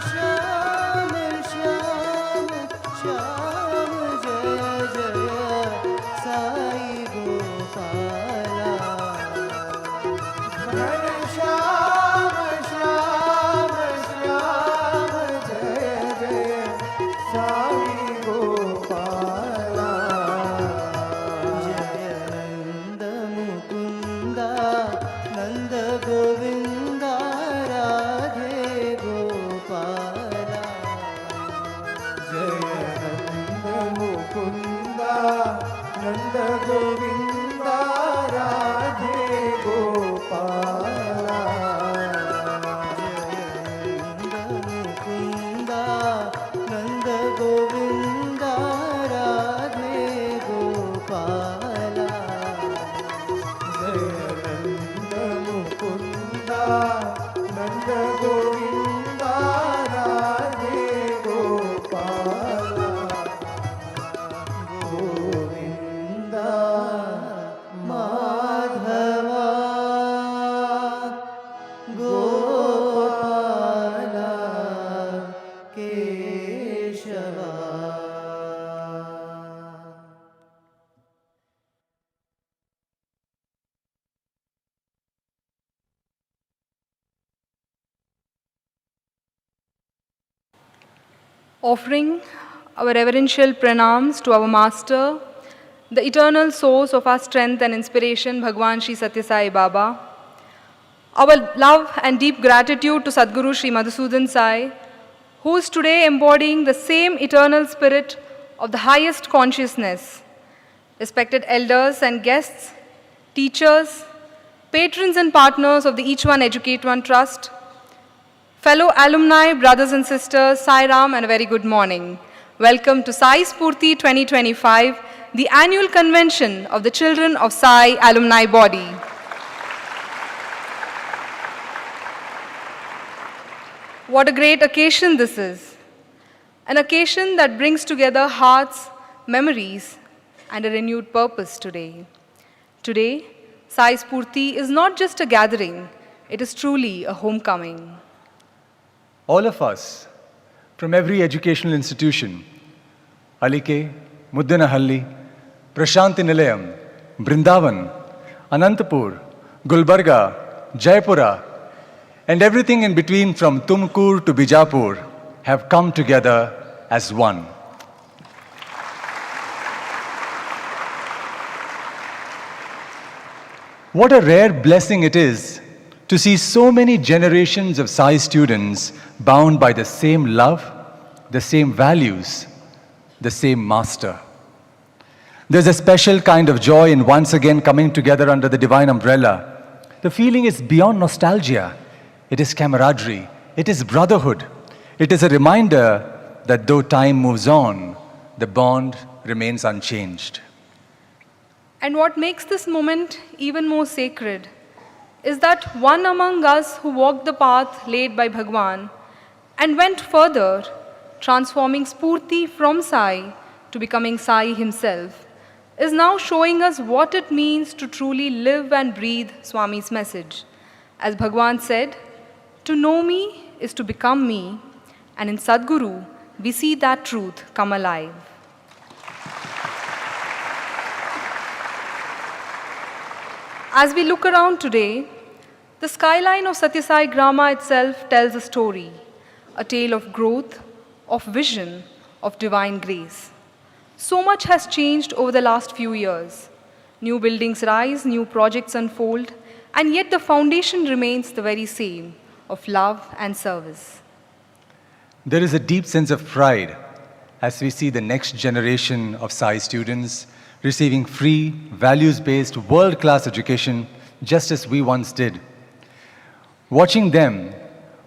श्याम श्याम श्याम जय जय साई गोपाला श्याम श्याम श्याम जय जय साई गोपाला जय नंद मुकुंदा नंद गोविंदा राधे गोपाला जय नंद मुकुंदा नंद गोविंदा राधे गोपाला जय नंद मुकुंदा नंद गोविंदा राधे गोपाला जय नंद मुकुंदा नंद गोविंदा राधे गोपाला गोविंदा माधवा गोपाला केशवा Offering our reverential pranams to our Master, the eternal source of our strength and inspiration, Bhagwan Shri Sathya Sai Baba. Our love and deep gratitude to Sadguru Shri Madhusudan Sai, who is today embodying the same eternal spirit of the highest consciousness. Respected elders and guests, teachers, patrons and partners of the Each One Educate One Trust, fellow alumni, brothers and sisters, Sai Ram and a very good morning. Welcome to Sai Spoorthi 2025, the annual convention of the Children of Sai alumni body. What a great occasion this is. An occasion that brings together hearts, memories, and a renewed purpose today. Today, Sai Spoorthi is not just a gathering, it is truly a homecoming. All of us, from every educational institution, Alike, Muddenahalli, Prashanti Nilayam, Brindavan, Anantapur, Gulbarga, Jaipura, and everything in between from Tumkur to Bijapur have come together as one. What a rare blessing it is to see so many generations of Sai students bound by the same love, the same values, the same master. There's a special kind of joy in once again coming together under the divine umbrella. The feeling is beyond nostalgia. It is camaraderie. It is brotherhood. It is a reminder that though time moves on, the bond remains unchanged. And what makes this moment even more sacred is that one among us who walked the path laid by Bhagwan and went further, transforming Spoorthi from Sai to becoming Sai himself, is now showing us what it means to truly live and breathe Swami's message. As Bhagwan said, to know me is to become me, and in Sadguru, we see that truth come alive. As we look around today, the skyline of Sathya Sai Grama itself tells a story, a tale of growth, of vision, of divine grace. So much has changed over the last few years. New buildings rise, new projects unfold, and yet the foundation remains the very same, of love and service. There is a deep sense of pride as we see the next generation of Sai students receiving free, values-based, world-class education just as we once did. Watching them,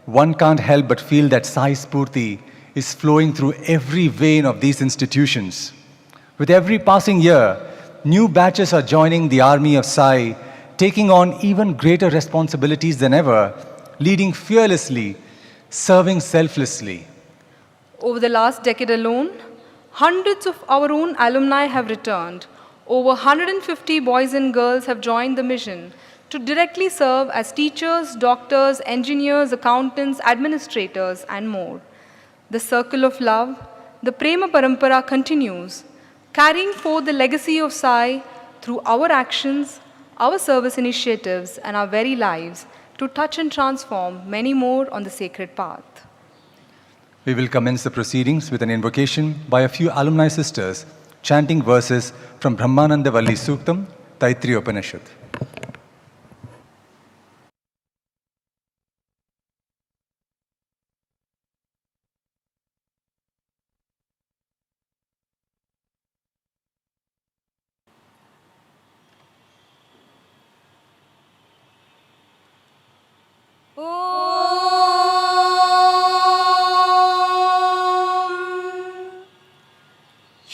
one can't help but feel that Sai Spoorthi is flowing through every vein of these institutions. With every passing year, new batches are joining the army of Sai, taking on even greater responsibilities than ever, leading fearlessly, serving selflessly. Over the last decade alone, hundreds of our own alumni have returned. Over 150 boys and girls have joined the mission, to directly serve as teachers, doctors, engineers, accountants, administrators, and more. The circle of love, the Prema Parampara continues, carrying forth the legacy of Sai through our actions, our service initiatives, and our very lives to touch and transform many more on the sacred path. We will commence the proceedings with an invocation by a few alumni sisters chanting verses from Brahmananda Valli Suktam, Taittiriya Upanishad.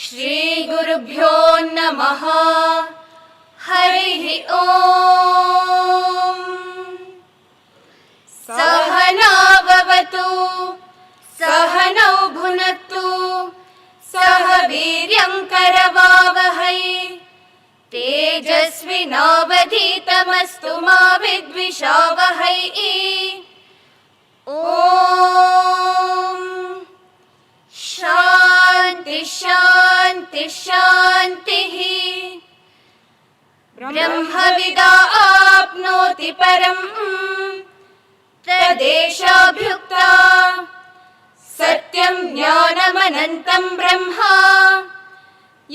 श्रीगुरुभ्यो नमः हरिः ॐ सहनाववतु सहनौ भुनक्तु सह वीर्यं करवावहै तेजस्विनावधीतमस्तु मा विद्विषावहै ॐ शान्ति शान्ति शान्तिः ब्रह्मविदा आप्नोति परम् तदेशाभ्युक्ता सत्यं ज्ञानमनन्तं ब्रह्मा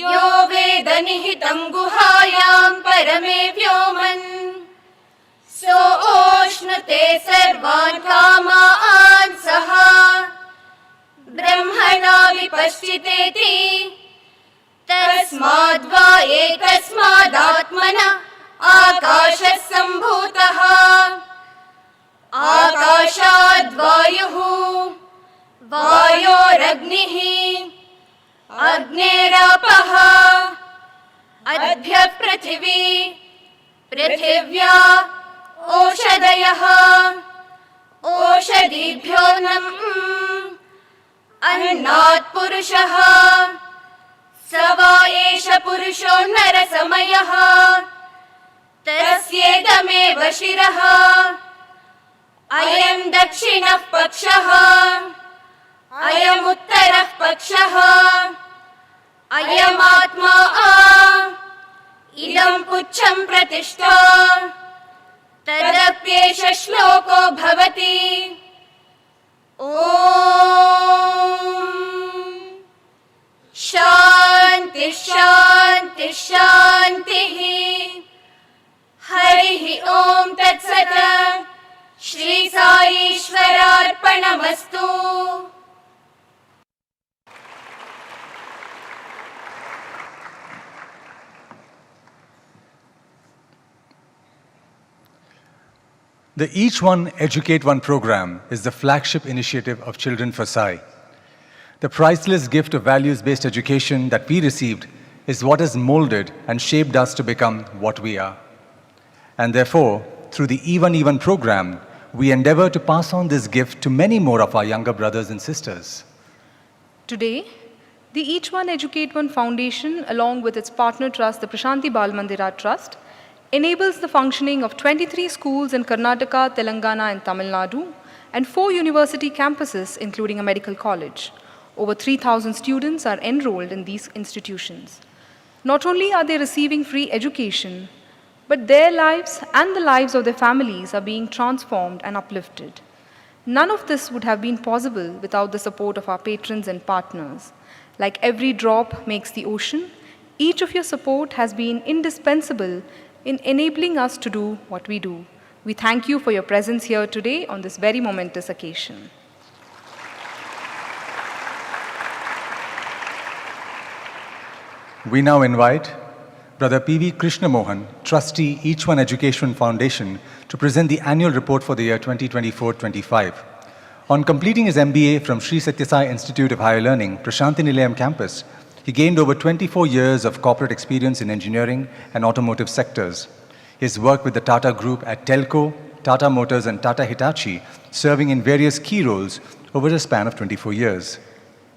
यो वेदनिहितं गुहायां परमे व्योमन् सोऽश्नुते सर्वान् कामान् सः ब्रह्मणा विपश्चितेति तस्माद्वा एकस्मादात्मना आकाशः सम्भूतः आकाशाद्वायुः वायोरग्निः अग्नेरापः अद्भ्यः पृथिवी पृथिव्या ओषधयः ओषधीभ्योऽन्नम् अन्नात् पुरुषः स वा एष पुरुषो नरसमयः तस्येदमेव शिरः अयं दक्षिणः पक्षः अयमुत्तरः पक्षः अयमात्मा इदं पुच्छं प्रतिष्ठा तदप्येष श्लोको भवति ॐ शान्ति शान्ति शान्तिः हरिः ॐ तत्सत् Shri साईश्वरार्पणमस्तु। The Each One Educate One program is the flagship initiative of Children for Sai. The priceless gift of values-based education that we received is what has molded and shaped us to become what we are. And therefore, through the Even program, we endeavor to pass on this gift to many more of our younger brothers and sisters. Today, the Each One Educate One Foundation, along with its partner trust, the Prashanti Bal Mandira Trust, enables the functioning of 23 schools in Karnataka, Telangana, and Tamil Nadu, and 4 university campuses, including a medical college. Over 3,000 students are enrolled in these institutions. Not only are they receiving free education, but their lives and the lives of their families are being transformed and uplifted. None of this would have been possible without the support of our patrons and partners. Like every drop makes the ocean, each of your support has been indispensable in enabling us to do what we do. We thank you for your presence here today on this very momentous occasion. We now invite Brother P.V. Krishnamohan, Trustee, Each One Education Foundation, to present the annual report for the year 2024-25. On completing his MBA from Sri Sathya Sai Institute of Higher Learning, Prashanti Nilayam campus, he gained over 24 years of corporate experience in engineering and automotive sectors. His work with the Tata Group at Telco, Tata Motors and Tata Hitachi, serving in various key roles over a span of 24 years.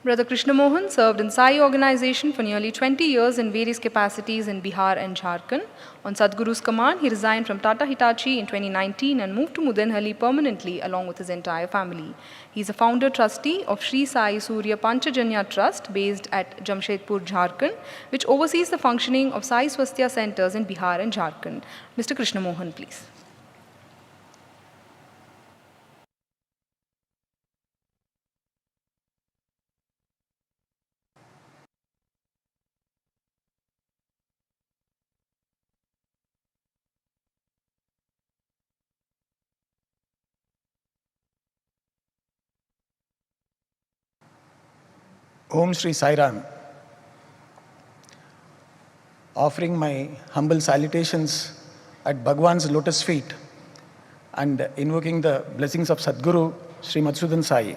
Brother Krishna Mohan served in Sai organization for nearly 20 years in various capacities in Bihar and Jharkhand. On Sadguru's command, he resigned from Tata Hitachi in 2019 and moved to Muddenahalli permanently along with his entire family. He is a founder trustee of Sri Sai Surya Panchajanya Trust based at Jamshedpur, Jharkhand, which oversees the functioning of Sai Swasthya centers in Bihar and Jharkhand. Mr. Krishna Mohan, please. Om Shri Sai Ram. Offering my humble salutations at Bhagwan's lotus feet and invoking the blessings of Sadguru, Sri Madhusudan Sai.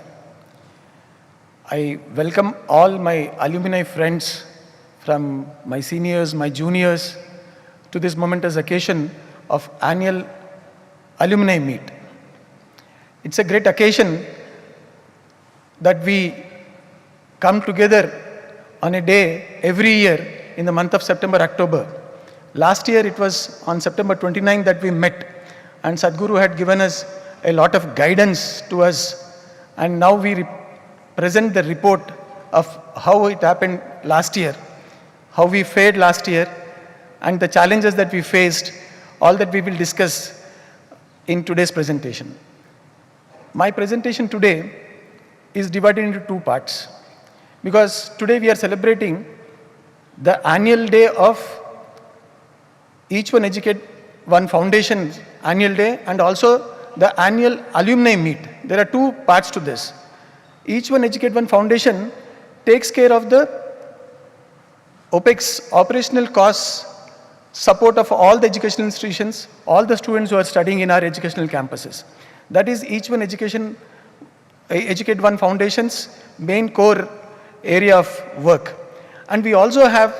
I welcome all my alumni friends from my seniors, my juniors, to this momentous occasion of annual alumni meet. It's a great occasion that we come together on a day every year in the month of September, October. Last year it was on September 29 that we met, and Sadguru had given us a lot of guidance to us, and now we present the report of how it happened last year, how we fared last year, and the challenges that we faced, all that we will discuss in today's presentation. My presentation today is divided into two parts, because today we are celebrating the annual day of Each One Educate One Foundation annual day and also the annual alumni meet. There are two parts to this. Each One Educate One Foundation takes care of the OPEX, operational costs, support of all the educational institutions, all the students who are studying in our educational campuses. That is Each One Educate One Foundation's main core area of work. And we also have,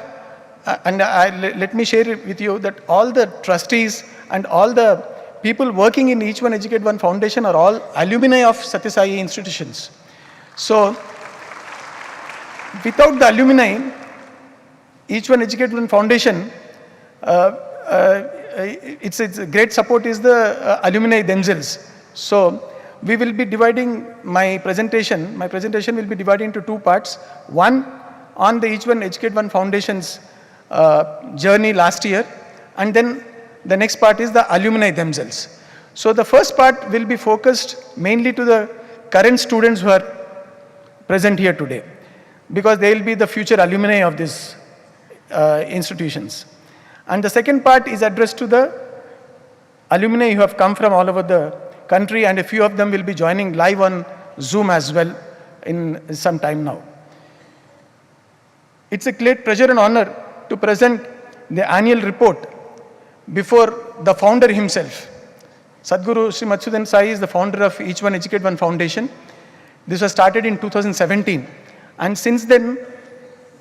let me share it with you that all the trustees and all the people working in Each One Educate One Foundation are all alumni of Sathya Sai institutions. So, without the alumni, Each One Educate One Foundation, its great support is the alumni themselves. So, we will be dividing my presentation will be divided into two parts. One on the Each One Educate One Foundation's journey last year, and then the next part is the alumni themselves. So the first part will be focused mainly to the current students who are present here today, because they will be the future alumni of these institutions. And the second part is addressed to the alumni who have come from all over the country, and a few of them will be joining live on Zoom as well in some time now. It's a great pleasure and honor to present the annual report before the founder himself. Sadguru Sri Madhusudan Sai is the founder of Each One Educate One Foundation. This was started in 2017, and since then,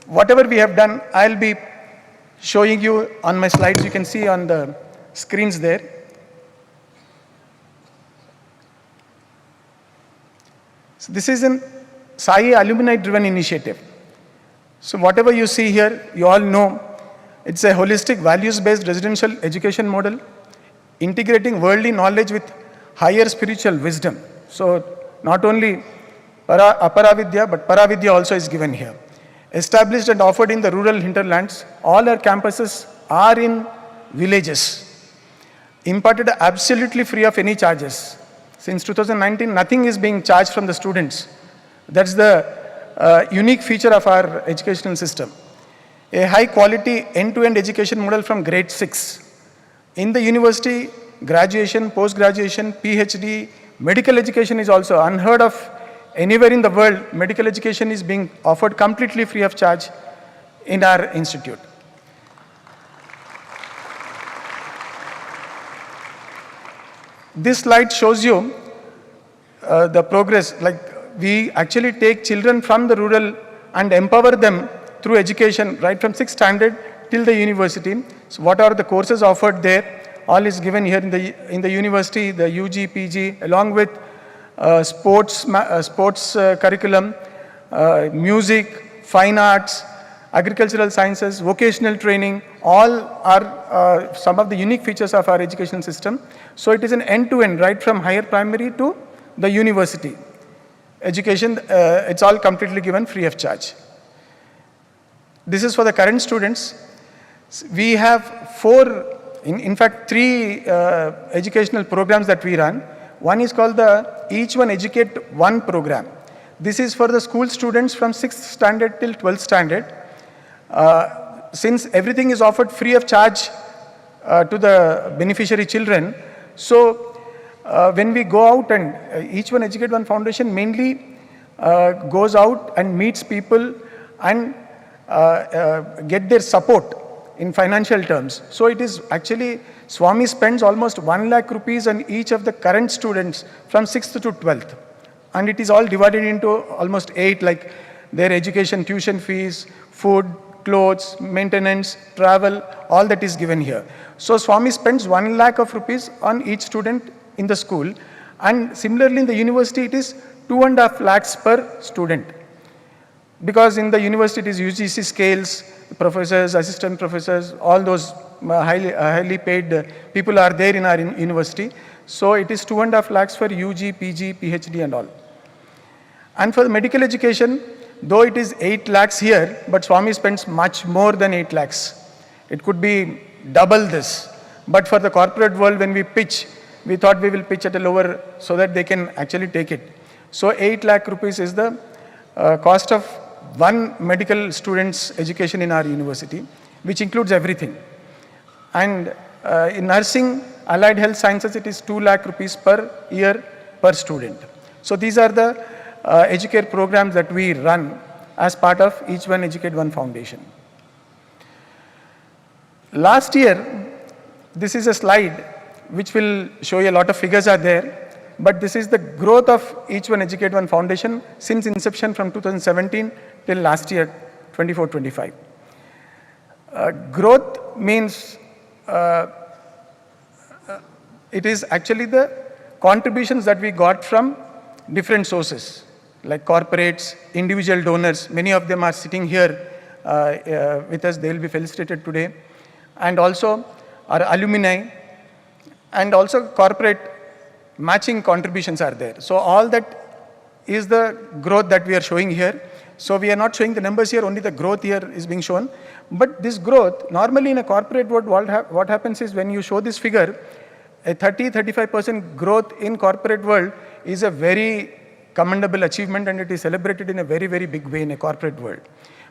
whatever we have done, I'll be showing you on my slides. You can see on the screens there. So this is an Sai alumni-driven initiative. So whatever you see here, you all know, it's a holistic values-based residential education model, integrating worldly knowledge with higher spiritual wisdom. So not only Aparavidya, but Paravidya also is given here. Established and offered in the rural hinterlands, all our campuses are in villages. Imparted absolutely free of any charges. Since 2019, nothing is being charged from the students. That's the unique feature of our educational system. A high quality end-to-end education model from grade 6. In the university, graduation, post-graduation, PhD, medical education is also unheard of anywhere in the world. Medical education is being offered completely free of charge in our institute. This slide shows you the progress. Like, we actually take children from the rural and empower them through education right from 6th standard till the university. So what are the courses offered there? All is given here in the university, the UG, PG, along with sports curriculum, music, fine arts, agricultural sciences, vocational training, all are some of the unique features of our education system. So it is an end-to-end, right from higher primary to the university. Education, it's all completely given free of charge. This is for the current students. We have in fact, three educational programs that we run. One is called the Each One Educate One program. This is for the school students from 6th standard till 12th standard. Since everything is offered free of charge to the beneficiary children, so when we go out and Each One Educate One Foundation mainly goes out and meets people and get their support in financial terms. So it is actually, Swami spends almost 1 lakh rupees on each of the current students from 6th to 12th. And it is all divided into almost 8, like their education, tuition fees, food, clothes, maintenance, travel, all that is given here. So Swami spends 1 lakh of rupees on each student in the school. And similarly in the university, it is 2.5 lakhs per student. Because in the university it is UGC scales, professors, assistant professors, all those highly paid people are there in our university. So it is 2.5 lakhs for UG, PG, PhD and all. And for the medical education, though it is 8 lakhs here, but Swami spends much more than 8 lakhs. It could be double this. But for the corporate world, when we pitch, we thought we will pitch at a lower so that they can actually take it. So 8 lakh rupees is the cost of one medical student's education in our university, which includes everything. And in nursing, allied health sciences, it is 2 lakh rupees per year per student. So these are the educare programs that we run as part of Each One Educate One Foundation. Last year, this is a slide which will show you a lot of figures are there. But this is the growth of Each One Educate One Foundation since inception from 2017 till last year, 24-25. Growth means it is actually the contributions that we got from different sources, like corporates, individual donors. Many of them are sitting here with us. They will be felicitated today. And also our alumni and also corporate matching contributions are there. So all that is the growth that we are showing here. So we are not showing the numbers here, only the growth here is being shown. But this growth, normally in a corporate world, what happens is when you show this figure, a 30-35% growth in corporate world is a very commendable achievement and it is celebrated in a very, very big way in a corporate world.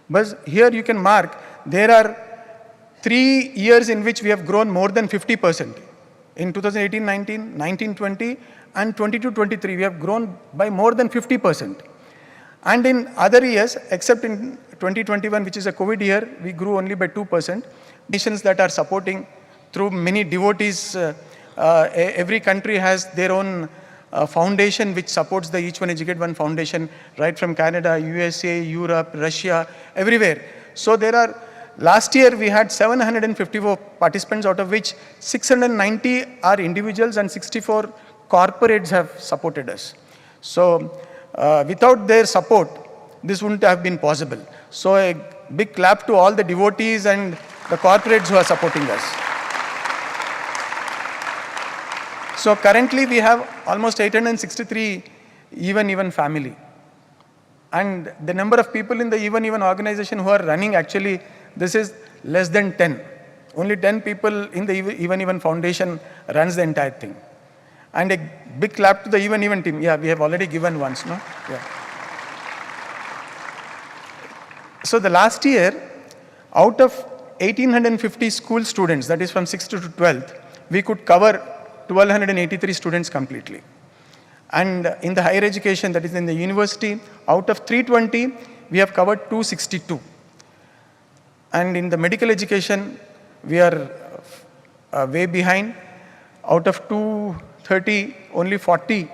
But here you can mark, there are 3 years in which we have grown more than 50%. In 2018-19, 19-20 and 22-23, we have grown by more than 50%. And in other years, except in 2021, which is a COVID year, we grew only by 2%. Nations that are supporting through many devotees, every country has their own foundation which supports the Each One Educate One Foundation, right from Canada, USA, Europe, Russia, everywhere. So there are, last year we had 754 participants, out of which 690 are individuals and 64 corporates have supported us. So without their support, this wouldn't have been possible. So a big clap to all the devotees and the corporates who are supporting us. So currently we have almost 863 even family. And the number of people in the even organization who are running, actually, this is less than 10. Only 10 people in the even foundation runs the entire thing. And a big clap to the even team. Yeah, we have already given once, no? Yeah. So the last year, out of 1,850 school students, that is from 6th to 12th, we could cover 1,283 students completely. And in the higher education, that is in the university, out of 320, we have covered 262. And in the medical education, we are way behind. Out of 230, only 40,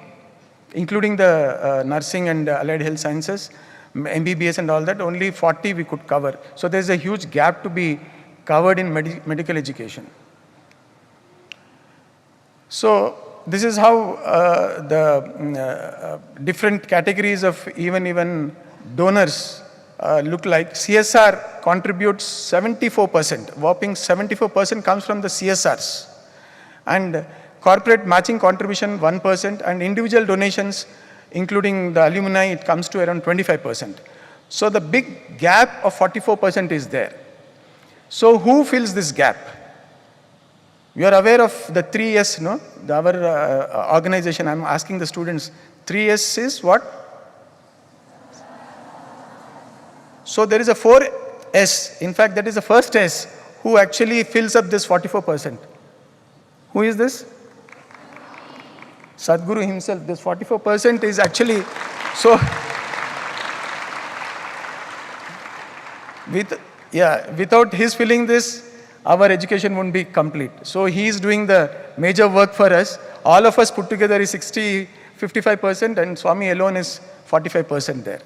including the nursing and allied health sciences, MBBS and all that, only 40 we could cover. So there's a huge gap to be covered in medical education. So this is how the different categories of even donors look like. CSR contributes 74%, whopping 74% comes from the CSRs. And corporate matching contribution 1%, and individual donations, including the alumni, it comes to around 25%. So the big gap of 44% is there. So who fills this gap? You are aware of the 3S, no? Our organization, I'm asking the students, 3S is what? So there is a 4S. In fact, that is the first S who actually fills up this 44%. Who is this? Sadguru himself. This 44% is actually, so, without his filling this, our education won't be complete. So he is doing the major work for us. All of us put together is 55%, and Swami alone is 45% there.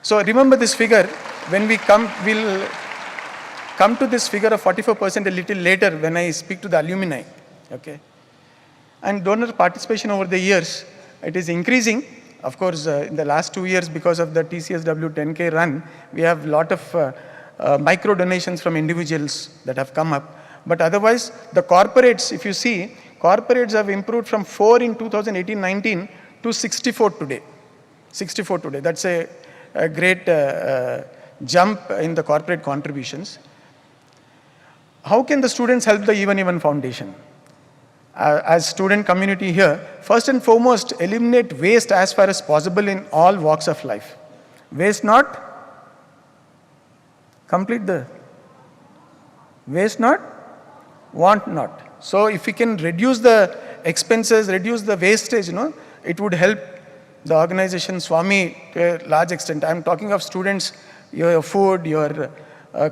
So remember this figure. When we come, we'll come to this figure of 44% a little later when I speak to the alumni. Okay. And donor participation over the years, it is increasing. Of course, in the last 2 years, because of the TCSW 10K run, we have a lot of micro donations from individuals that have come up. But otherwise, the corporates, if you see, corporates have improved from 4 in 2018-19 to 64 today. 64 today. That's a great jump in the corporate contributions. How can the students help the Even Foundation? As student community here, first and foremost, eliminate waste as far as possible in all walks of life. Waste not, complete the, waste not, want not. So if we can reduce the expenses, reduce the wastage, it would help the organization Swami to a large extent. I'm talking of students, your food, your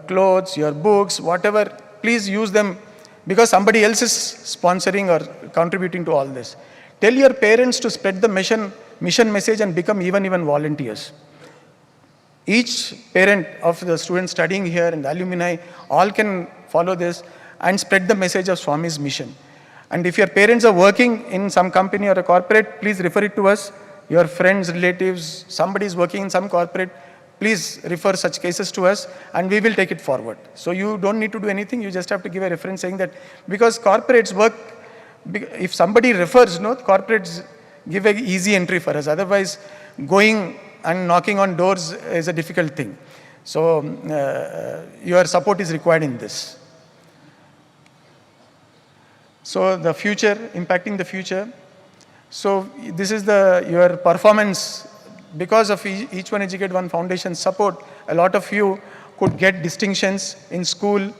clothes, your books, whatever, please use them because somebody else is sponsoring or contributing to all this. Tell your parents to spread the mission message and become even volunteers. Each parent of the students studying here and the alumni all can follow this and spread the message of Swami's mission. And if your parents are working in some company or a corporate, please refer it to us. Your friends, relatives, somebody is working in some corporate, please refer such cases to us and we will take it forward. So you don't need to do anything, you just have to give a reference saying that, because corporates work, if somebody refers, corporates give an easy entry for us. Otherwise, going and knocking on doors is a difficult thing. So your support is required in this. So the future, impacting the future. So this is your performance. Because of Each One Educate One Foundation support, a lot of you could get distinctions in school.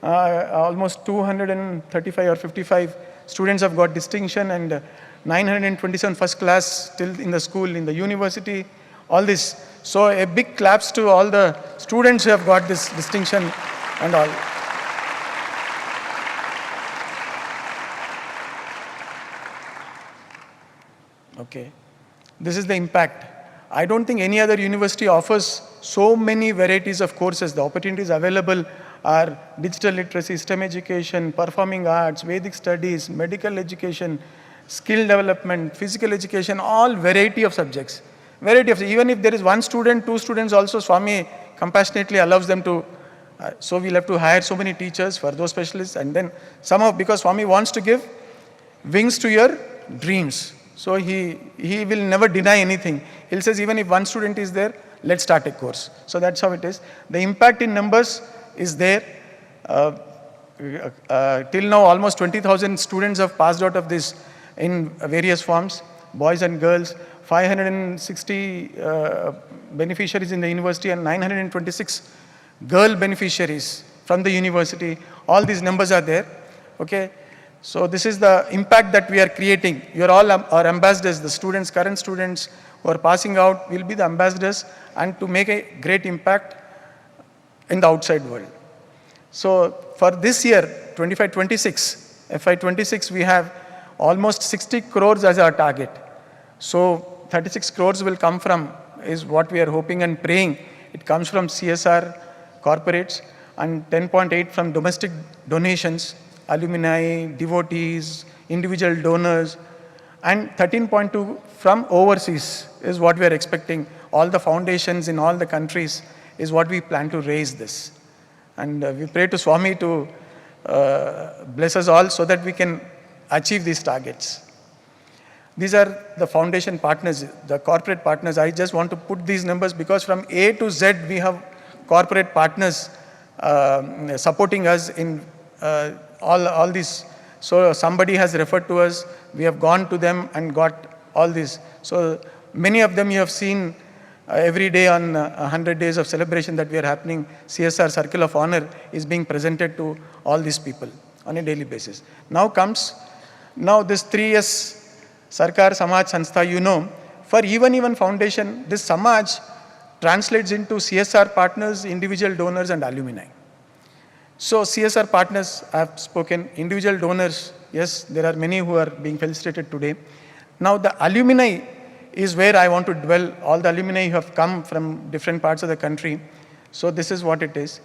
Almost 235 or 55 students have got distinction, and 927 first class still in the school, in the university, all this. So a big claps to all the students who have got this distinction and all. Okay, this is the impact. I don't think any other university offers so many varieties of courses. The opportunities available are digital literacy, STEM education, performing arts, Vedic studies, medical education, skill development, physical education, all variety of subjects. Even if there is one student, two students also, Swami compassionately allows them to, so we'll have to hire so many teachers for those specialists, and then somehow, because Swami wants to give wings to your dreams. So he will never deny anything. He says, even if one student is there, let's start a course. So that's how it is. The impact in numbers is there. Till now, almost 20,000 students have passed out of this in various forms, boys and girls. 560 beneficiaries in the university and 926 girl beneficiaries from the university. All these numbers are there. Okay. So this is the impact that we are creating. You are all our ambassadors, the students, current students who are passing out will be the ambassadors and to make a great impact in the outside world. So for this year, 25-26, FY26, we have almost 60 crores as our target. So 36 crores will come from, is what we are hoping and praying. It comes from CSR corporates and 10.8 from domestic donations, alumni, devotees, individual donors, and 13.2 from overseas is what we are expecting. all the foundations in all the countries is what we plan to raise this. And we pray to Swami to bless us all so that we can achieve these targets. These are the foundation partners, the corporate partners. I just want to put these numbers because from A to Z we have corporate partners supporting us in all these. So somebody has referred to us, we have gone to them and got all this. So many of them you have seen every day on 100 days of celebration that we are happening. CSR Circle of Honor is being presented to all these people on a daily basis. Now this 3S Sarkar Samaj Sanstha, for even foundation, this Samaj translates into CSR partners, individual donors and alumni. So CSR partners, I have spoken, individual donors, yes, there are many who are being felicitated today. Now the alumni is where I want to dwell. All the alumni who have come from different parts of the country. So this is what it is.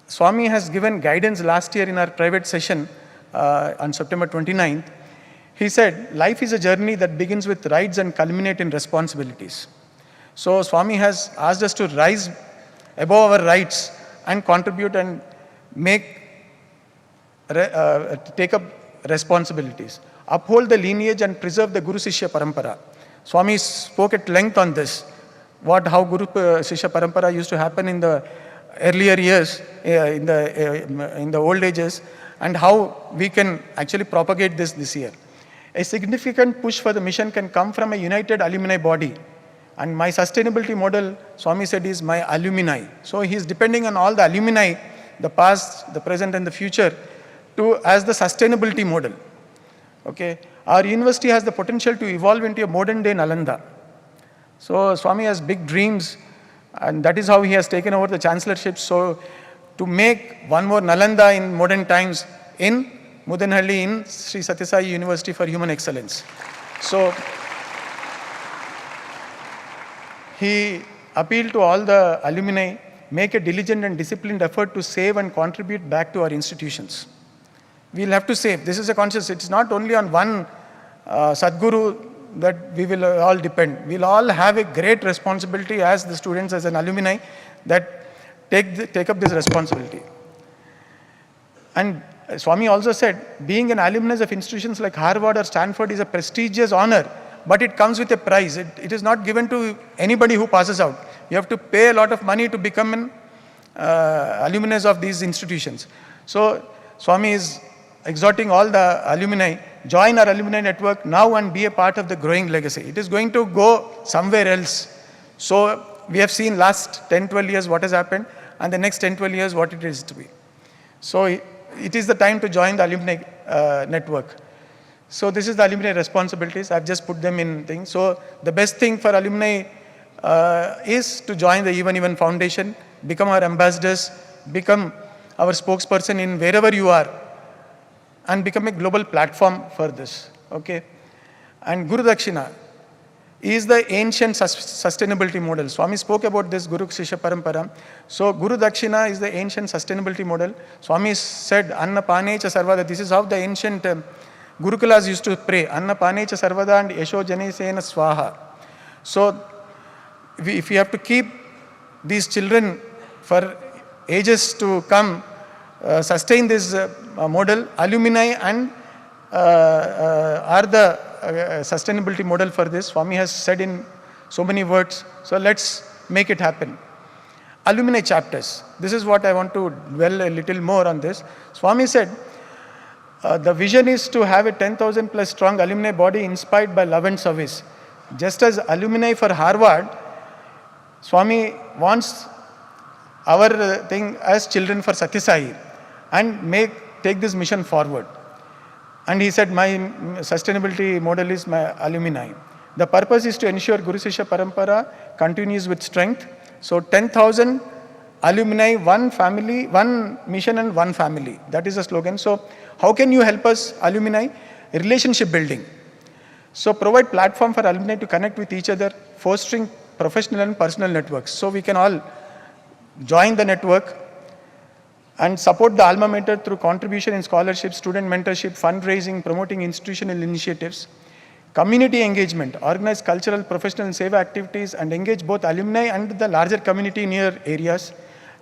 Swami has given guidance last year in our private session on September 29th. He said, life is a journey that begins with rides and culminate in responsibilities. So Swami has asked us to rise above our rights and contribute and take up responsibilities. Uphold the lineage and preserve the Guru Sishya Parampara. Swami spoke at length on this, how Guru Sishya Parampara used to happen in the earlier years, in the old ages, and how we can actually propagate this year. A significant push for the mission can come from a united alumni body. And my sustainability model, Swami said, is my alumni. So he is depending on all the alumni, the past, the present and the future, as the sustainability model. Okay. Our university has the potential to evolve into a modern day Nalanda. So Swami has big dreams, and that is how he has taken over the chancellorship. So to make one more Nalanda in modern times in Muddenahalli in Sri Sathya Sai University for Human Excellence. So he appealed to all the alumni, make a diligent and disciplined effort to save and contribute back to our institutions. We'll have to save. This is a conscious, it's not only on one Sadguru that we will all depend. We'll all have a great responsibility as the students, as an alumni, that take up this responsibility. And Swami also said, being an alumnus of institutions like Harvard or Stanford is a prestigious honor, but it comes with a price. It is not given to anybody who passes out. You have to pay a lot of money to become an alumnus of these institutions. So Swami is exhorting all the alumni, join our alumni network now and be a part of the growing legacy. It is going to go somewhere else. So we have seen last 10-12 years what has happened, and the next 10-12 years what it is to be. So it is the time to join the alumni network. So this is the alumni responsibilities. I've just put them in things. So the best thing for alumni is to join the Even Foundation, become our ambassadors, become our spokesperson in wherever you are, and become a global platform for this. Okay. And Guru Dakshina is the ancient sustainability model. Swami spoke about this Guru Shishya Parampara. So Guru Dakshina is the ancient sustainability model. Swami said, Anna Panecha Sarvada. This is how the ancient Gurukulas used to pray. Anna Panecha Sarvada and Yesho Janesena Swaha. So if we have to keep these children for ages to come, sustain this model, alumni and are the sustainability model for this. Swami has said in so many words. So let's make it happen. Alumni chapters. This is what I want to dwell a little more on this. Swami said, the vision is to have a 10,000 plus strong alumni body inspired by love and service. Just as alumni for Harvard, Swami wants our thing as children for Sathya Sai and take this mission forward. And he said, my sustainability model is my alumni. The purpose is to ensure Guru Sishya Parampara continues with strength. So 10,000 alumni, one family, one mission and one family. That is the slogan. So how can you help us, alumni? Relationship building. So provide platform for alumni to connect with each other, fostering professional and personal networks. So we can all join the network and support the alma mater through contribution in scholarships, student mentorship, fundraising, promoting institutional initiatives. Community engagement, organize cultural, professional and seva activities and engage both alumni and the larger community in your areas.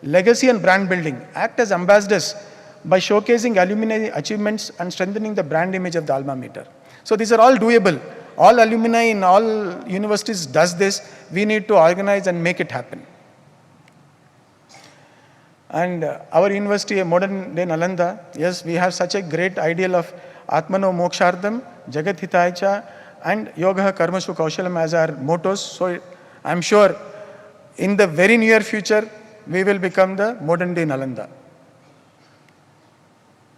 Legacy and brand building, act as ambassadors by showcasing alumni achievements and strengthening the brand image of the alma mater. So these are all doable. All alumni in all universities does this. We need to organize and make it happen. And our university, Modern Day Nalanda, yes, we have such a great ideal of Atmano Mokshardham, Jagat Hitaicha, and Yoga Karmashu Kaushalam as our mottos. So I'm sure in the very near future, we will become the Modern Day Nalanda.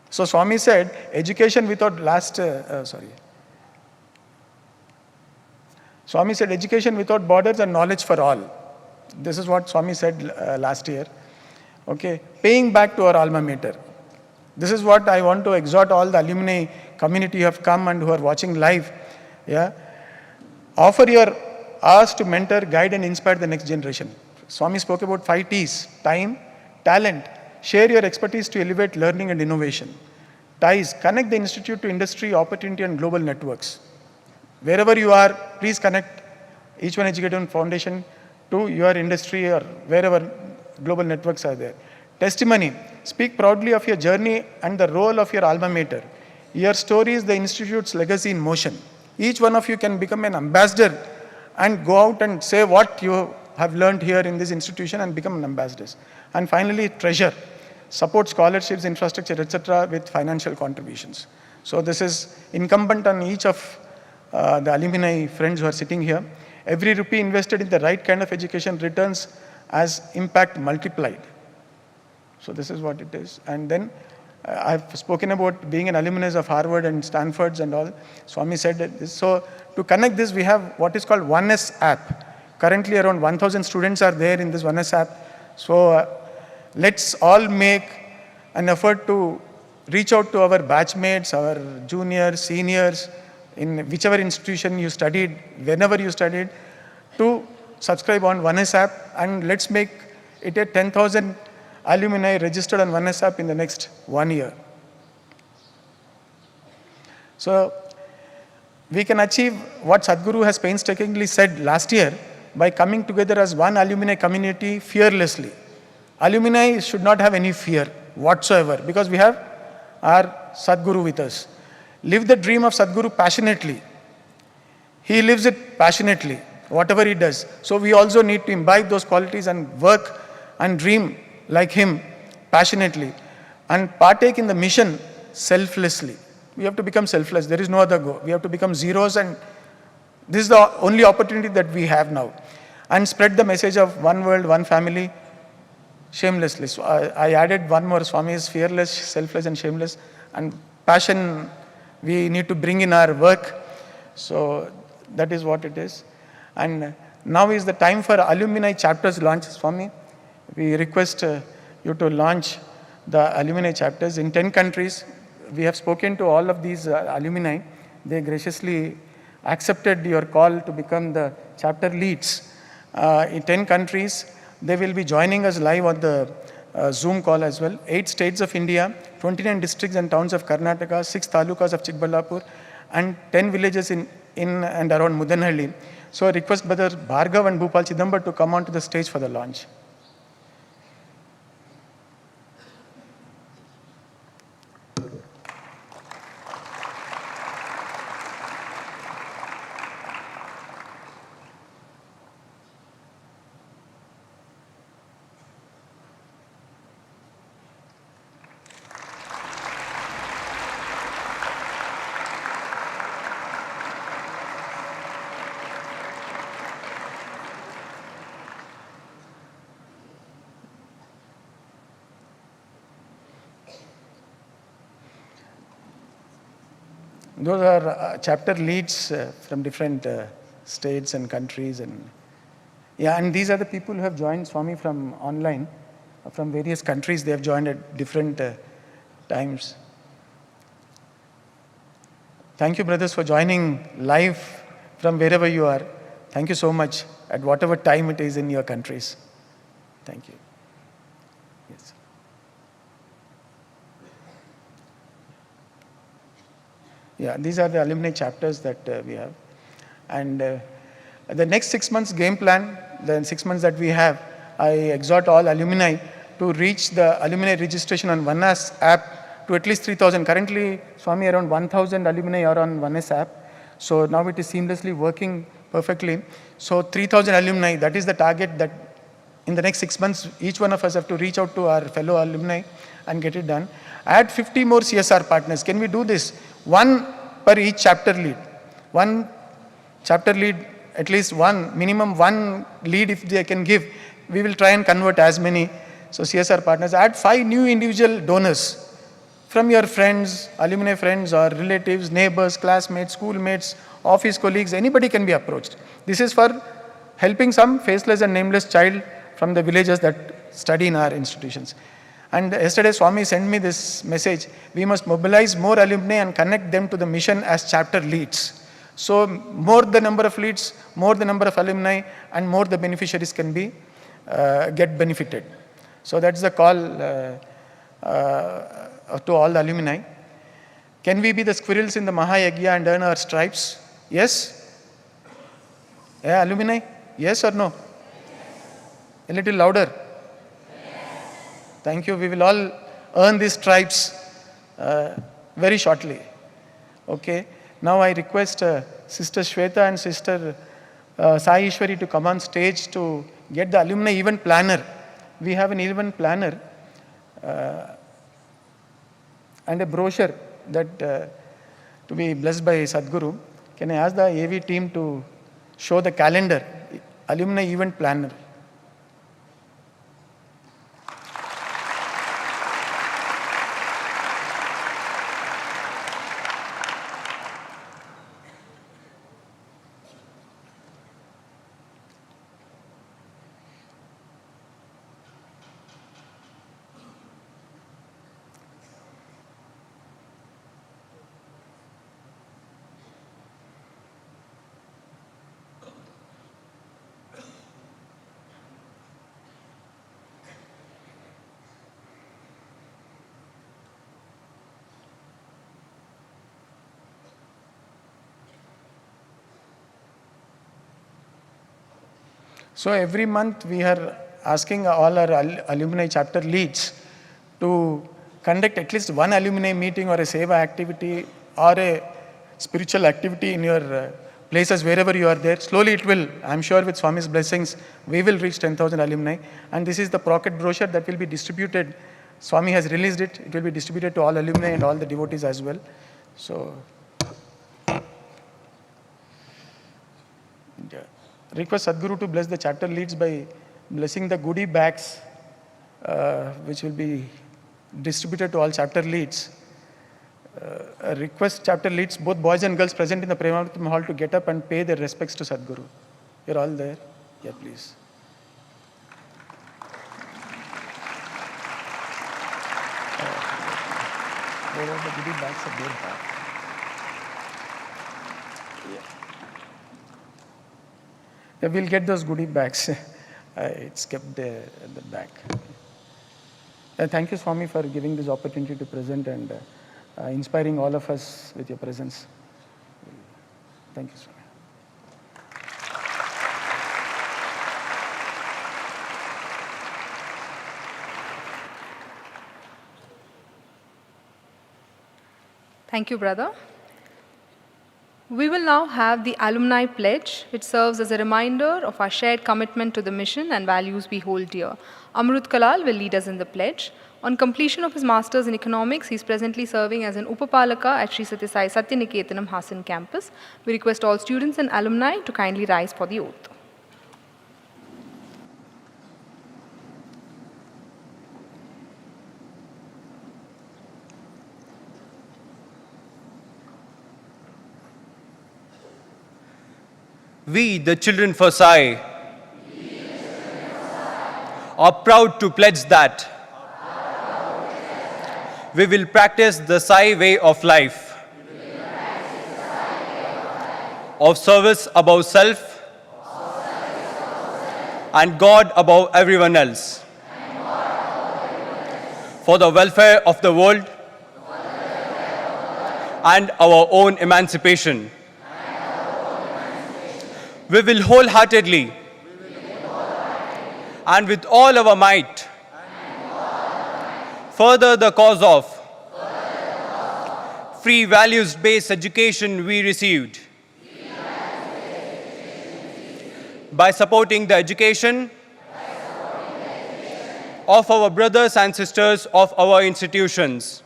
So Swami said, education without Swami said, education without borders and knowledge for all. This is what Swami said last year. Okay, paying back to our alma mater. This is what I want to exhort all the alumni community who have come and who are watching live. Yeah, offer your hours to mentor, guide and inspire the next generation. Swami spoke about 5 T's, time, talent. Share your expertise to elevate learning and innovation. Ties, connect the institute to industry, opportunity and global networks. Wherever you are, please connect each one educative foundation to your industry or wherever global networks are there. Testimony, speak proudly of your journey and the role of your alma mater. Your story is the institute's legacy in motion. Each one of you can become an ambassador and go out and say what you have learned here in this institution and become an ambassador. And finally, treasure, support scholarships, infrastructure, etc. with financial contributions. So this is incumbent on each of the alumni friends who are sitting here. Every rupee invested in the right kind of education returns as impact multiplied. So this is what it is. And then I've spoken about being an alumnus of Harvard and Stanford's and all. Swami said that this. So to connect this, we have what is called 1S app. Currently around 1,000 students are there in this 1S app. So let's all make an effort to reach out to our batchmates, our juniors, seniors, in whichever institution you studied, whenever you studied, to subscribe on 1S app, and let's make it a 10,000 alumni registered on 1S app in the next 1 year. So we can achieve what Sadguru has painstakingly said last year by coming together as one alumni community fearlessly. Alumni should not have any fear whatsoever because we have our Sadguru with us. Live the dream of Sadguru passionately. He lives it passionately, whatever he does. So we also need to imbibe those qualities and work and dream like him passionately and partake in the mission selflessly. We have to become selfless. There is no other go. We have to become zeros, and this is the only opportunity that we have now. And spread the message of one world, one family shamelessly. So I added one more. Swami is fearless, selfless and shameless. And passion we need to bring in our work. So that is what it is. And now is the time for alumni chapters launch. Swami, we request you to launch the alumni chapters in 10 countries. We have spoken to all of these alumni. They graciously accepted your call to become the chapter leads. In 10 countries, they will be joining us live on the Zoom call as well. 8 states of India, 29 districts and towns of Karnataka, 6 talukas of Chikballapur, and 10 villages in and around Muddenahalli. So I request Brother Bhargav and Bhupal Chidambar to come onto the stage for the launch. Those are chapter leads from different states and countries, and these are the people who have joined Swami from online, from various countries. They have joined at different times. Thank you, brothers, for joining live from wherever you are. Thank you so much at whatever time it is in your countries. Thank you. Yes. Yeah, these are the alumni chapters that we have. And the next 6 months game plan, the 6 months that we have, I exhort all alumni to reach the alumni registration on OneS app to at least 3,000. Currently, Swami, around 1,000 alumni are on OneS app. So now it is seamlessly working perfectly. So 3,000 alumni, that is the target that in the next 6 months, each one of us have to reach out to our fellow alumni and get it done. Add 50 more CSR partners. Can we do this? One per each chapter lead. One chapter lead, at least one, minimum one lead if they can give. We will try and convert as many. So CSR partners. Add 5 new individual donors from your friends, alumni friends or relatives, neighbors, classmates, schoolmates, office colleagues. Anybody can be approached. This is for helping some faceless and nameless child from the villages that study in our institutions. And yesterday Swami sent me this message. We must mobilize more alumni and connect them to the mission as chapter leads. So more the number of leads, more the number of alumni, and more the beneficiaries can be get benefited. So that's the call to all the alumni. Can we be the squirrels in the Mahayagya and earn our stripes? Yes? Yeah, alumni? Yes or no? A little louder. Thank you. We will all earn these stripes very shortly. Okay. Now I request Sister Shweta and Sister Sai Ishwari to come on stage to get the alumni event planner. We have an event planner and a brochure that to be blessed by Sadguru. Can I ask the AV team to show the calendar, alumni event planner? So every month we are asking all our alumni chapter leads to conduct at least one alumni meeting or a seva activity or a spiritual activity in your places wherever you are there. Slowly it will, I'm sure with Swami's blessings, we will reach 10,000 alumni. And this is the pocket brochure that will be distributed. Swami has released it. It will be distributed to all alumni and all the devotees as well. So, request Sadguru to bless the chapter leads by blessing the goodie bags which will be distributed to all chapter leads. Request chapter leads, both boys and girls present in the Premamrutham hall, to get up and pay their respects to Sadguru. You're all there? Yeah, please. Where are the goodie bags at their back? Yeah, we'll get those goodie bags. It's kept there at the back. Thank you, Swami, for giving this opportunity to present and inspiring all of us with your presence. Thank you, Swami. Thank you, brother. We will now have the alumni pledge, which serves as a reminder of our shared commitment to the mission and values we hold dear. Amrut Kalal will lead us in the pledge. On completion of his master's in economics, he is presently serving as an Upapalaka at Sri Sathya Sai Satyaniketanam Hasan campus. We request all students and alumni to kindly rise for the oath. We, the children for Sai, are proud to pledge that we will practice the Sai way of life, of service above self, and God above everyone else, for the welfare of the world and our own emancipation. We will wholeheartedly and with all our might further the cause of free values-based education we received by supporting the education of our brothers and sisters of our institutions.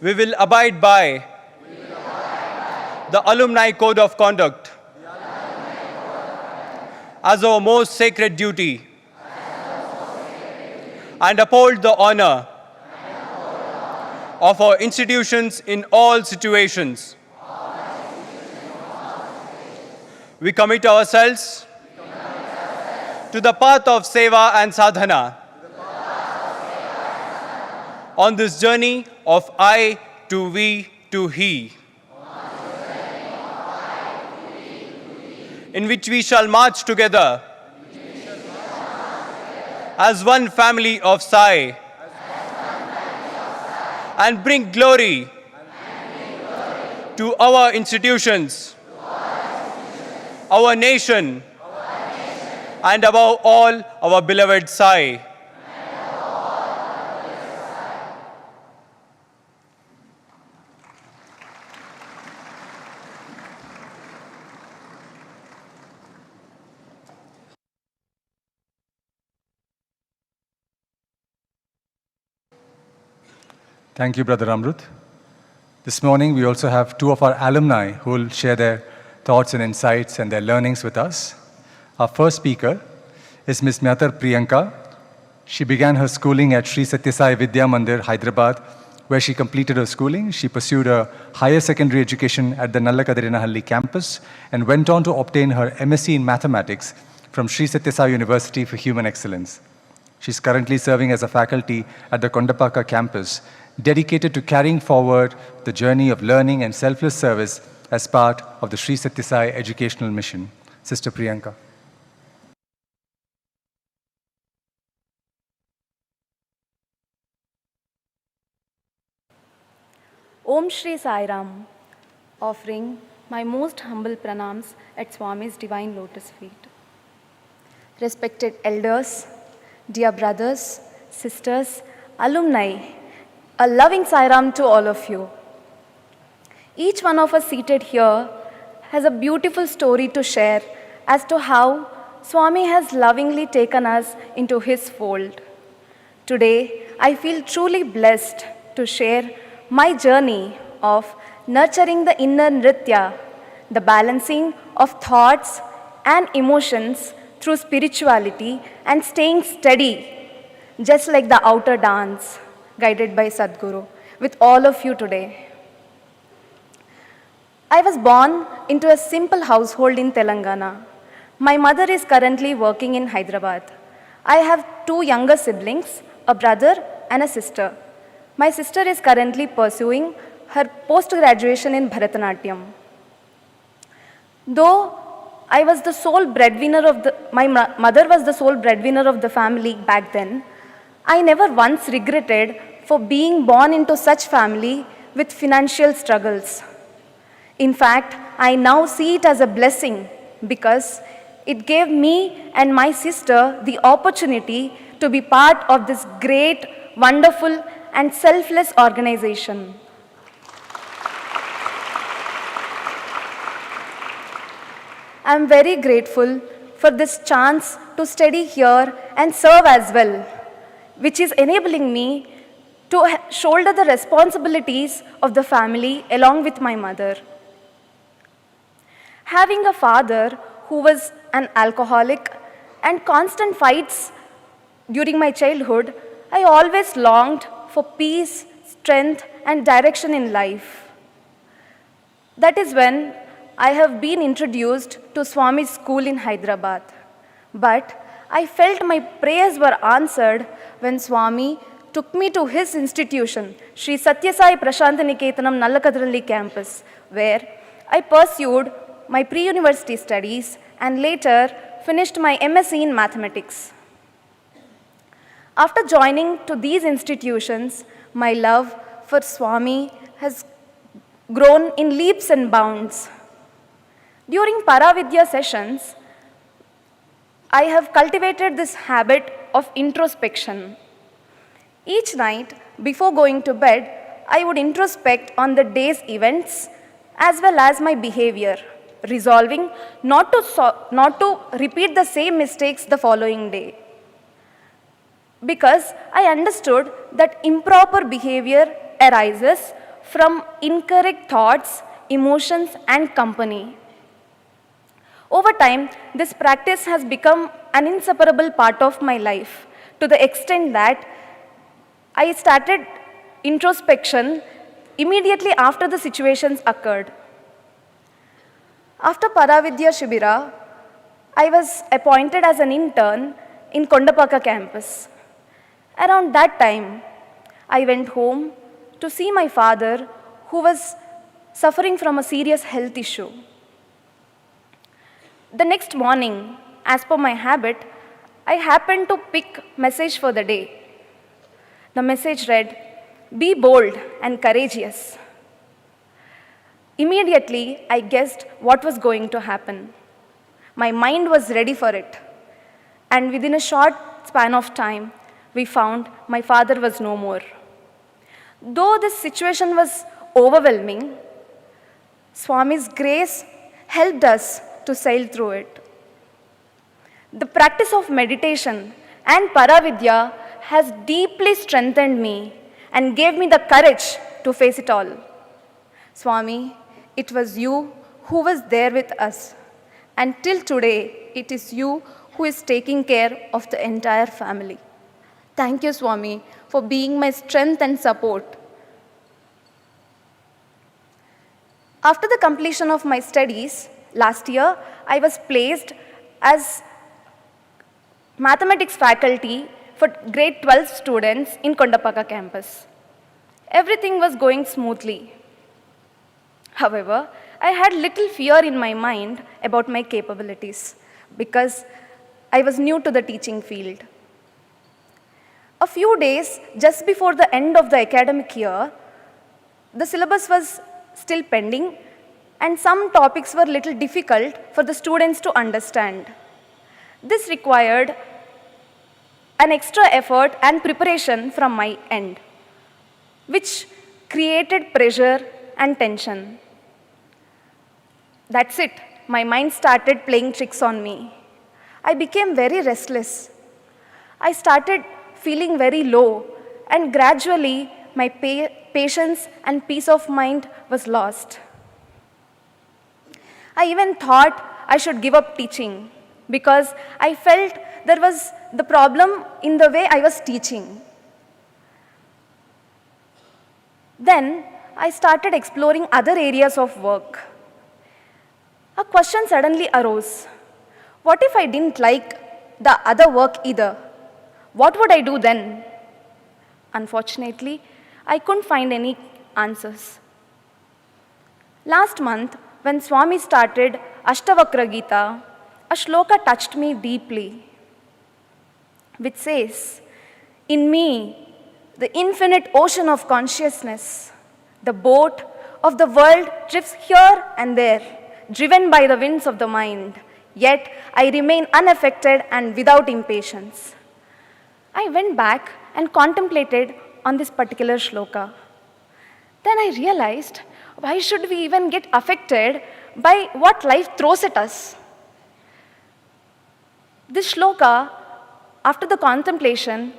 We will abide by the Alumni Code of Conduct as our most sacred duty and uphold the honor of our institutions in all situations. We commit ourselves to the path of seva and sadhana on this journey of I to we to he, in which we shall march together as one family of Sai and bring glory to our institutions, our nation, and above all, our beloved Sai. Thank you, Brother Amrut. This morning, we also have two of our alumni who will share their thoughts and insights and their learnings with us. Our first speaker is Ms. Myatar Priyanka. She began her schooling at Sri Sathya Sai Vidya Mandir, Hyderabad, where she completed her schooling. She pursued a higher secondary education at the Muddenahalli campus and went on to obtain her MSc in Mathematics from Sri Sathya Sai University for Human Excellence. She's currently serving as a faculty at the Kondapaka campus, dedicated to carrying forward the journey of learning and selfless service as part of the Sri Sathya Sai educational mission. Sister Priyanka. Om Shri Sai Ram, offering my most humble pranams at Swami's divine lotus feet. Respected elders, dear brothers, sisters, alumni, a loving Sai Ram to all of you. Each one of us seated here has a beautiful story to share as to how Swami has lovingly taken us into his fold. Today, I feel truly blessed to share my journey of nurturing the inner nritya, the balancing of thoughts and emotions through spirituality and staying steady, just like the outer dance, guided by Sadguru, with all of you today. I was born into a simple household in Telangana. My mother is currently working in Hyderabad. I have two younger siblings, a brother and a sister. My sister is currently pursuing her post-graduation in Bharatanatyam. Though I was the sole breadwinner of my mother was the sole breadwinner of the family back then, I never once regretted for being born into such family with financial struggles. In fact, I now see it as a blessing because it gave me and my sister the opportunity to be part of this great, wonderful, and selfless organization. I am very grateful for this chance to study here and serve as well, which is enabling me to shoulder the responsibilities of the family along with my mother. Having a father who was an alcoholic and constant fights during my childhood, I always longed for peace, strength, and direction in life. That is when I have been introduced to Swami's school in Hyderabad. But I felt my prayers were answered when Swami took me to his institution, Sri Sathya Sai Prashantaniketanam Nallakadralli campus, where I pursued my pre-university studies and later finished my MSc in Mathematics. After joining to these institutions, my love for Swami has grown in leaps and bounds. During Paravidya sessions, I have cultivated this habit of introspection. Each night, before going to bed, I would introspect on the day's events as well as my behavior, resolving not to repeat the same mistakes the following day. Because I understood that improper behavior arises from incorrect thoughts, emotions, and company. Over time, this practice has become an inseparable part of my life, to the extent that I started introspection immediately after the situations occurred. After Paravidya Shibira, I was appointed as an intern in Kondapaka campus. Around that time, I went home to see my father, who was suffering from a serious health issue. The next morning, as per my habit, I happened to pick message for the day. The message read, "Be bold and courageous." Immediately, I guessed what was going to happen. My mind was ready for it. And within a short span of time, we found my father was no more. Though this situation was overwhelming, Swami's grace helped us to sail through it. The practice of meditation and Paravidya has deeply strengthened me and gave me the courage to face it all. Swami, it was you who was there with us, and till today, it is you who is taking care of the entire family. Thank you, Swami, for being my strength and support. After the completion of my studies, last year, I was placed as mathematics faculty for grade 12 students in Kondapaka campus. Everything was going smoothly. However, I had little fear in my mind about my capabilities because I was new to the teaching field. A few days just before the end of the academic year, the syllabus was still pending and some topics were little difficult for the students to understand. This required an extra effort and preparation from my end, which created pressure and tension. That's it. My mind started playing tricks on me. I became very restless. I started feeling very low, and gradually my patience and peace of mind was lost. I even thought I should give up teaching because I felt there was the problem in the way I was teaching. Then I started exploring other areas of work. A question suddenly arose. What if I didn't like the other work either? What would I do then? Unfortunately, I couldn't find any answers. Last month, when Swami started Ashtavakra Gita, a shloka touched me deeply, which says, "In me, the infinite ocean of consciousness, the boat of the world drifts here and there, driven by the winds of the mind, yet I remain unaffected and without impatience." I went back and contemplated on this particular shloka. Then I realized, why should we even get affected by what life throws at us? This shloka, after the contemplation,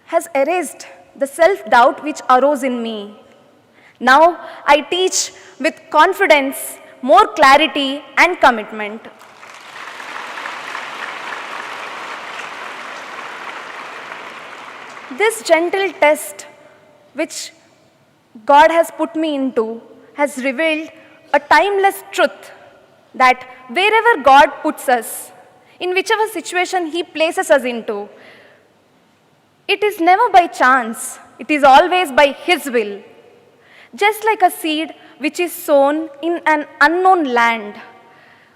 has erased the self-doubt which arose in me. Now I teach with confidence, more clarity and commitment. This gentle test which God has put me into has revealed a timeless truth that wherever God puts us, in whichever situation He places us into, it is never by chance, it is always by His will. Just like a seed which is sown in an unknown land,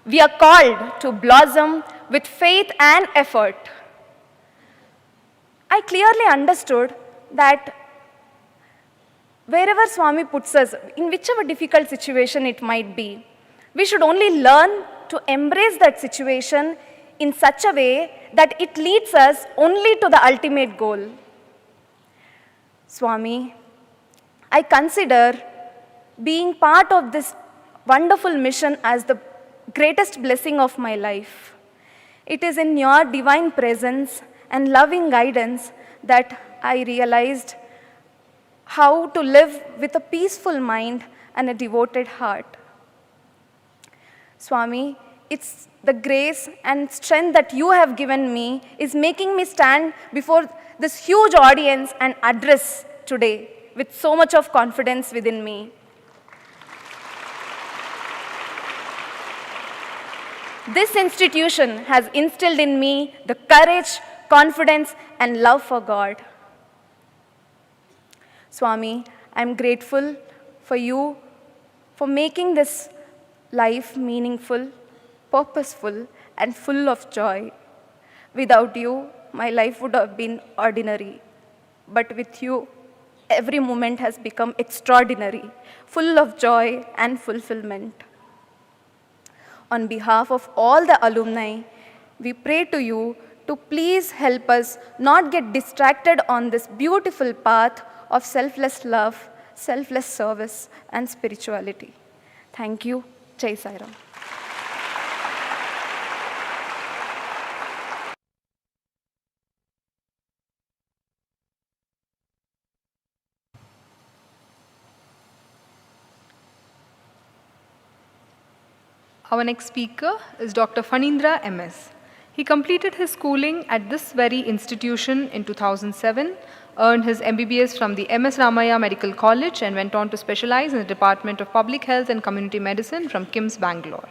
we are called to blossom with faith and effort. I clearly understood that wherever Swami puts us, in whichever difficult situation it might be, we should only learn to embrace that situation in such a way that it leads us only to the ultimate goal. Swami, I consider being part of this wonderful mission as the greatest blessing of my life. It is in your divine presence and loving guidance that I realized how to live with a peaceful mind and a devoted heart. Swami, it's the grace and strength that you have given me is making me stand before this huge audience and address today with so much of confidence within me. This institution has instilled in me the courage, confidence, and love for God. Swami, I'm grateful for you for making this life meaningful, purposeful, and full of joy. Without you, my life would have been ordinary. But with you, every moment has become extraordinary, full of joy and fulfillment. On behalf of all the alumni, we pray to you to please help us not get distracted on this beautiful path of selfless love, selfless service, and spirituality. Thank you. Jai Sai Ram. Our next speaker is Dr. Phanindra MS. He completed his schooling at this very institution in 2007, earned his MBBS from the MS Ramaiah Medical College and went on to specialize in the Department of Public Health and Community Medicine from KIMS Bangalore.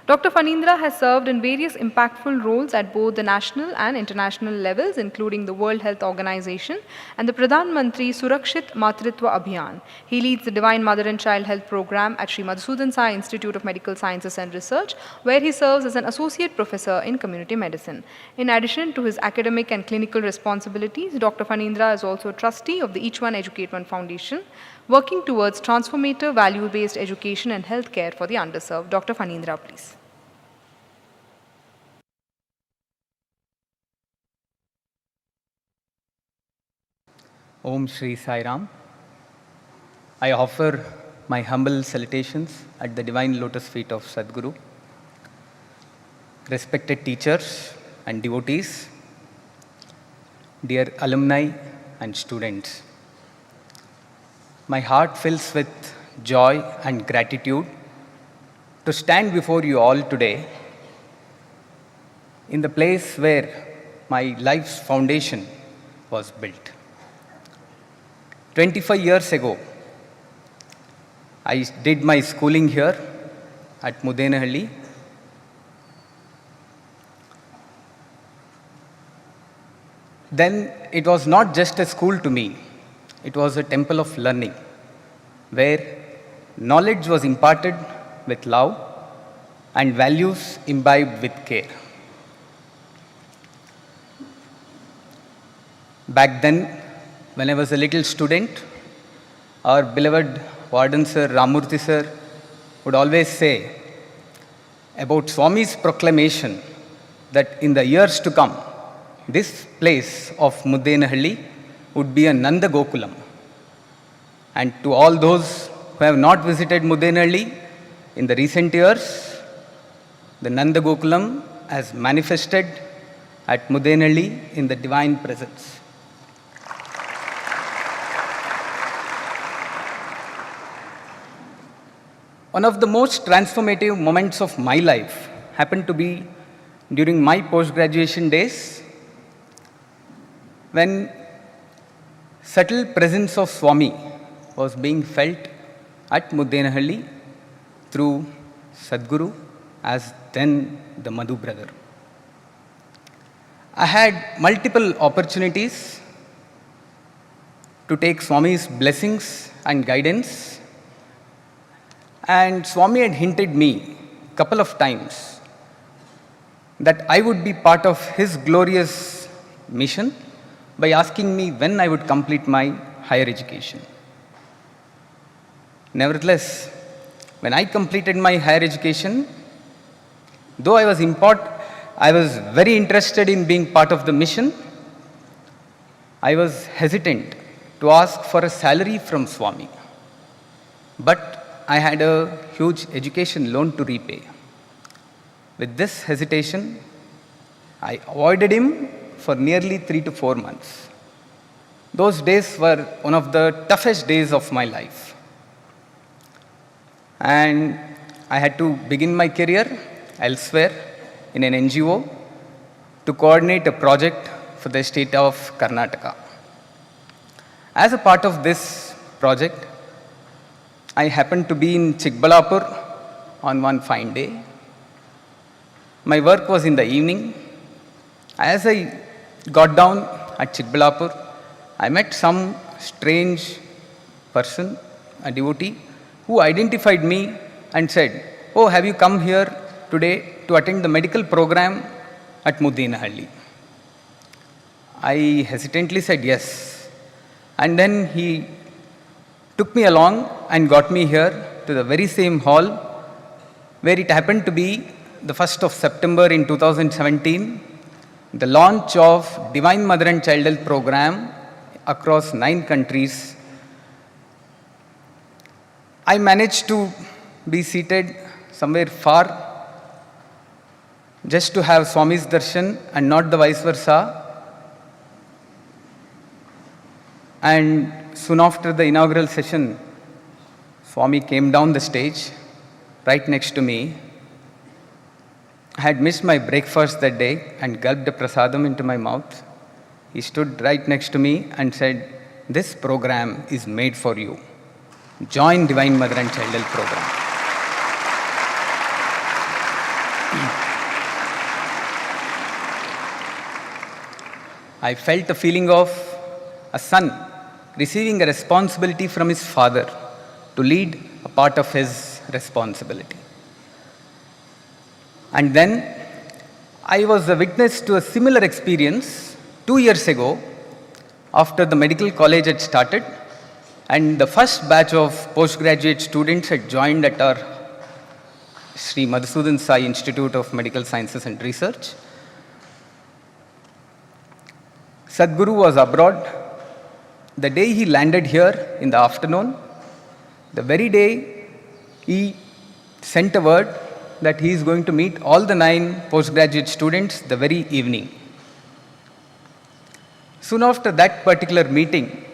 Dr. Phanindra has served in various impactful roles at both the national and international levels, including the World Health Organization and the Pradhan Mantri Surakshit Matritwa Abhiyan. He leads the Divine Mother and Child Health Program at Sri Madhusudan Sai Institute of Medical Sciences and Research, where he serves as an associate professor in community medicine. In addition to his academic and clinical responsibilities, Dr. Phanindra is also a trustee of the Each One Educate One Foundation, working towards transformative value-based education and healthcare for the underserved. Dr. Phanindra, please. Om Shri Sai Ram. I offer my humble salutations at the divine lotus feet of Sadguru. Respected teachers and devotees, dear alumni and students, my heart fills with joy and gratitude to stand before you all today in the place where my life's foundation was built. 25 years ago, I did my schooling here at Muddenahalli. Then it was not just a school to me, it was a temple of learning where knowledge was imparted with love and values imbibed with care. Back then, when I was a little student, our beloved Warden Sir Ramurthy Sir would always say about Swami's proclamation that in the years to come, this place of Muddenahalli would be a Nanda Gokulam. And to all those who have not visited Muddenahalli, in the recent years, the Nanda Gokulam has manifested at Muddenahalli in the divine presence. One of the most transformative moments of my life happened to be during my post-graduation days when subtle presence of Swami was being felt at Muddenahalli through Sadguru as then the Madhu brother. I had multiple opportunities to take Swami's blessings and guidance, and Swami had hinted me a couple of times that I would be part of his glorious mission by asking me when I would complete my higher education. Nevertheless, when I completed my higher education, though I was very interested in being part of the mission, I was hesitant to ask for a salary from Swami. But I had a huge education loan to repay. With this hesitation, I avoided him for nearly 3 to 4 months. Those days were one of the toughest days of my life. And I had to begin my career elsewhere in an NGO to coordinate a project for the state of Karnataka. As a part of this project, I happened to be in Chikbalapur on one fine day. My work was in the evening. As I got down at Chikbalapur, I met some strange person, a devotee, who identified me and said, "Oh, have you come here today to attend the medical program at Muddenahalli?" I hesitantly said yes. And then he took me along and got me here to the very same hall where it happened to be the 1st of September in 2017, the launch of Divine Mother and Child Health program across 9 countries. I managed to be seated somewhere far just to have Swami's darshan and not the vice versa. And soon after the inaugural session, Swami came down the stage right next to me. I had missed my breakfast that day and gulped the prasadam into my mouth. He stood right next to me and said, "This program is made for you. Join Divine Mother and Child Health program." I felt a feeling of a son receiving a responsibility from his father to lead a part of his responsibility. And then I was a witness to a similar experience 2 years ago after the medical college had started and the first batch of postgraduate students had joined at our Sri Madhusudan Sai Institute of Medical Sciences and Research. Sadguru was abroad. The day he landed here in the afternoon, the very day he sent a word that he is going to meet all the 9 postgraduate students the very evening. Soon after that particular meeting,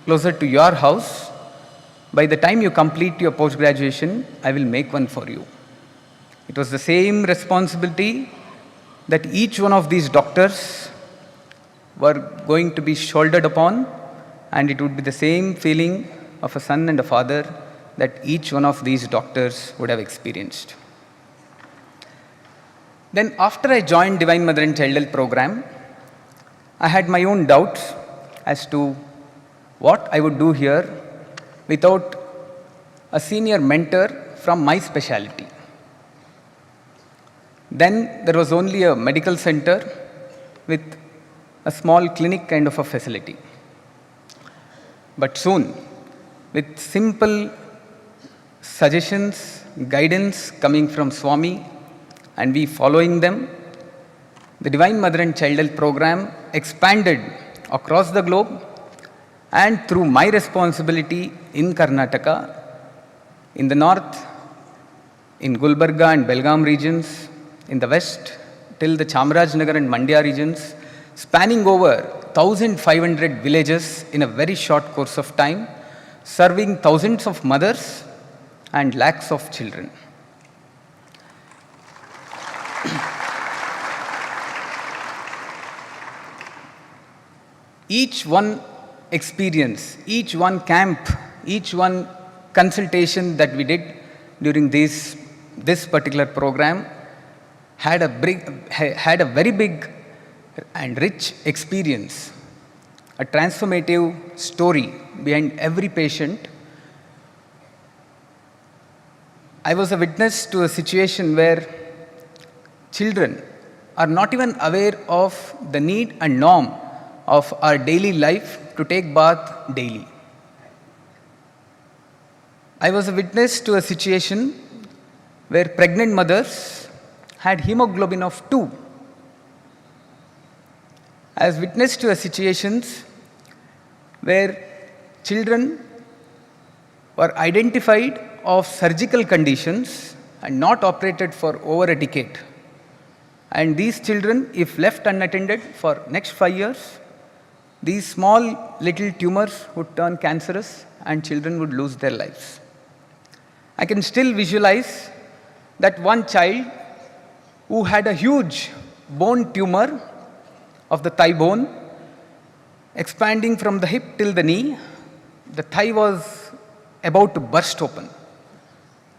closer to your house, by the time you complete your post-graduation, I will make one for you. It was the same responsibility that each one of these doctors were going to be shouldered upon, and it would be the same feeling of a son and a father that each one of these doctors would have experienced. Then after I joined Divine Mother and Child Health program, I had my own doubts as to what I would do here without a senior mentor from my specialty. Then there was only a medical center with a small clinic kind of a facility. But soon, with simple suggestions, guidance coming from Swami, and we following them, the Divine Mother and Child Health program expanded across the globe, and through my responsibility in Karnataka, in the north, in Gulbarga and Belgaum regions, in the west, till the Chamarajanagar and Mandya regions, spanning over 1,500 villages in a very short course of time, serving thousands of mothers and lakhs of children. Each one experience, each one camp, each one consultation that we did during this particular program had a very big and rich experience, a transformative story behind every patient. I was a witness to a situation where children are not even aware of the need and norm of our daily life to take bath daily. I was a witness to a situation where pregnant mothers had hemoglobin of 2. I was witness to a situations where children were identified of surgical conditions and not operated for over a decade. And these children, if left unattended for next 5 years, these small little tumors would turn cancerous and children would lose their lives. I can still visualize that one child who had a huge bone tumor of the thigh bone expanding from the hip till the knee. The thigh was about to burst open.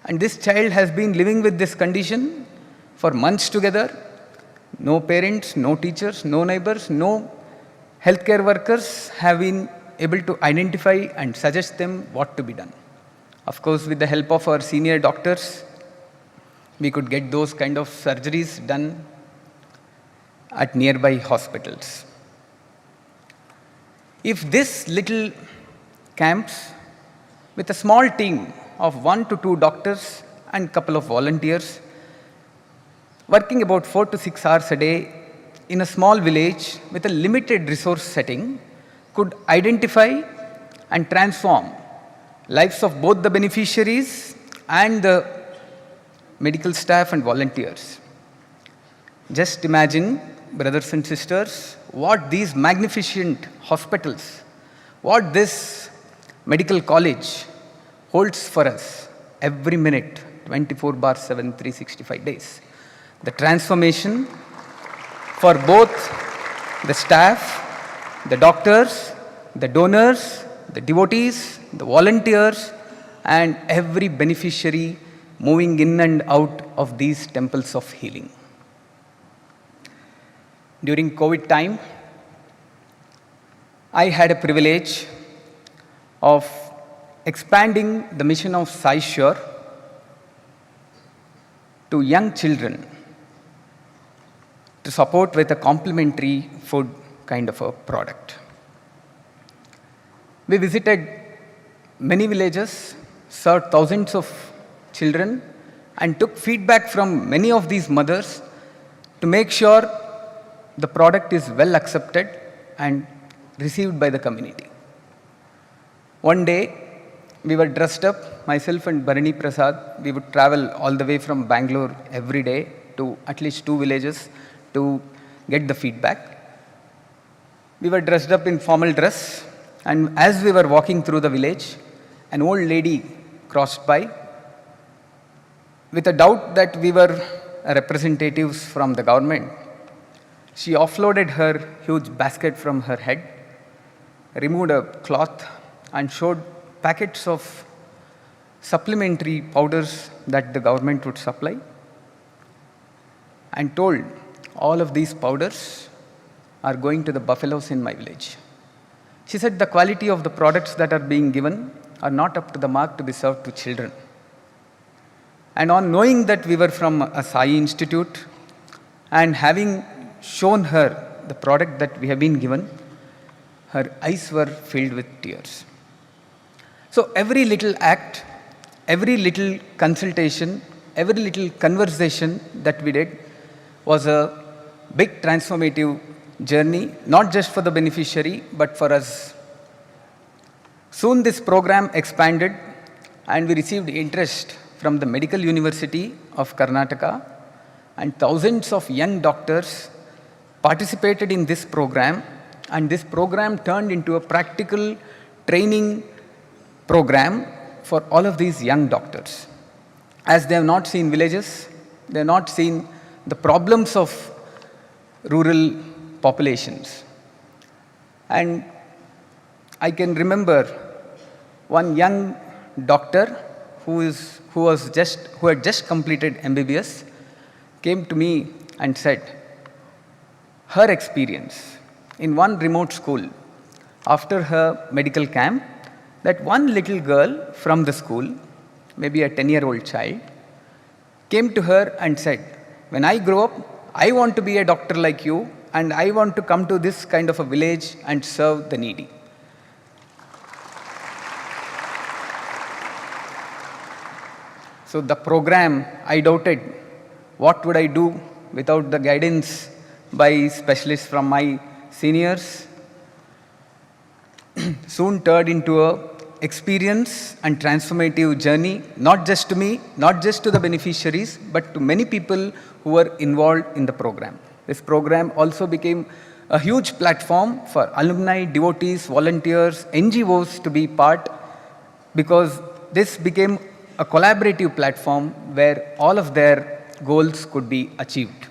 And this child has been living with this condition for months together. No parents, no teachers, no neighbors, no healthcare workers have been able to identify and suggest them what to be done. Of course, with the help of our senior doctors, we could get those kind of surgeries done at nearby hospitals. If this little camps with a small team of 1 to 2 doctors and couple of volunteers working about 4 to 6 hours a day in a small village with a limited resource setting could identify and transform lives of both the beneficiaries and the medical staff and volunteers. Just imagine, brothers and sisters, what these magnificent hospitals, what this medical college holds for us every minute, 24/7, 365 days. The transformation for both the staff, the doctors, the donors, the devotees, the volunteers, and every beneficiary moving in and out of these temples of healing. During COVID time, I had a privilege of expanding the mission of Sai Sure to young children to support with a complimentary food kind of a product. We visited many villages, served thousands of children, and took feedback from many of these mothers to make sure the product is well accepted and received by the community. One day, we were dressed up, myself and Bharani Prasad. We would travel all the way from Bangalore every day to at least 2 villages to get the feedback. We were dressed up in formal dress, and as we were walking through the village, an old lady crossed by with a doubt that we were representatives from the government. She offloaded her huge basket from her head, removed a cloth, and showed packets of supplementary powders that the government would supply, and told, all of these powders are going to the buffaloes in my village. She said the quality of the products that are being given are not up to the mark to be served to children. And on knowing that we were from a Sai Institute and having shown her the product that we have been given, her eyes were filled with tears. So every little act, every little consultation, every little conversation that we did was a big transformative journey, not just for the beneficiary, but for us. Soon this program expanded and we received interest from the Medical University of Karnataka, and thousands of young doctors participated in this program, and this program turned into a practical training program for all of these young doctors. As they have not seen villages, they have not seen the problems of rural populations. And I can remember one young doctor who had just completed MBBS came to me and said her experience in one remote school after her medical camp, that one little girl from the school, maybe a 10-year-old child, came to her and said, when I grow up, I want to be a doctor like you, and I want to come to this kind of a village and serve the needy. So the program, I doubted what would I do without the guidance by specialists from my seniors. Soon turned into a experience and transformative journey, not just to me, not just to the beneficiaries, but to many people who were involved in the program. This program also became a huge platform for alumni, devotees, volunteers, NGOs to be part, because this became a collaborative platform where all of their goals could be achieved.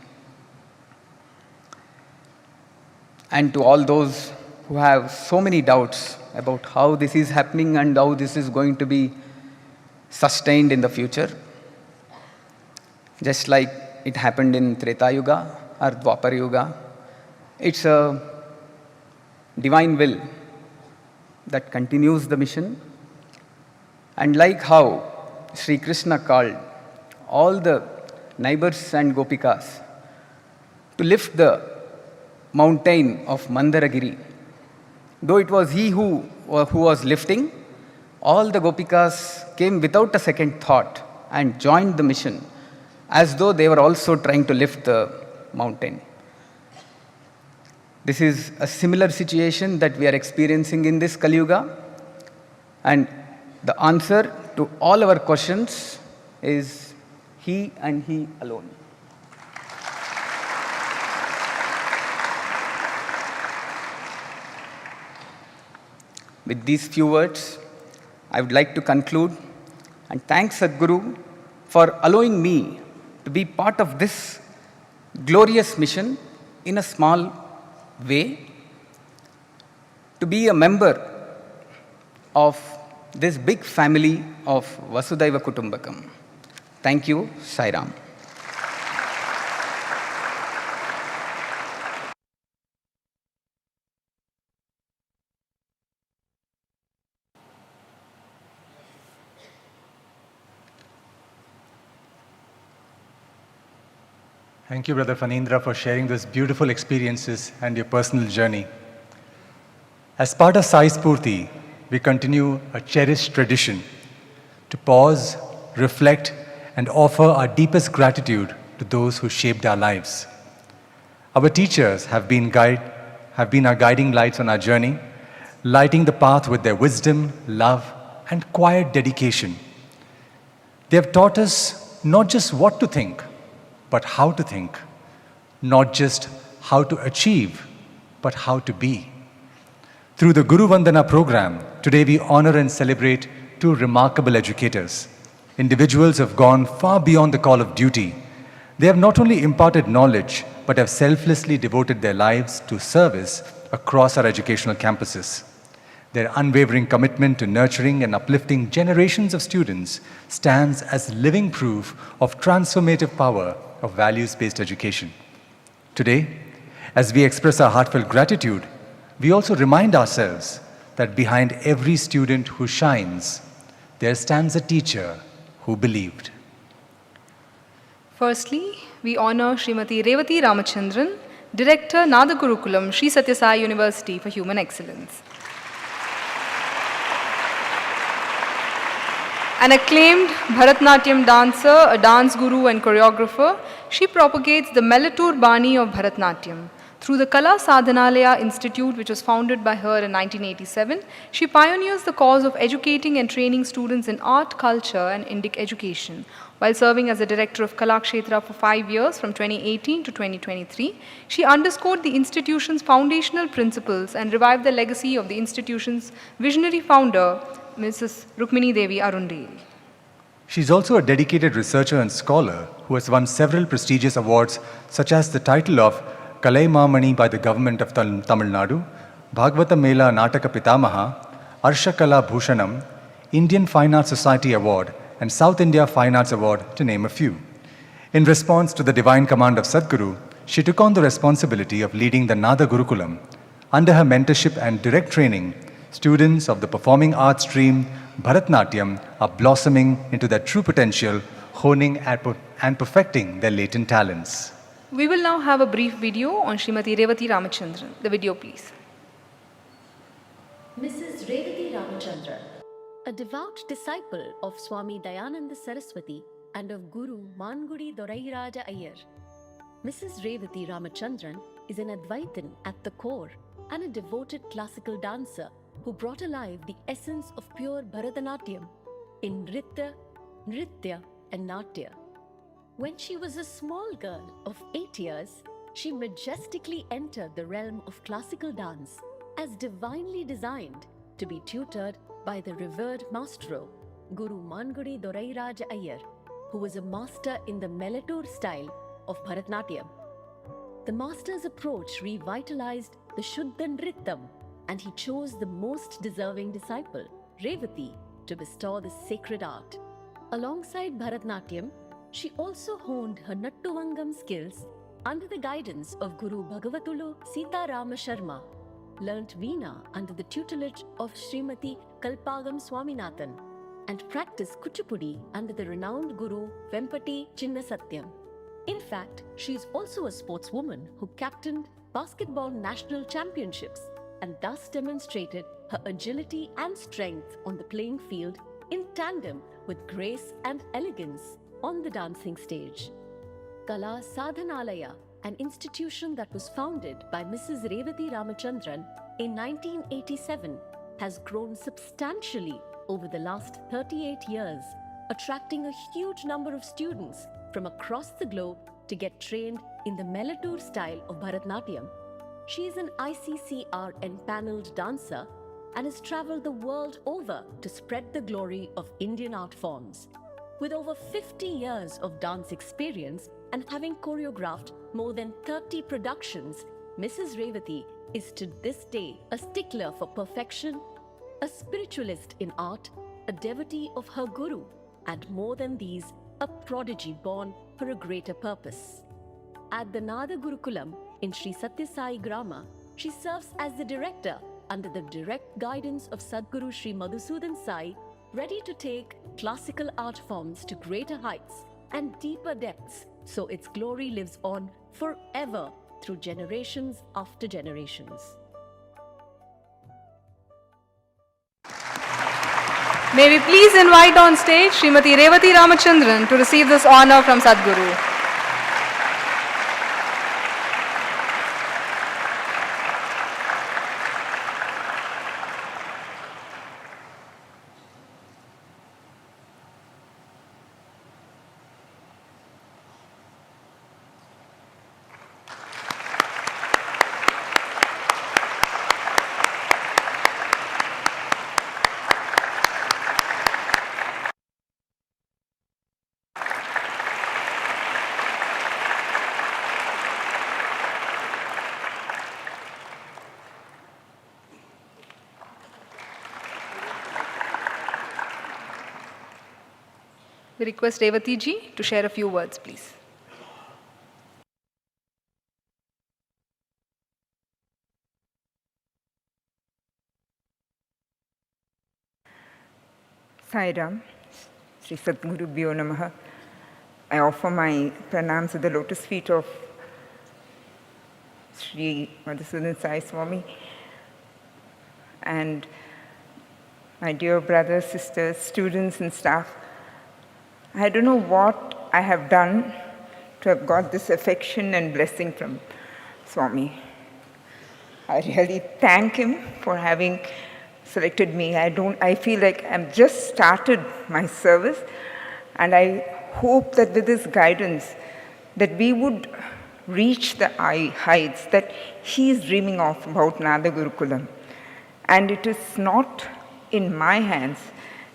And to all those who have so many doubts about how this is happening and how this is going to be sustained in the future, just like it happened in Treta Yuga or Dwapar Yuga, it's a divine will that continues the mission. And like how Sri Krishna called all the neighbors and gopikas to lift the mountain of Mandaragiri, though it was he who was lifting, all the gopikas came without a second thought and joined the mission as though they were also trying to lift the mountain. This is a similar situation that we are experiencing in this Kali Yuga, and the answer to all our questions is He and He alone. With these few words, I would like to conclude and thank Sadguru for allowing me to be part of this glorious mission in a small way, to be a member of this big family of Vasudhaiva Kutumbakam. Thank you, Sai Ram. Thank you, Brother Phanindra, for sharing these beautiful experiences and your personal journey. As part of Sai Spoorthi, we continue a cherished tradition to pause, reflect, and offer our deepest gratitude to those who shaped our lives. Our teachers have been our guiding lights on our journey, lighting the path with their wisdom, love, and quiet dedication. They have taught us not just what to think, but how to think, not just how to achieve, but how to be. Through the Guru Vandana program, today we honor and celebrate two remarkable educators, individuals who have gone far beyond the call of duty. They have not only imparted knowledge, but have selflessly devoted their lives to service across our educational campuses. Their unwavering commitment to nurturing and uplifting generations of students stands as living proof of transformative power of values-based education. Today, as we express our heartfelt gratitude, we also remind ourselves that behind every student who shines, there stands a teacher who believed. Firstly, we honor Srimati Revati Ramachandran, Director, Nada Gurukulam, Sri Sathya Sai University for Human Excellence. An acclaimed Bharatnatyam dancer, a dance guru and choreographer, she propagates the Melatur Bani of Bharatnatyam. Through the Kala Sadhanalaya Institute, which was founded by her in 1987, she pioneers the cause of educating and training students in art, culture, and Indic education. While serving as the director of Kalakshetra for 5 years, from 2018 to 2023, she underscored the institution's foundational principles and revived the legacy of the institution's visionary founder, Mrs. Rukmini Devi Arundel. She is also a dedicated researcher and scholar who has won several prestigious awards, such as the title of Kalai Mamani by the government of Tamil Nadu, Bhagavata Mela Nataka Pitamaha, Arsha Kala Bhushanam, Indian Fine Arts Society Award, and South India Fine Arts Award, to name a few. In response to the divine command of Sadguru, she took on the responsibility of leading the Nada Gurukulam. Under her mentorship and direct training, students of the performing arts stream Bharatnatyam are blossoming into their true potential, honing and perfecting their latent talents. We will now have a brief video on Srimati Revati Ramachandran. The video, please. Mrs. Revati Ramachandran, a devout disciple of Swami Dayananda Saraswati, and of Guru Mangudi Dorairaja Iyer. Mrs. Revati Ramachandran is an Advaitin at the core and a devoted classical dancer who brought alive the essence of pure Bharatanatyam in Nritya and Natya. When she was a small girl of 8 years, she majestically entered the realm of classical dance as divinely designed to be tutored by the revered Maestro, Guru Mangudi Dorairaja Iyer, who was a master in the Melatur style of Bharatanatyam. The master's approach revitalized the Shuddha Nrityam, and he chose the most deserving disciple, Revati, to bestow this sacred art. Alongside Bharatanatyam, she also honed her Nattuvangam skills under the guidance of Guru Bhagavatulu Sita Rama Sharma, learnt Veena under the tutelage of Srimati Kalpagam Swaminathan, and practiced Kuchipudi under the renowned Guru Vempati Chinnasatyam. In fact, she is also a sportswoman who captained basketball national championships and thus demonstrated her agility and strength on the playing field in tandem with grace and elegance on the dancing stage. Kala Sadhanalaya, an institution that was founded by Mrs. Revati Ramachandran in 1987, has grown substantially over the last 38 years, attracting a huge number of students from across the globe to get trained in the Melatur style of Bharatanatyam. She is an ICCR empaneled dancer and has traveled the world over to spread the glory of Indian art forms. With over 50 years of dance experience and having choreographed more than 30 productions, Mrs. Revati is to this day a stickler for perfection, a spiritualist in art, a devotee of her Guru, and more than these, a prodigy born for a greater purpose. At the Nada Gurukulam in Sri Sathya Sai Grama, she serves as the director under the direct guidance of Sadguru Sri Madhusudan Sai, ready to take classical art forms to greater heights and deeper depths, so its glory lives on forever through generations after generations. May we please invite on stage Srimati Revati Ramachandran to receive this honor from Sadguru. We request Revati ji to share a few words, please. Sai Ram, Sri Sadguru Bhyo Namaha. I offer my pranams at the lotus feet of Sri Madhusudan Sai Swami and my dear brothers, sisters, students and staff. I don't know what I have done to have got this affection and blessing from Swami. I really thank him for having selected me. I feel like I've just started my service, and I hope that with his guidance that we would reach the heights that he is dreaming of about Nada Gurukulam. And it is not in my hands,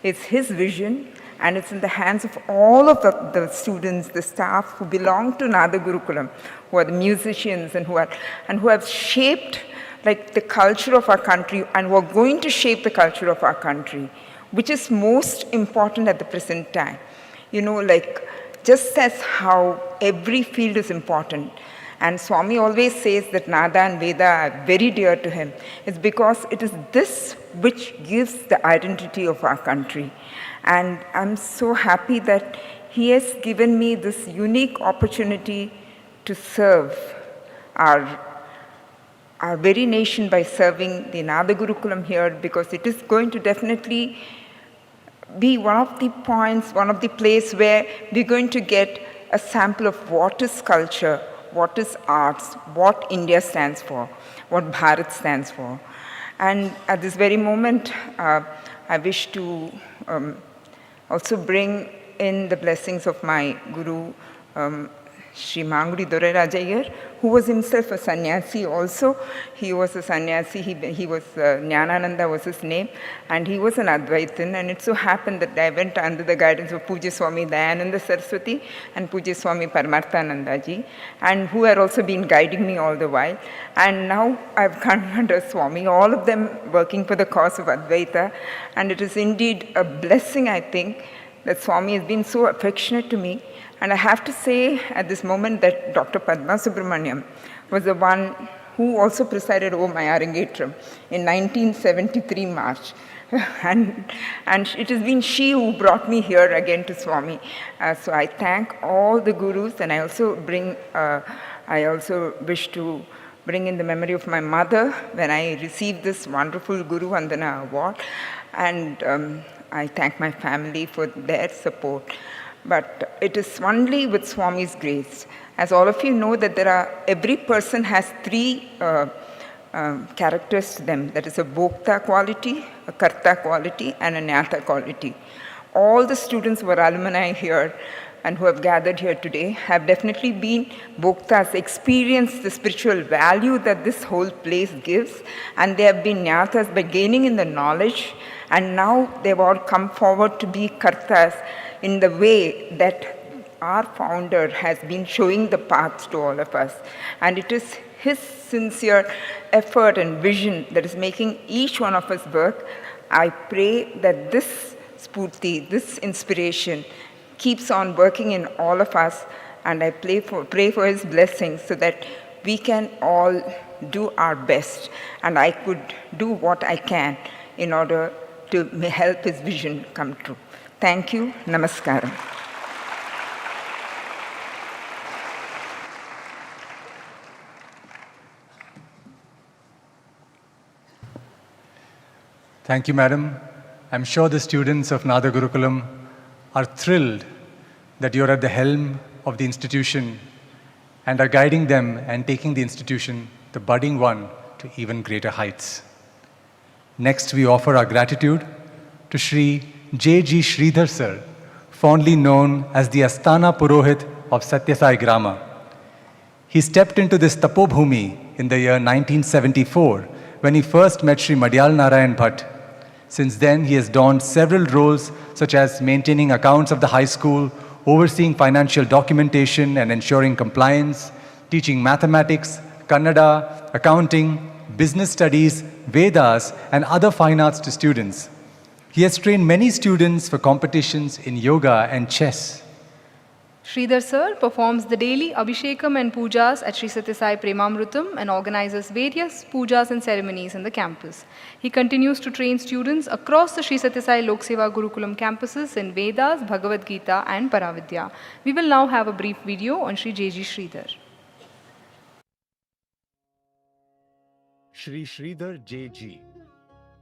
it's his vision, and it's in the hands of all of the students, the staff who belong to Nada Gurukulam, who are the musicians and who have shaped like the culture of our country and who are going to shape the culture of our country, which is most important at the present time. You know, like just as how every field is important, and Swami always says that Nada and Veda are very dear to him, it's because it is this which gives the identity of our country. And I'm so happy that he has given me this unique opportunity to serve our very nation by serving the Nada Gurukulam here, because it is going to definitely be one of the points, one of the place where we're going to get a sample of what is culture, what is arts, what India stands for, what Bharat stands for. And at this very moment, I wish to also bring in the blessings of my Guru, Sri Mangudi Dorairaj Iyer, who was himself a sannyasi also. He was a sannyasi, he was, Jnanananda was his name, and he was an Advaitin, and it so happened that I went under the guidance of Pujya Swami Dayananda Saraswati and Pujya Swami Paramarthananda ji, and who had also been guiding me all the while. And now I've come under Swami, all of them working for the cause of Advaita, and it is indeed a blessing, I think, that Swami has been so affectionate to me. And I have to say at this moment that Dr. Padma Subramaniam was the one who also presided over my Arangetram in 1973 March. and it has been she who brought me here again to Swami. So I thank all the gurus, and I also wish to bring in the memory of my mother when I received this wonderful Guru Vandana award. And I thank my family for their support. But it is only with Swami's grace. As all of you know, that every person has three characters to them. That is a Bhokta quality, a Karta quality, and a Nyata quality. All the students who are alumni here and who have gathered here today have definitely been Bhoktas, experienced the spiritual value that this whole place gives, and they have been Nyatas by gaining in the knowledge, and now they've all come forward to be Kartas in the way that our founder has been showing the path to all of us. And it is his sincere effort and vision that is making each one of us work. I pray that this Spoorthi, this inspiration, keeps on working in all of us, and I pray for his blessings so that we can all do our best, and I could do what I can in order to help his vision come true. Thank you. Namaskaram. Thank you, madam. I'm sure the students of Nada Gurukulam are thrilled that you're at the helm of the institution and are guiding them and taking the institution, the budding one, to even greater heights. Next, we offer our gratitude to Shri J.G. Sridhar sir, fondly known as the Asthana Purohit of Sathya Sai Grama. He stepped into this Tapobhumi in the year 1974 when he first met Shri Madhyal Narayan Bhatt. Since then, he has donned several roles such as maintaining accounts of the high school, overseeing financial documentation and ensuring compliance, teaching mathematics, Kannada, accounting, business studies, Vedas, and other fine arts to students. He has trained many students for competitions in yoga and chess. Sridhar sir performs the daily Abhishekam and Pujas at Sri Sathya Sai Premamrutham and organizes various pujas and ceremonies in the campus. He continues to train students across the Sri Sathya Sai Lok Seva Gurukulam campuses in Vedas, Bhagavad Gita and Paravidya. We will now have a brief video on Sri J.G. Sridhar. Shri Sridhar J.G.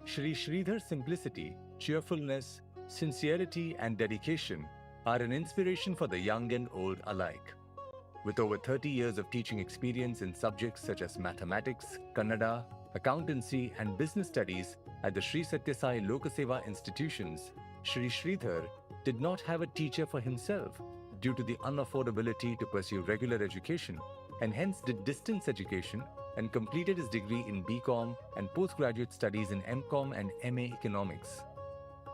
Shri Sridhar's simplicity, cheerfulness, sincerity and dedication are an inspiration for the young and old alike. With over 30 years of teaching experience in subjects such as mathematics, Kannada, accountancy and business studies at the Sri Sathya Sai Lokaseva institutions, Shri Sridhar did not have a teacher for himself due to the unaffordability to pursue regular education, and hence did distance education and completed his degree in BCom and postgraduate studies in MCom and MA Economics.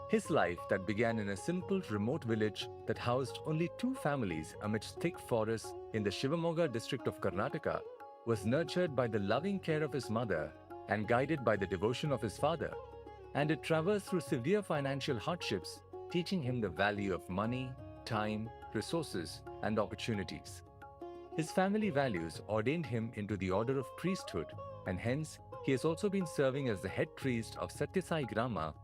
His life that began in a simple remote village that housed only 2 families amidst thick forests in the Shivamogga district of Karnataka was nurtured by the loving care of his mother and guided by the devotion of his father, and it traversed through severe financial hardships, teaching him the value of money, time, resources, and opportunities. His family values ordained him into the order of priesthood, and hence he has also been serving as the head priest of Sathya Sai Grama,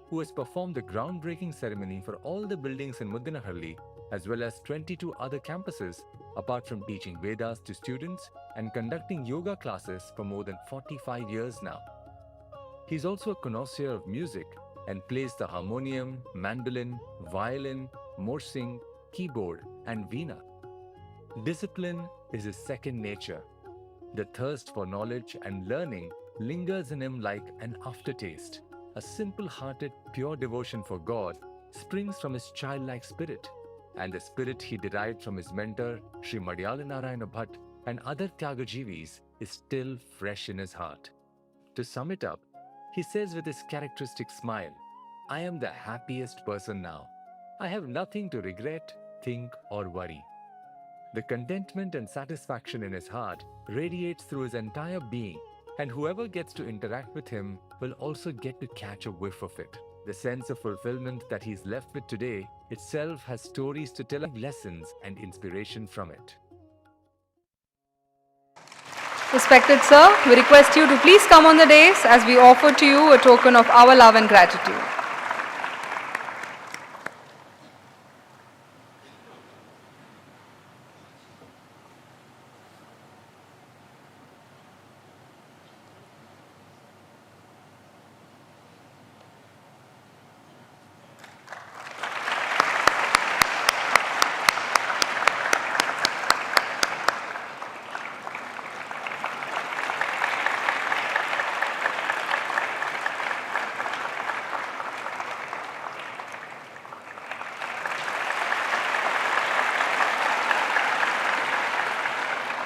who has performed the groundbreaking ceremony for all the buildings in Muddenahalli, as well as 22 other campuses, apart from teaching Vedas to students and conducting yoga classes for more than 45 years now. He is also a connoisseur of music, and plays the harmonium, mandolin, violin, morsing, keyboard, and veena. Discipline is his second nature. The thirst for knowledge and learning lingers in him like an aftertaste. A simple-hearted, pure devotion for God springs from his childlike spirit, and the spirit he derived from his mentor, Sri Madhyala Narayana Bhatt, and other Tyagajivis is still fresh in his heart. To sum it up, he says with his characteristic smile, "I am the happiest person now. I have nothing to regret, think, or worry." The contentment and satisfaction in his heart radiates through his entire being, and whoever gets to interact with him will also get to catch a whiff of it. The sense of fulfillment that he's left with today itself has stories to tell, lessons and inspiration from it. Respected sir, we request you to please come on the dais as we offer to you a token of our love and gratitude.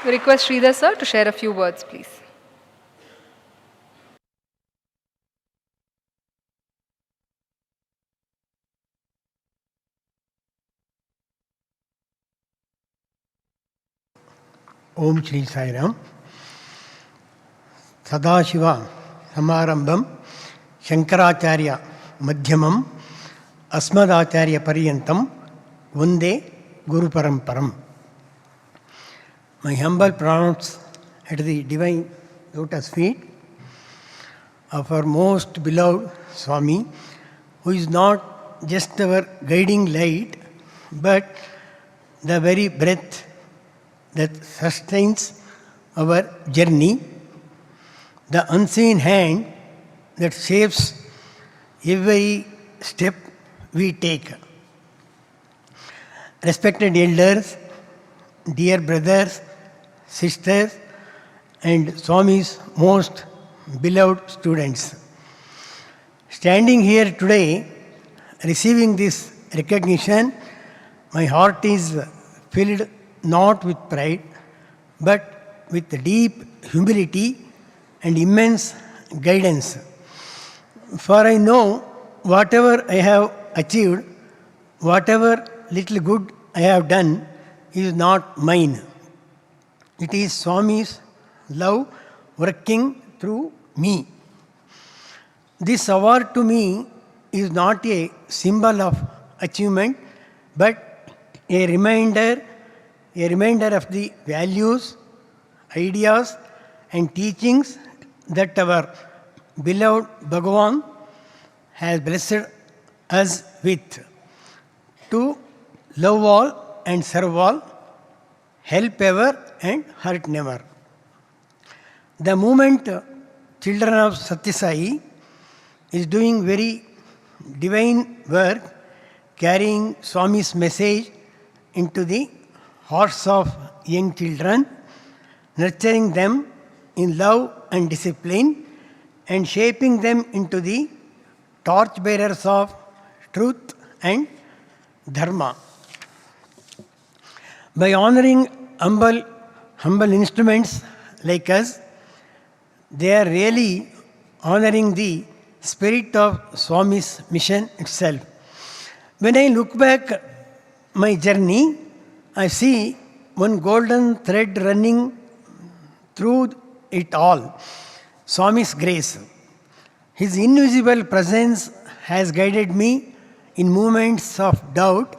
We request Sridhar sir to share a few words, please. Om Shri Sai Ram. Sadashiva Samarambham Shankaracharya Madhyamam Asmadacharya Pariyantam Vande Guru Paramparam. My humble pronouns at the divine lotus feet of our most beloved Swami, who is not just our guiding light, but the very breath that sustains our journey, the unseen hand that shapes every step we take. Respected elders, dear brothers, sisters, and Swami's most beloved students. Standing here today, receiving this recognition, my heart is filled not with pride, but with deep humility and immense guidance. For I know whatever I have achieved, whatever little good I have done, is not mine. It is Swami's love working through me. This award to me is not a symbol of achievement, but a reminder of the values, ideas, and teachings that our beloved Bhagavan has blessed us with. To love all and serve all, help ever and hurt never. The movement Children of Sathya Sai is doing very divine work, carrying Swami's message into the hearts of young children, nurturing them in love and discipline, and shaping them into the torchbearers of truth and dharma. By honoring humble instruments like us, they are really honoring the spirit of Swami's mission itself. When I look back my journey, I see one golden thread running through it all: Swami's grace. His invisible presence has guided me in moments of doubt,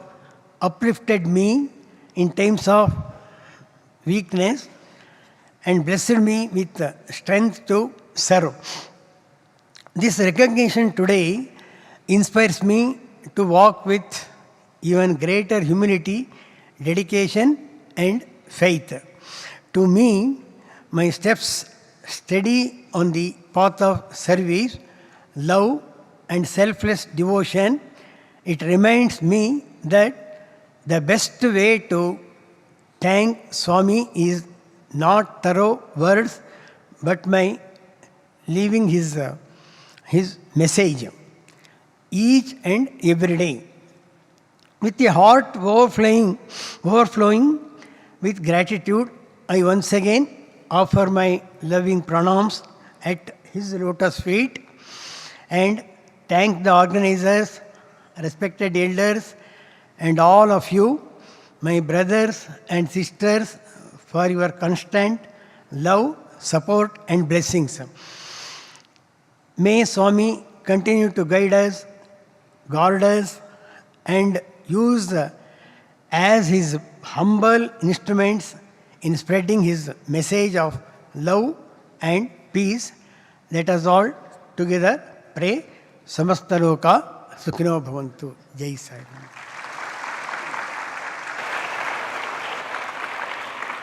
uplifted me in times of weakness, and blessed me with strength to serve. This recognition today inspires me to walk with even greater humility, dedication, and faith. To me, my steps steady on the path of service, love, and selfless devotion, it reminds me that the best way to thank Swami is not thorough words, but by living his message each and every day. With a heart overflowing with gratitude, I once again offer my loving pranams at his lotus feet and thank the organizers, respected elders, and all of you, my brothers and sisters, for your constant love, support, and blessings. May Swami continue to guide us, guard us, and use as his humble instruments in spreading his message of love and peace. Let us all together pray. Samasta loka sukhino bhavantu. Jai Sai Ram.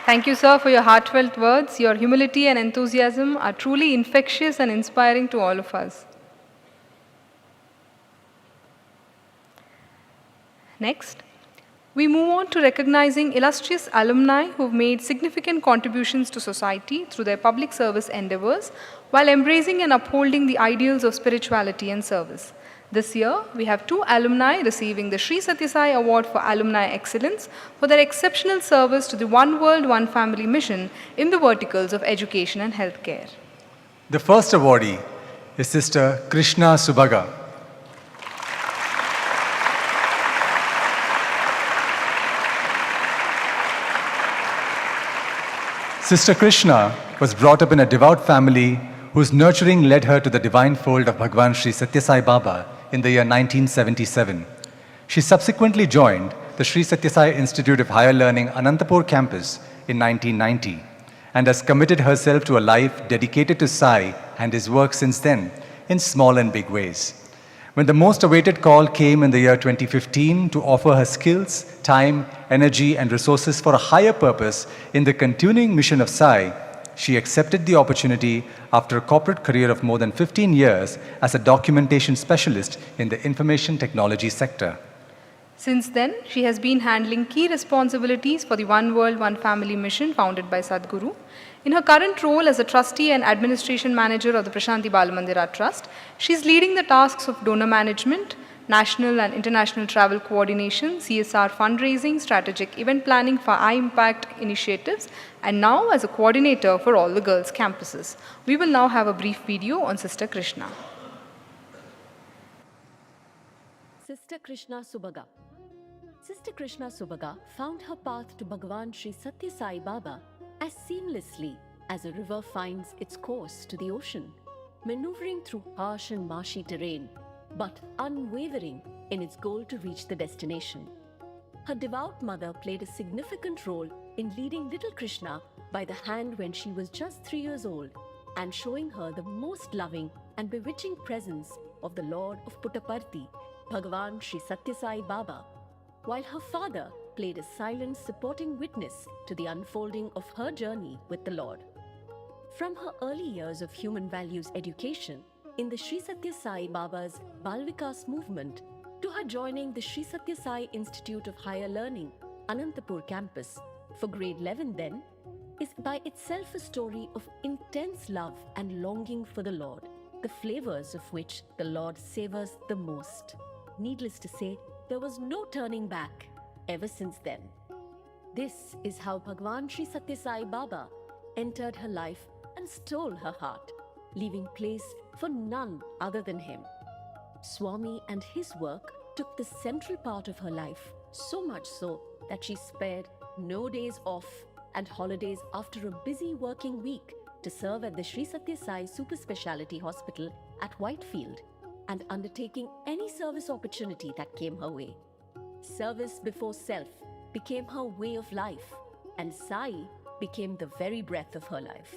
Thank you, sir, for your heartfelt words. Your humility and enthusiasm are truly infectious and inspiring to all of us. Next, we move on to recognizing illustrious alumni who have made significant contributions to society through their public service endeavors while embracing and upholding the ideals of spirituality and service. This year, we have 2 alumni receiving the Sri Sathya Sai Award for Alumni Excellence for their exceptional service to the One World, One Family mission in the verticals of education and healthcare. The first awardee is Sister Krishna Subhaga. Sister Krishna was brought up in a devout family whose nurturing led her to the divine fold of Bhagwan Sri Sathya Sai Baba in the year 1977. She subsequently joined the Sri Sathya Sai Institute of Higher Learning Anantapur campus in 1990 and has committed herself to a life dedicated to Sai and his work since then in small and big ways. When the most awaited call came in the year 2015 to offer her skills, time, energy, and resources for a higher purpose in the continuing mission of Sai, she accepted the opportunity after a corporate career of more than 15 years as a documentation specialist in the information technology sector. Since then, she has been handling key responsibilities for the One World, One Family mission founded by Sadguru. In her current role as a trustee and administration manager of the Prashanti Balamandira Trust, she is leading the tasks of donor management, national and international travel coordination, CSR fundraising, strategic event planning for high-impact initiatives, and now as a coordinator for all the girls' campuses. We will now have a brief video on Sister Krishna. Sister Krishna Subhaga. Sister Krishna Subhaga found her path to Bhagavan Sri Sathya Sai Baba as seamlessly as a river finds its course to the ocean, maneuvering through harsh and marshy terrain, but unwavering in its goal to reach the destination. Her devout mother played a significant role in leading little Krishna by the hand when she was just 3 years old and showing her the most loving and bewitching presence of the Lord of Puttaparthi, Bhagavan Sri Sathya Sai Baba, while her father played a silent supporting witness to the unfolding of her journey with the Lord. From her early years of human values education in the Sri Sathya Sai Baba's Bal Vikas movement to her joining the Sri Sathya Sai Institute of Higher Learning, Anantapur campus for grade 11 then, is by itself a story of intense love and longing for the Lord, the flavors of which the Lord savors the most. Needless to say, there was no turning back ever since then. This is how Bhagwan Sri Sathya Sai Baba entered her life and stole her heart, leaving place for none other than him. Swami and his work took the central part of her life, so much so that she spared no days off and holidays after a busy working week to serve at the Sri Sathya Sai Super Speciality Hospital at Whitefield and undertaking any service opportunity that came her way. Service before self became her way of life, and Sai became the very breath of her life.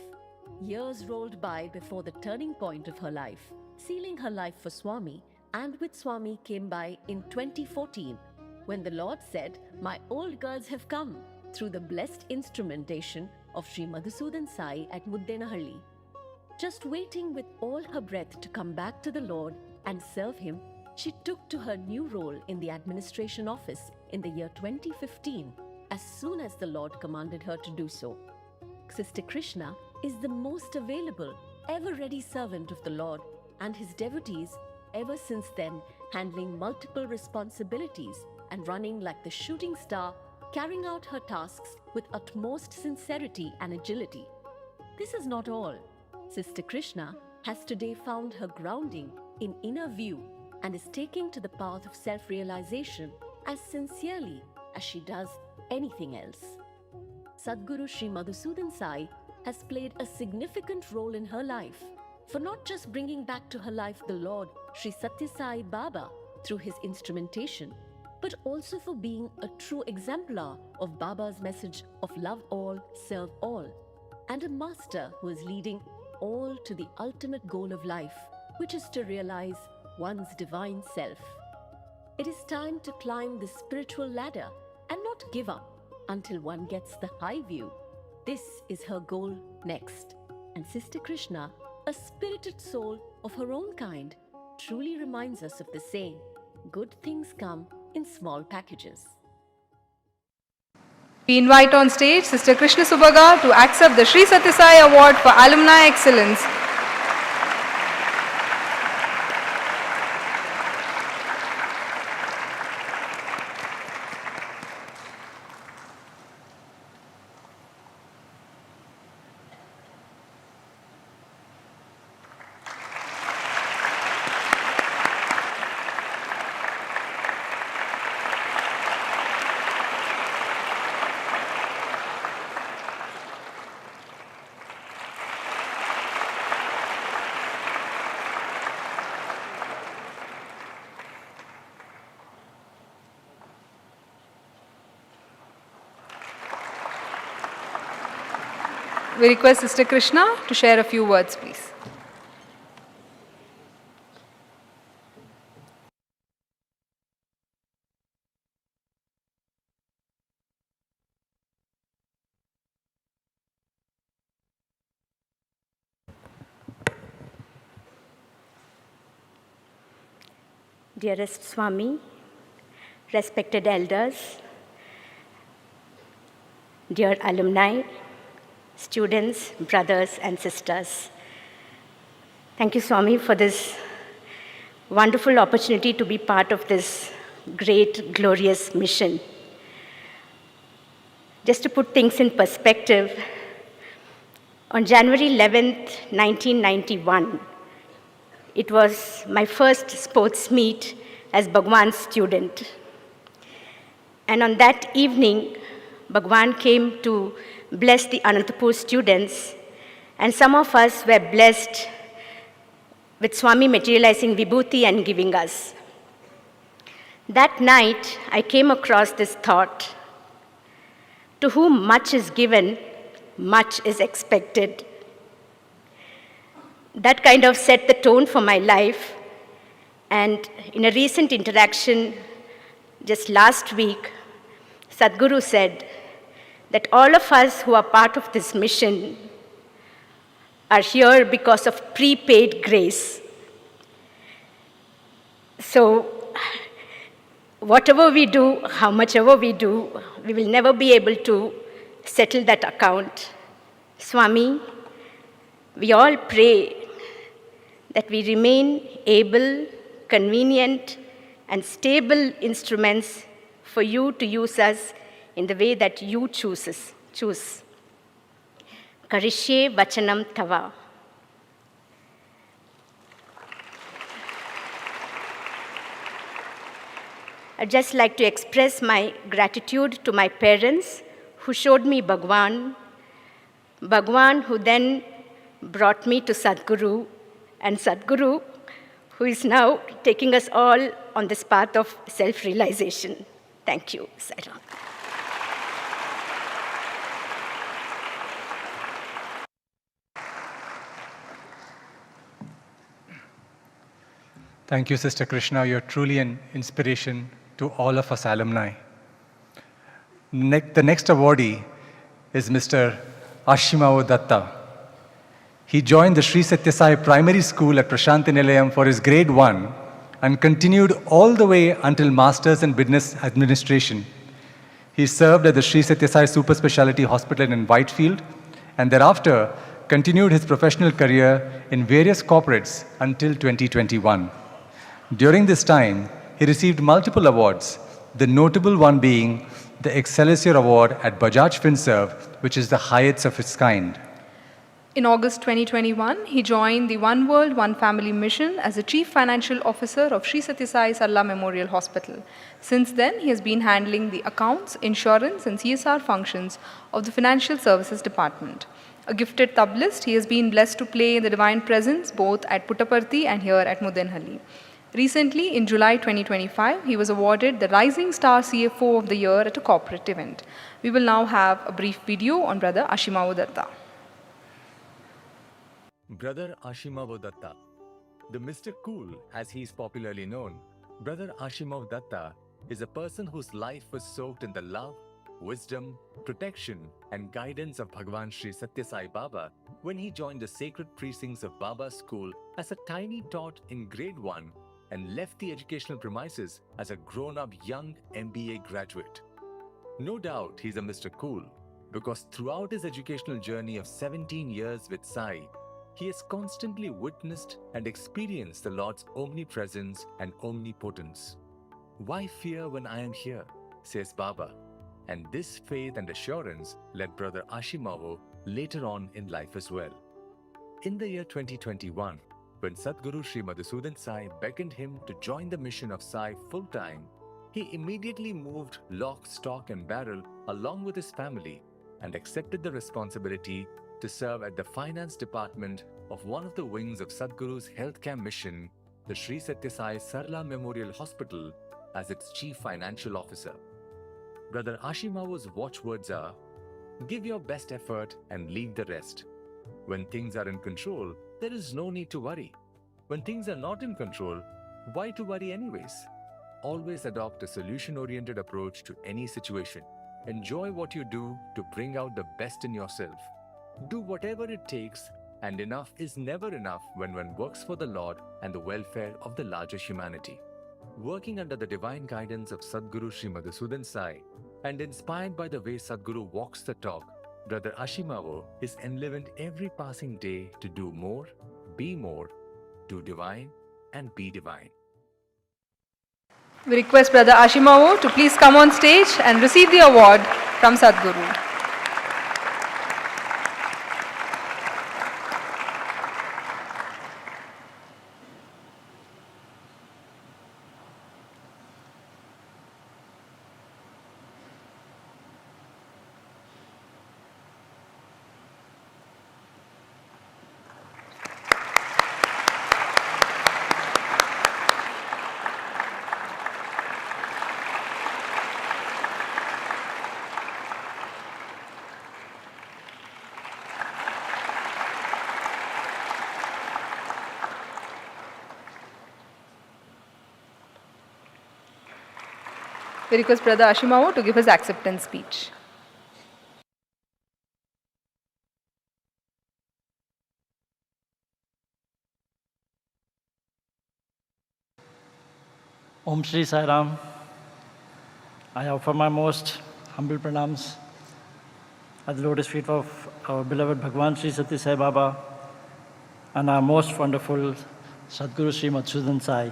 Years rolled by before the turning point of her life, sealing her life for Swami, and with Swami came by in 2014, when the Lord said, "My old girls have come," through the blessed instrumentation of Sri Madhusudan Sai at Muddenahalli. Just waiting with all her breath to come back to the Lord and serve him, she took to her new role in the administration office in the year 2015 as soon as the Lord commanded her to do so. Sister Krishna is the most available, ever-ready servant of the Lord and his devotees ever since then, handling multiple responsibilities and running like the shooting star, carrying out her tasks with utmost sincerity and agility. This is not all. Sister Krishna has today found her grounding in inner view and is taking to the path of self-realization as sincerely as she does anything else. Sadguru Sri Madhusudan Sai has played a significant role in her life for not just bringing back to her life the Lord Sri Sathya Sai Baba through his instrumentation, but also for being a true exemplar of Baba's message of love all, serve all, and a master who is leading all to the ultimate goal of life, which is to realize one's divine self. It is time to climb the spiritual ladder and not give up until one gets the high view. This is her goal next. And Sister Krishna, a spirited soul of her own kind, truly reminds us of the saying, good things come in small packages. We invite on stage Sister Krishna Subhaga to accept the Sri Sathya Sai Award for Alumni Excellence. We request Sister Krishna to share a few words, please. Dearest Swami, respected elders, dear alumni, students, brothers and sisters. Thank you, Swami, for this wonderful opportunity to be part of this great, glorious mission. Just to put things in perspective, on January 11th, 1991, it was my first sports meet as Bhagwan's student. And on that evening, Bhagwan came to bless the Anantapur students, and some of us were blessed with Swami materializing Vibhuti and giving us. That night, I came across this thought: to whom much is given, much is expected. That kind of set the tone for my life, and in a recent interaction just last week, Sadguru said that all of us who are part of this mission are here because of prepaid grace. So whatever we do, how much ever we do, we will never be able to settle that account. Swami, we all pray that we remain able, convenient, and stable instruments for you to use us in the way that you choose. Karishye vachanam tava. I'd just like to express my gratitude to my parents who showed me Bhagwan who then brought me to Sadguru, and Sadguru who is now taking us all on this path of self-realization. Thank you, Sai Ram. Thank you, Sister Krishna. You're truly an inspiration to all of us alumni. The next awardee is Mr. Ashimao Datta. He joined the Sri Sathya Sai Primary School at Prashanthi Nilayam for his grade 1 and continued all the way until Masters in Business Administration. He served at the Sri Sathya Sai Super Speciality Hospital in Whitefield and thereafter continued his professional career in various corporates until 2021. During this time, he received multiple awards, the notable one being the Excelsior Award at Bajaj Finserv, which is the highest of its kind. In August 2021, he joined the One World, One Family mission as the Chief Financial Officer of Sri Sathya Sai Sarla Memorial Hospital. Since then, he has been handling the accounts, insurance and CSR functions of the Financial Services Department. A gifted tablist, he has been blessed to play in the Divine Presence both at Puttaparthi and here at Muddenahalli. Recently, in July 2025, he was awarded the Rising Star CFO of the Year at a corporate event. We will now have a brief video on Brother Ashimavu Datta. Brother Ashimavu Datta. The Mr. Cool, as he is popularly known, Brother Ashimavu Datta is a person whose life was soaked in the love, wisdom, protection and guidance of Bhagwan Sri Sathya Sai Baba when he joined the sacred precincts of Baba's school as a tiny tot in grade 1 and left the educational premises as a grown-up young MBA graduate. No doubt he's a Mr. Cool because throughout his educational journey of 17 years with Sai, he has constantly witnessed and experienced the Lord's omnipresence and omnipotence. Why fear when I am here, says Baba. And this faith and assurance led Brother Ashimavu later on in life as well. In the year 2021, when Sadguru Sri Madhusudan Sai beckoned him to join the mission of Sai full-time, he immediately moved lock, stock and barrel along with his family and accepted the responsibility to serve at the finance department of one of the wings of Sadguru's healthcare mission, the Sri Sathya Sai Sarla Memorial Hospital, as its chief financial officer. Brother Ashimavu's watchwords are, give your best effort and leave the rest. When things are in control, there is no need to worry. When things are not in control, why to worry anyways? Always adopt a solution-oriented approach to any situation. Enjoy what you do to bring out the best in yourself. Do whatever it takes, and enough is never enough when one works for the Lord and the welfare of the larger humanity. Working under the divine guidance of Sadguru Sri Madhusudan Sai and inspired by the way Sadguru walks the talk, Brother Ashimavu is enlivened every passing day to do more, do divine and be divine. We request Brother Ashimavu to please come on stage and receive the award from Sadguru. We request Brother Ashimavu to give his acceptance speech. Om Shri Sai Ram. I offer my most humble pranams at the lotus feet of our beloved Bhagwan Sri Sathya Sai Baba and our most wonderful Sadguru Sri Madhusudan Sai.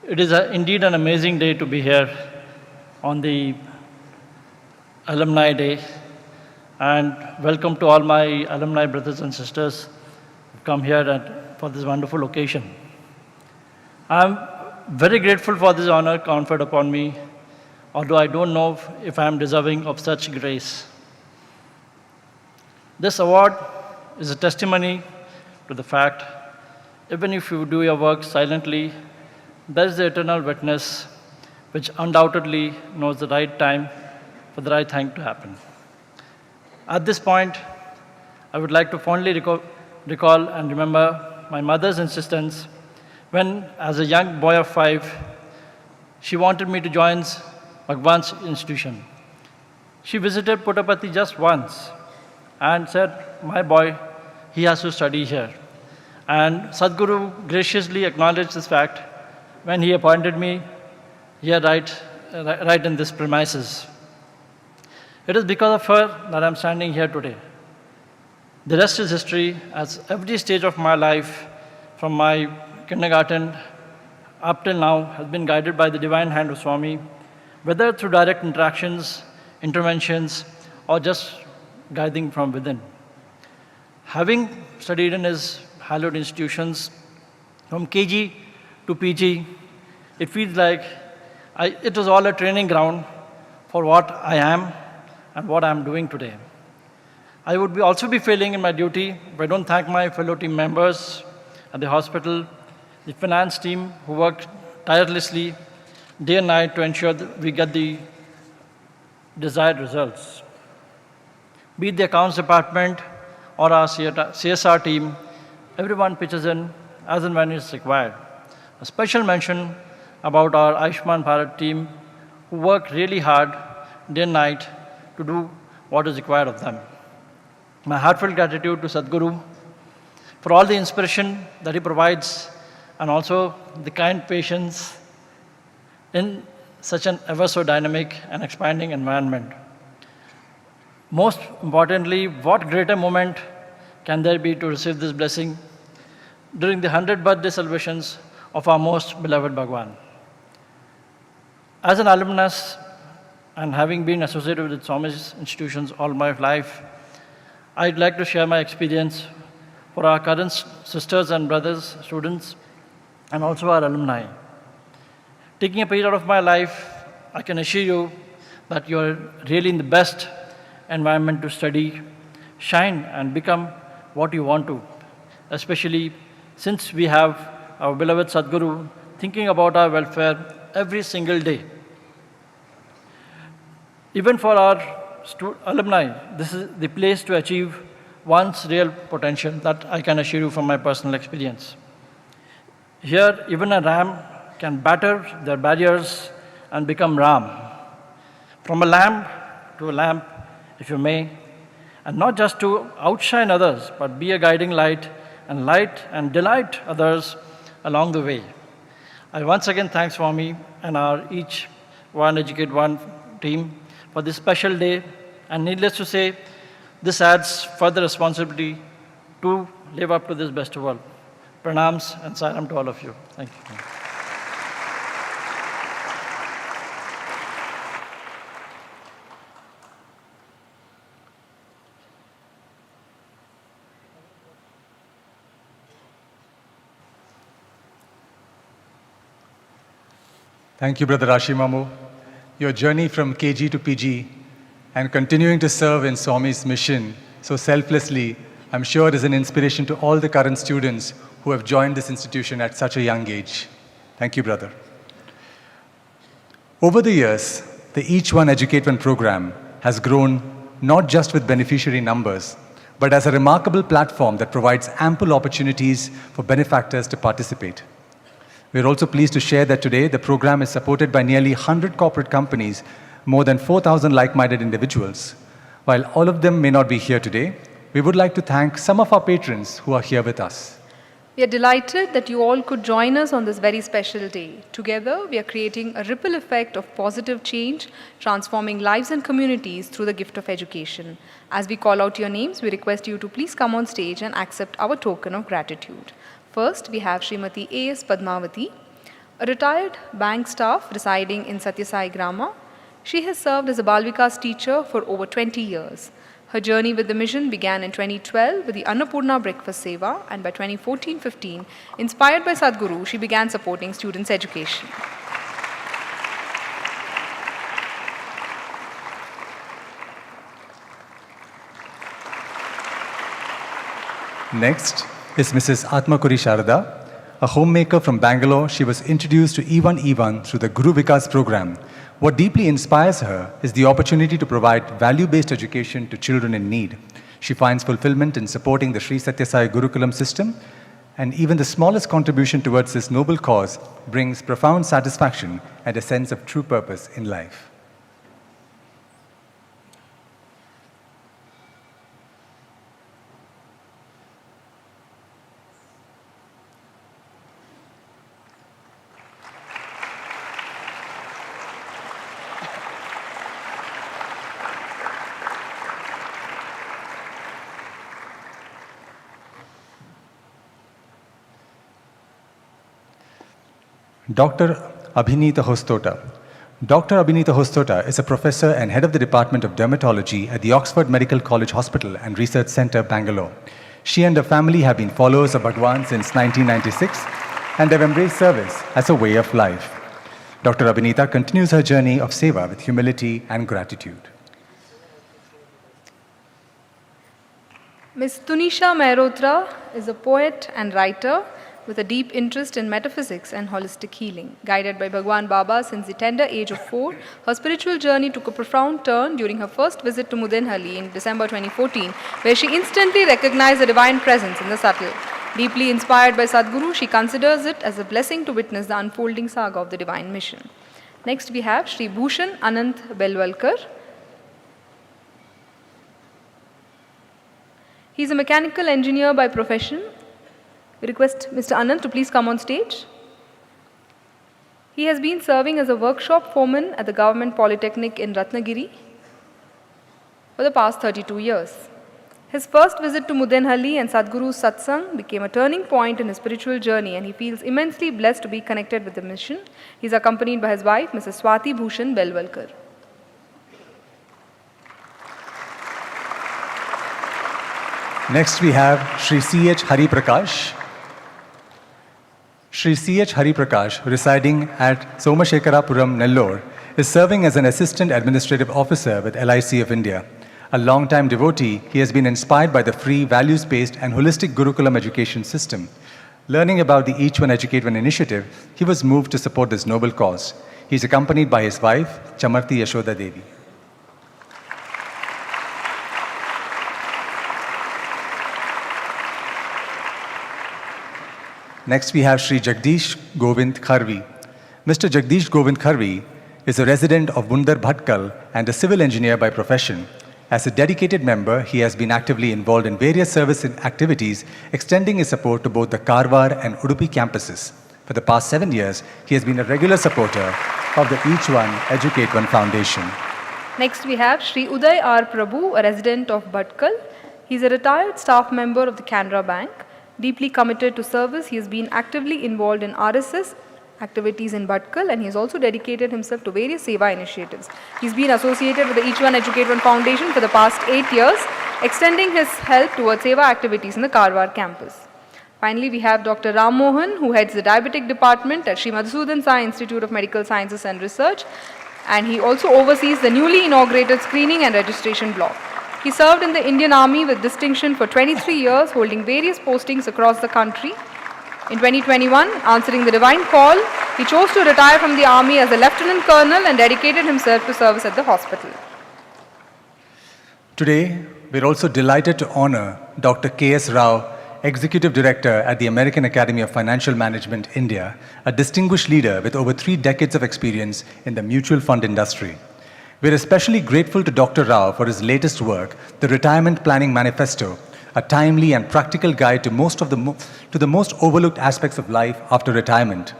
It is indeed an amazing day to be here on the Alumni Day, and welcome to all my alumni brothers and sisters who come here for this wonderful occasion. I am very grateful for this honor conferred upon me, although I don't know if I am deserving of such grace. This award is a testimony to the fact, even if you do your work silently, there is the eternal witness which undoubtedly knows the right time for the right thing to happen. At this point, I would like to fondly recall and remember my mother's insistence when, as a young boy of 5, she wanted me to join Bhagwan's institution. She visited Puttaparthi just once and said, my boy, he has to study here. And Sadguru graciously acknowledged this fact when he appointed me here right in this premises. It is because of her that I'm standing here today. The rest is history, as every stage of my life, from my kindergarten up till now, has been guided by the divine hand of Swami, whether through direct interactions, interventions, or just guiding from within. Having studied in his hallowed institutions from KG to PG, it feels like it was all a training ground for what I am and what I'm doing today. I would also be failing in my duty if I don't thank my fellow team members at the hospital, the finance team who worked tirelessly day and night to ensure that we get the desired results. Be it the accounts department or our CSR team, everyone pitches in as and when it's required. A special mention about our Ayushman Bharat team who work really hard day and night to do what is required of them. My heartfelt gratitude to Sadguru for all the inspiration that he provides and also the kind patience in such an ever so dynamic and expanding environment. Most importantly, what greater moment can there be to receive this blessing during the 100th birthday celebrations of our most beloved Bhagwan. As an alumnus and having been associated with Swami's institutions all my life, I'd like to share my experience for our current sisters and brothers, students, and also our alumni. Taking a period out of my life, I can assure you that you're really in the best environment to study, shine, and become what you want to, especially since we have our beloved Sadguru thinking about our welfare every single day. Even for our alumni, this is the place to achieve one's real potential, that I can assure you from my personal experience. Here, even a ram can batter their barriers and become Ram. From a lamb to a lamp, if you may, and not just to outshine others, but be a guiding light and delight others along the way. I once again thank Swami and our each one Educate One team for this special day, and needless to say, this adds further responsibility to live up to this festival. Pranams and Sairam to all of you. Thank you. Thank you, Brother Ashimamu. Your journey from KG to PG and continuing to serve in Swami's mission so selflessly, I'm sure is an inspiration to all the current students who have joined this institution at such a young age. Thank you, brother. Over the years, the Each One Educate One program has grown not just with beneficiary numbers, but as a remarkable platform that provides ample opportunities for benefactors to participate. We're also pleased to share that today the program is supported by nearly 100 corporate companies, more than 4,000 like-minded individuals. While all of them may not be here today, we would like to thank some of our patrons who are here with us. We are delighted that you all could join us on this very special day. Together, we are creating a ripple effect of positive change, transforming lives and communities through the gift of education. As we call out your names, we request you to please come on stage and accept our token of gratitude. First, we have Srimati A.S. Padmavati, a retired bank staff residing in Sathya Sai Grama. She has served as a Balvikas teacher for over 20 years. Her journey with the mission began in 2012 with the Annapurna Breakfast Seva, and by 2014-15, inspired by Sadguru, she began supporting students' education. Next is Mrs. Atmakuri Sharada, a homemaker from Bangalore. She was introduced to E1 through the Guru Vikas program. What deeply inspires her is the opportunity to provide value-based education to children in need. She finds fulfillment in supporting the Sri Sathya Sai Gurukulam system, and even the smallest contribution towards this noble cause brings profound satisfaction and a sense of true purpose in life. Dr. Abhinita Hostota. Dr. Abhinita Hostota is a professor and head of the Department of Dermatology at the Oxford Medical College Hospital and Research Centre, Bangalore. She and her family have been followers of Bhagwan since 1996 and have embraced service as a way of life. Dr. Abhinita continues her journey of seva with humility and gratitude. Ms. Tunisha Mehrotra is a poet and writer with a deep interest in metaphysics and holistic healing. Guided by Bhagwan Baba since the tender age of 4, her spiritual journey took a profound turn during her first visit to Muddenahalli in December 2014, where she instantly recognized the divine presence in the subtle. Deeply inspired by Sadguru, she considers it as a blessing to witness the unfolding saga of the divine mission. Next we have Sri Bhushan Anant Belwalkar. He is a mechanical engineer by profession. We request Mr. Anand to please come on stage. He has been serving as a workshop foreman at the Government Polytechnic in Ratnagiri for the past 32 years. His first visit to Muddenahalli and Sadguru's satsang became a turning point in his spiritual journey, and he feels immensely blessed to be connected with the mission. He is accompanied by his wife, Mrs. Swati Bhushan Belwalkar. Next we have Sri C.H. Hari Prakash. Sri C.H. Hari Prakash, residing at Somashekarapuram, Nellore, is serving as an Assistant Administrative Officer with LIC of India. A long-time devotee, he has been inspired by the free, values-based and holistic Gurukulam education system. Learning about the Each One Educate One initiative, he was moved to support this noble cause. He is accompanied by his wife, Chamarthi Yashoda Devi. Next we have Sri Jagdish Govind Kharvi. Mr. Jagdish Govind Kharvi is a resident of Bundar Bhatkal and a civil engineer by profession. As a dedicated member, he has been actively involved in various service activities, extending his support to both the Karwar and Udupi campuses. For the past 7 years, he has been a regular supporter of the Each One Educate One Foundation. Next we have Sri Uday R. Prabhu, a resident of Bhatkal. He is a retired staff member of the Canara Bank. Deeply committed to service, he has been actively involved in RSS activities in Bhatkal, and he has also dedicated himself to various seva initiatives. He's been associated with the Each One Educate One Foundation for the past 8 years, extending his help towards seva activities in the Karwar campus. Finally, we have Dr. Ram Mohan, who heads the diabetic department at Sri Madhusudan Sai Institute of Medical Sciences and Research, and he also oversees the newly inaugurated screening and registration block. He served in the Indian Army with distinction for 23 years, holding various postings across the country. In 2021, answering the divine call, he chose to retire from the army as a lieutenant colonel and dedicated himself to service at the hospital. Today, we're also delighted to honor Dr. K.S. Rao, Executive Director at the American Academy of Financial Management, India, a distinguished leader with over 3 decades of experience in the mutual fund industry. We're especially grateful to Dr. Rao for his latest work, the Retirement Planning Manifesto, a timely and practical guide to the most overlooked aspects of life after retirement.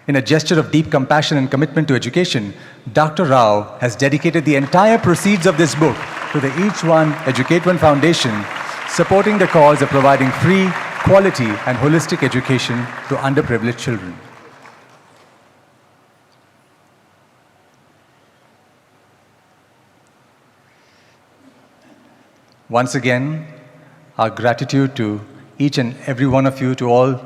In a gesture of deep compassion and commitment to education, Dr. Rao has dedicated the entire proceeds of this book to the Each One Educate One Foundation, supporting the cause of providing free, quality and holistic education to underprivileged children. Once again, our gratitude to each and every one of you, to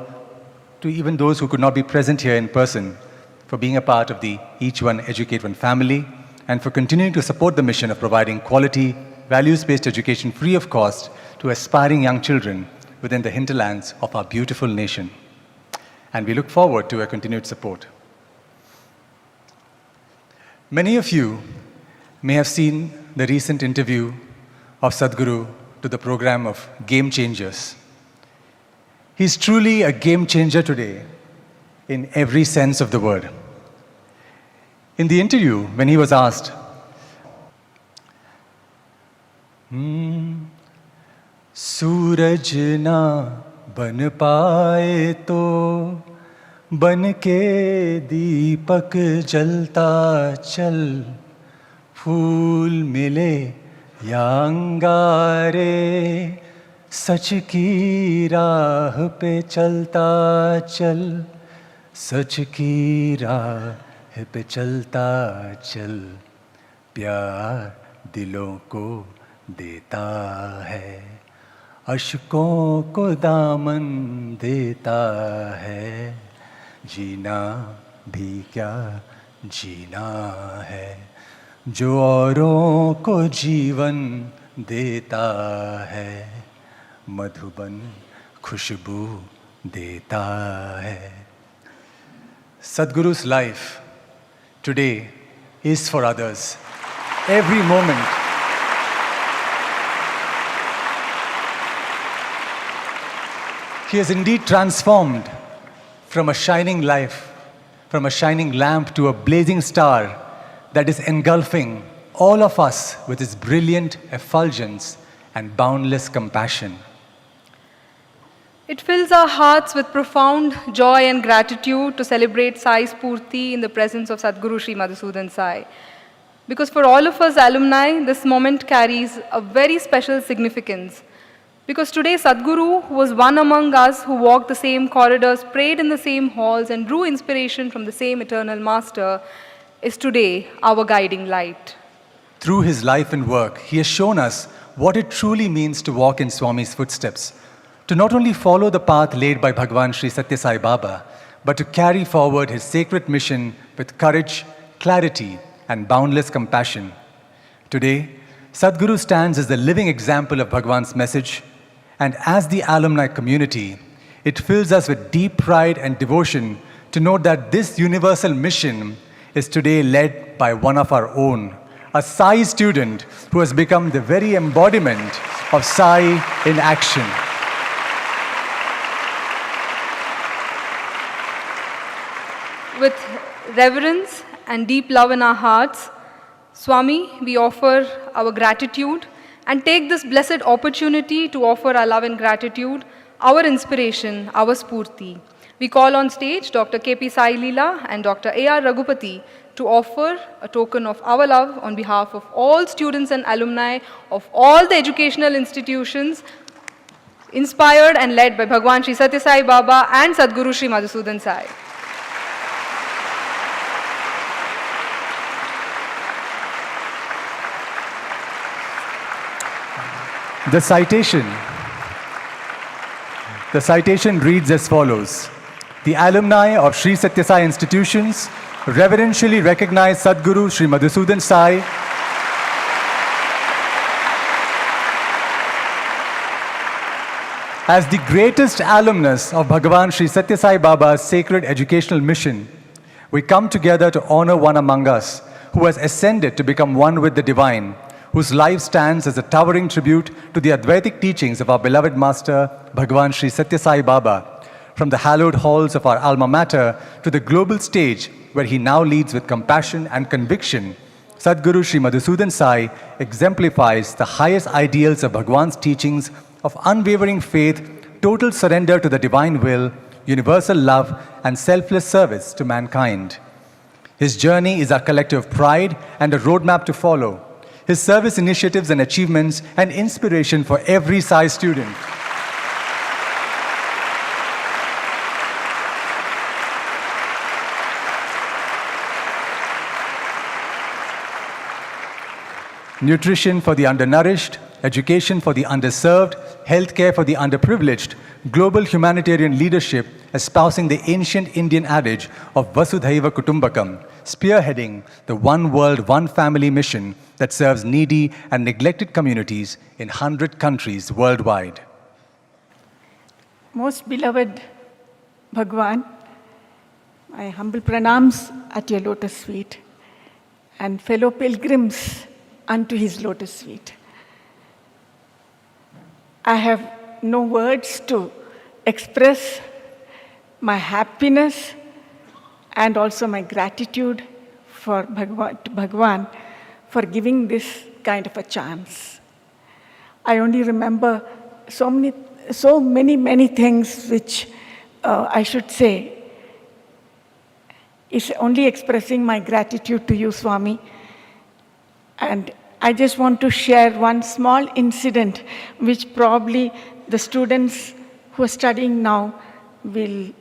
even those who could not be present here in person, for being a part of the Each One Educate One family, and for continuing to support the mission of providing quality, values-based education free of cost to aspiring young children within the hinterlands of our beautiful nation. And we look forward to your continued support. Many of you may have seen the recent interview of Sadguru to the program of Game Changers. He's truly a game changer today in every sense of the word. In the interview, when he was asked, सूरज ना बन पाए तो बन के दीपक जलता चल, फूल मिले या अंगारे, सच की राह पे चलता चल, सच की राह पे चलता चल, प्यार दिलों को देता है, अश्कों को दामन देता है, जीना भी क्या जीना है, जो औरों को जीवन देता है, मधुबन खुशबू देता है. Sadguru's life today is for others. Every moment he has indeed transformed from a shining life, from a shining lamp to a blazing star that is engulfing all of us with its brilliant effulgence and boundless compassion. It fills our hearts with profound joy and gratitude to celebrate Sai Spoorthi in the presence of Sadguru Sri Madhusudan Sai. Because for all of us alumni, this moment carries a very special significance. Because today Sadguru, who was one among us who walked the same corridors, prayed in the same halls and drew inspiration from the same eternal master, is today our guiding light. Through his life and work, he has shown us what it truly means to walk in Swami's footsteps. To not only follow the path laid by Bhagwan Sri Sathya Sai Baba, but to carry forward his sacred mission with courage, clarity, and boundless compassion. Today, Sadguru stands as the living example of Bhagwan's message, and as the alumni community, it fills us with deep pride and devotion to note that this universal mission is today led by one of our own, a Sai student who has become the very embodiment of Sai in action. With reverence and deep love in our hearts, Swami, we offer our gratitude and take this blessed opportunity to offer our love and gratitude, our inspiration, our Spoorthi. We call on stage Dr. K.P. Sai Leela and Dr. A.R. Raghupati to offer a token of our love on behalf of all students and alumni of all the educational institutions inspired and led by Bhagwan Sri Sathya Sai Baba and Sadguru Sri Madhusudan Sai. The citation reads as follows. The alumni of Sri Sathya Sai institutions reverentially recognize Sadguru Sri Madhusudan Sai as the greatest alumnus of Bhagavan Sri Sathya Sai Baba's sacred educational mission. We come together to honor one among us who has ascended to become one with the divine, whose life stands as a towering tribute to the Advaitic teachings of our beloved master, Bhagavan Sri Sathya Sai Baba, from the hallowed halls of our alma mater to the global stage where he now leads with compassion and conviction. Sadguru Sri Madhusudan Sai exemplifies the highest ideals of Bhagwan's teachings of unwavering faith, total surrender to the divine will, universal love, and selfless service to mankind. His journey is our collective pride and a roadmap to follow. His service initiatives and achievements an inspiration for every Sai student. Nutrition for the undernourished, education for the underserved, healthcare for the underprivileged, global humanitarian leadership espousing the ancient Indian adage of Vasudhaiva Kutumbakam, spearheading the One World, One Family mission that serves needy and neglected communities in 100 countries worldwide. Most beloved Bhagwan, my humble pranams at your lotus feet and fellow pilgrims unto his lotus feet. I have no words to express my happiness and also my gratitude for Bhagwan for giving this kind of a chance. I only remember so many things which I should say is only expressing my gratitude to you, Swami. And I just want to share one small incident which probably the students who are studying now will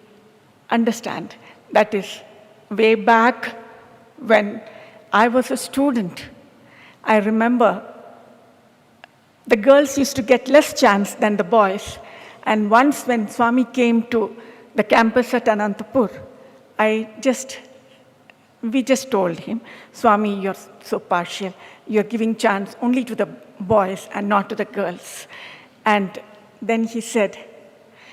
understand. That is way back when I was a student. I remember the girls used to get less chance than the boys. And once when Swami came to the campus at Anantapur, we just told him, Swami, you're so partial. You're giving chance only to the boys and not to the girls. And then he said,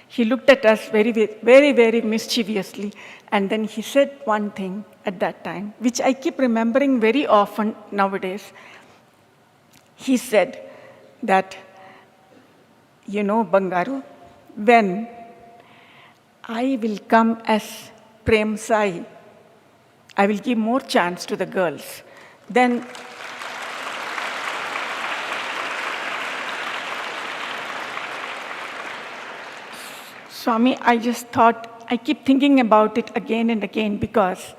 he looked at us very, very, very mischievously. And then he said one thing at that time, which I keep remembering very often nowadays. He said that, you know, Bangaru, when I will come as Prem Sai, I will give more chance to the girls. Then Swami, I keep thinking about it again and again because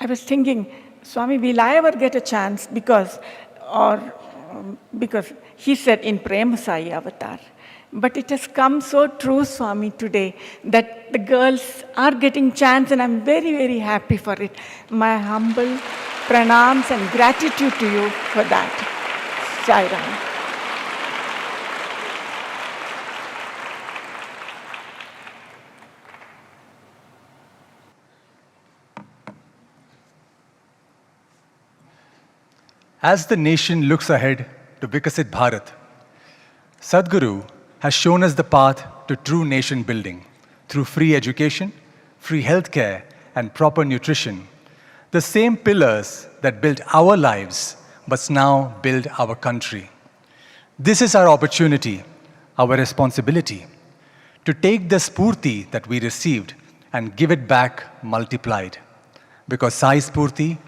I was thinking, Swami, will I ever get a chance? Because he said in Prem Sai Avatar. But it has come so true, Swami, today that the girls are getting chance and I'm very, very happy for it. My humble pranams and gratitude to you for that. Sai Ram. As the nation looks ahead to Vikasit Bharat, Sadguru has shown us the path to true nation building through free education, free healthcare, and proper nutrition. The same pillars that built our lives must now build our country. This is our opportunity, our responsibility, to take the Spoorthi that we received and give it back multiplied. Because Sai Spoorthi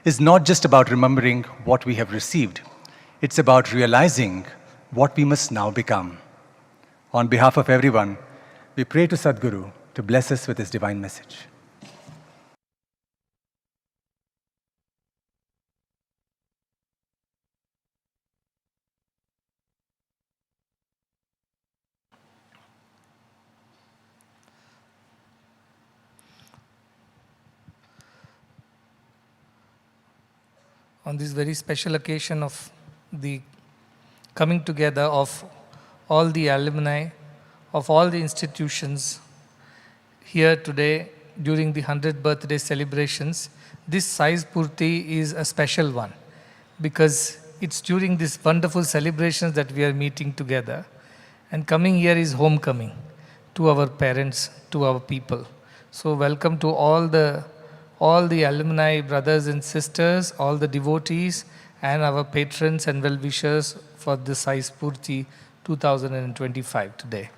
is not just about remembering what we have received. It's about realizing what we must now become. On behalf of everyone, we pray to Sadguru to bless us with his divine message. On this very special occasion of the coming together of all the alumni of all the institutions here today during the 100th birthday celebrations, this Sai Spoorthi is a special one because it's during these wonderful celebrations that we are meeting together. And coming here is homecoming to our parents, to our people. So welcome to all the alumni brothers and sisters, all the devotees and our patrons and well-wishers for the Sai Spoorthi 2025 today.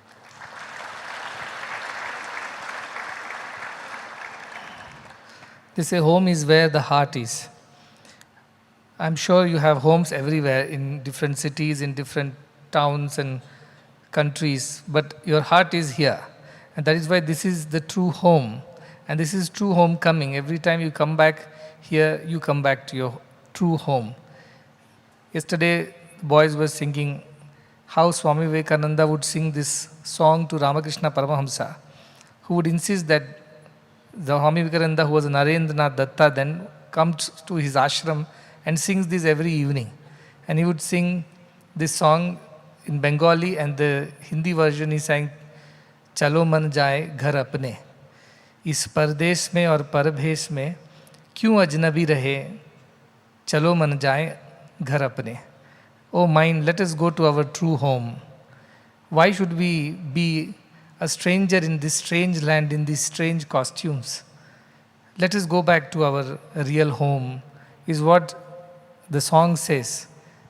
They say home is where the heart is. I'm sure you have homes everywhere in different cities, in different towns and countries, but your heart is here. And that is why this is the true home. And this is true homecoming. Every time you come back here, you come back to your true home. Yesterday, the boys were singing how Swami Vivekananda would sing this song to Ramakrishna Paramahamsa, who would insist that the Swami Vivekananda, who was a Narendranath Datta, then comes to his ashram and sings this every evening. And he would sing this song in Bengali, and the Hindi version he sang, Chalo man jaye ghar apne. इस परदेश में और परभेश में क्यों अजनबी रहे, चलो मन जाए घर अपने. Oh mind, let us go to our true home. Why should we be a stranger in this strange land, in these strange costumes? Let us go back to our real home, is what the song says.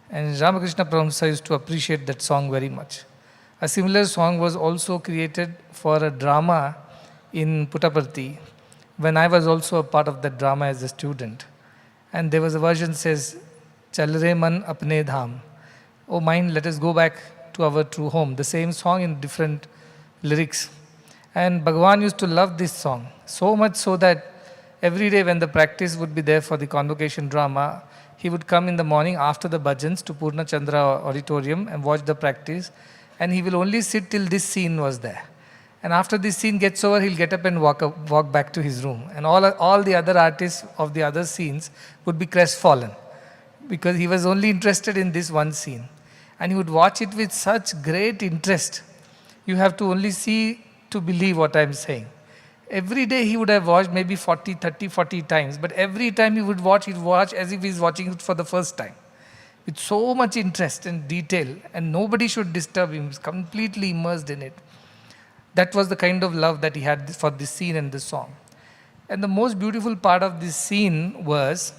And Ramakrishna Paramahamsa used to appreciate that song very much. A similar song was also created for a drama in Puttaparthi, when I was also a part of that drama as a student. And there was a version that says, Chal re man apne dham. Oh mind, let us go back to our true home. The same song in different lyrics. And Bhagavan used to love this song, so much so that every day when the practice would be there for the convocation drama, he would come in the morning after the bhajans to Purna Chandra auditorium and watch the practice. And he will only sit till this scene was there. And after this scene gets over, he'll get up and walk back to his room. And all the other artists of the other scenes would be crestfallen because he was only interested in this one scene. And he would watch it with such great interest. You have to only see to believe what I'm saying. Every day he would have watched maybe 40 times, but every time he would watch, he'd watch as if he's watching it for the first time. With so much interest and detail, and nobody should disturb him. He's completely immersed in it. That was the kind of love that he had for this scene and this song. And the most beautiful part of this scene was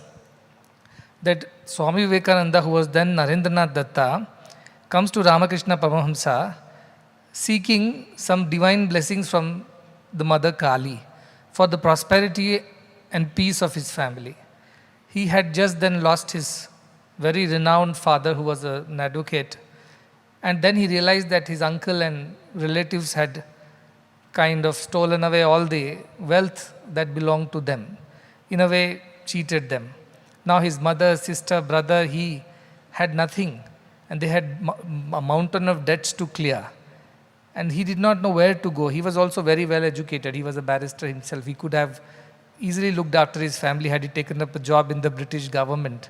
that Swami Vivekananda, who was then Narendranath Datta, comes to Ramakrishna Paramahamsa seeking some divine blessings from the Mother Kali for the prosperity and peace of his family. He had just then lost his very renowned father, who was an advocate, and then he realized that his uncle and relatives had kind of stolen away all the wealth that belonged to them. In a way, cheated them. Now his mother, sister, brother, he had nothing, and they had a mountain of debts to clear. And he did not know where to go. He was also very well educated. He was a barrister himself. He could have easily looked after his family had he taken up a job in the British government.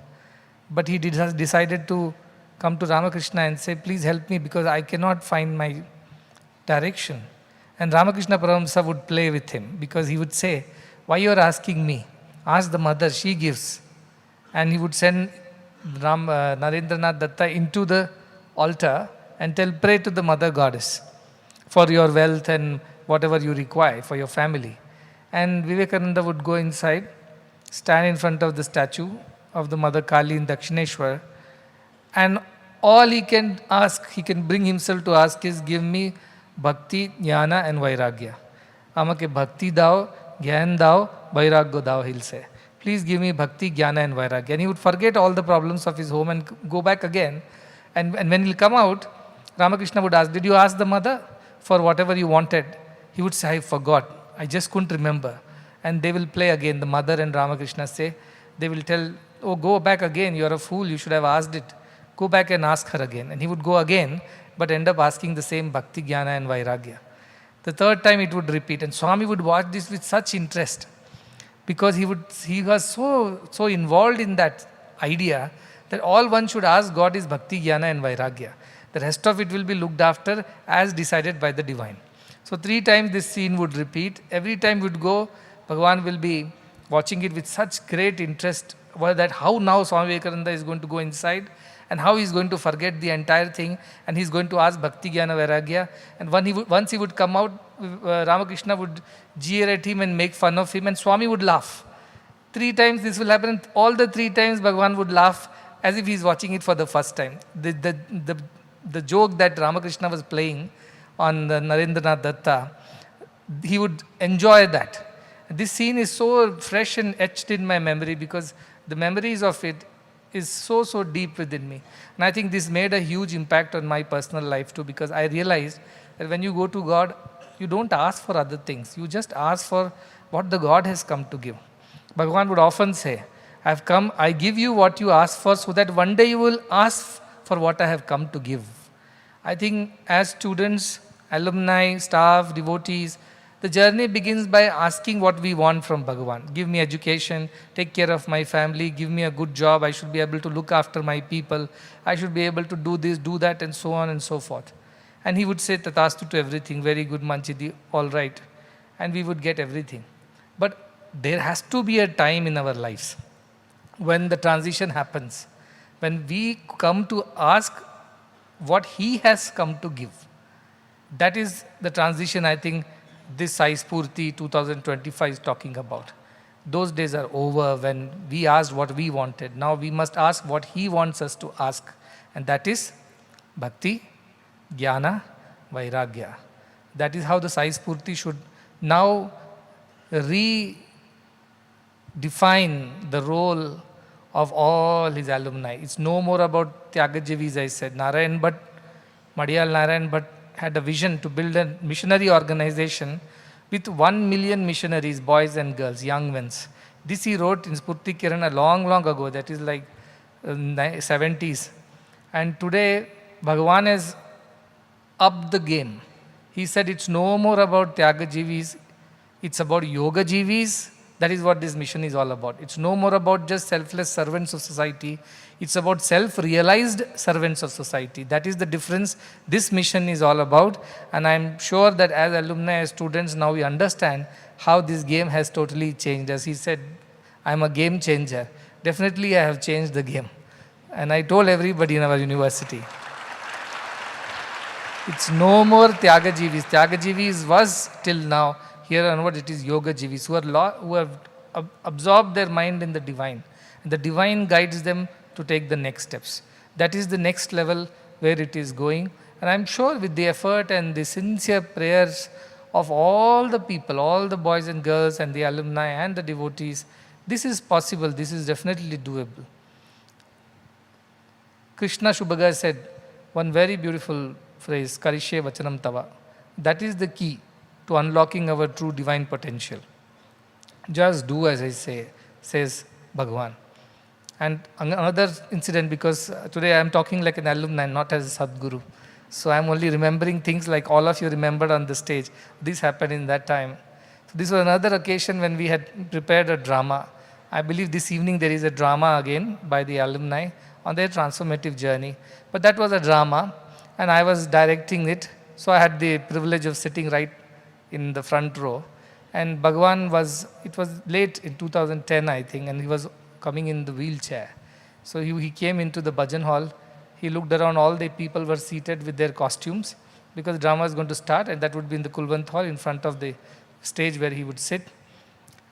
But he decided to come to Ramakrishna and say, please help me because I cannot find my direction. And Ramakrishna Paramahamsa would play with him because he would say, why you are asking me? Ask the mother, she gives. And he would send Narendranath Datta into the altar and pray to the mother goddess for your wealth and whatever you require for your family. And Vivekananda would go inside, stand in front of the statue of the Mother Kali in Dakshineshwar, and all he can ask, he can bring himself to ask is, give me bhakti, jnana and vairagya. Amake bhakti dao, jnana dao, vairagya dao, he'll say. Please give me bhakti, jnana and vairagya. And he would forget all the problems of his home and go back again. And when he'll come out, Ramakrishna would ask, did you ask the mother for whatever you wanted? He would say, I forgot. I just couldn't remember. And they will play again. The mother and Ramakrishna say, they will tell, oh, go back again. You're a fool. You should have asked it. Go back and ask her again. And he would go again, but end up asking the same bhakti, jnana and vairagya. The third time it would repeat. And Swami would watch this with such interest because he was so involved in that idea that all one should ask God is bhakti, jnana and vairagya. The rest of it will be looked after as decided by the divine. So 3 times this scene would repeat. Every time would go, Bhagavan will be watching it with such great interest that how now Swami Vivekananda is going to go inside and how he is going to forget the entire thing and he is going to ask bhakti, jnana, vairagya. And once he would come out, Ramakrishna would jeer at him and make fun of him and Swami would laugh. 3 times this will happen and all the 3 times Bhagavan would laugh as if he is watching it for the first time. The joke that Ramakrishna was playing on the Narendranath Datta, he would enjoy that. This scene is so fresh and etched in my memory because the memories of it is so deep within me. And I think this made a huge impact on my personal life too because I realized that when you go to God, you don't ask for other things. You just ask for what the God has come to give. Bhagavan would often say, I've come, I give you what you ask for so that one day you will ask for what I have come to give. I think as students, alumni, staff, devotees, the journey begins by asking what we want from Bhagavan. Give me education, take care of my family, give me a good job, I should be able to look after my people, I should be able to do this, do that, and so on and so forth. And he would say Tathastu to everything, very good Manchidi, all right. And we would get everything. But there has to be a time in our lives when the transition happens, when we come to ask what he has come to give. That is the transition I think this Sai Spoorthi 2025 is talking about. Those days are over when we asked what we wanted. Now we must ask what he wants us to ask. And that is bhakti, jnana, vairagya. That is how the Sai Spoorthi should now redefine the role of all his alumni. It's no more about Tyagajevi, as I said. Narayan Bhatt, Madhyal Narayan Bhatt had a vision to build a missionary organization with 1 million missionaries, boys and girls, young ones. This he wrote in Spoorthi Kirana long ago, that is like 70s. And today, Bhagavan has upped the game. He said it's no more about Tyagajivis, it's about Yoga Jivis. That is what this mission is all about. It's no more about just selfless servants of society. It's about self-realized servants of society. That is the difference this mission is all about. And I'm sure that as alumni, as students, now we understand how this game has totally changed. As he said, I'm a game changer. Definitely I have changed the game. And I told everybody in our university, it's no more Tyagajivis. Tyagajivis was till now. Here onward it is Yoga Jivis who have absorbed their mind in the divine. And the divine guides them to take the next steps. That is the next level where it is going. And I'm sure with the effort and the sincere prayers of all the people, all the boys and girls and the alumni and the devotees, this is possible, this is definitely doable. Krishna Shubhaga said one very beautiful phrase, Karishye Vachanam Tava. That is the key to unlocking our true divine potential. Just do as I say, says Bhagwan. And another incident, because today I am talking like an alumni, not as a Sadguru. So I am only remembering things like all of you remembered on the stage. This happened in that time. So this was another occasion when we had prepared a drama. I believe this evening there is a drama again by the alumni on their transformative journey. But that was a drama and I was directing it. So I had the privilege of sitting right in the front row. And Bhagwan it was late in 2010 I think, and he was coming in the wheelchair. So he came into the bhajan hall. He looked around, all the people were seated with their costumes because the drama is going to start, and that would be in the Kulwant hall in front of the stage where he would sit.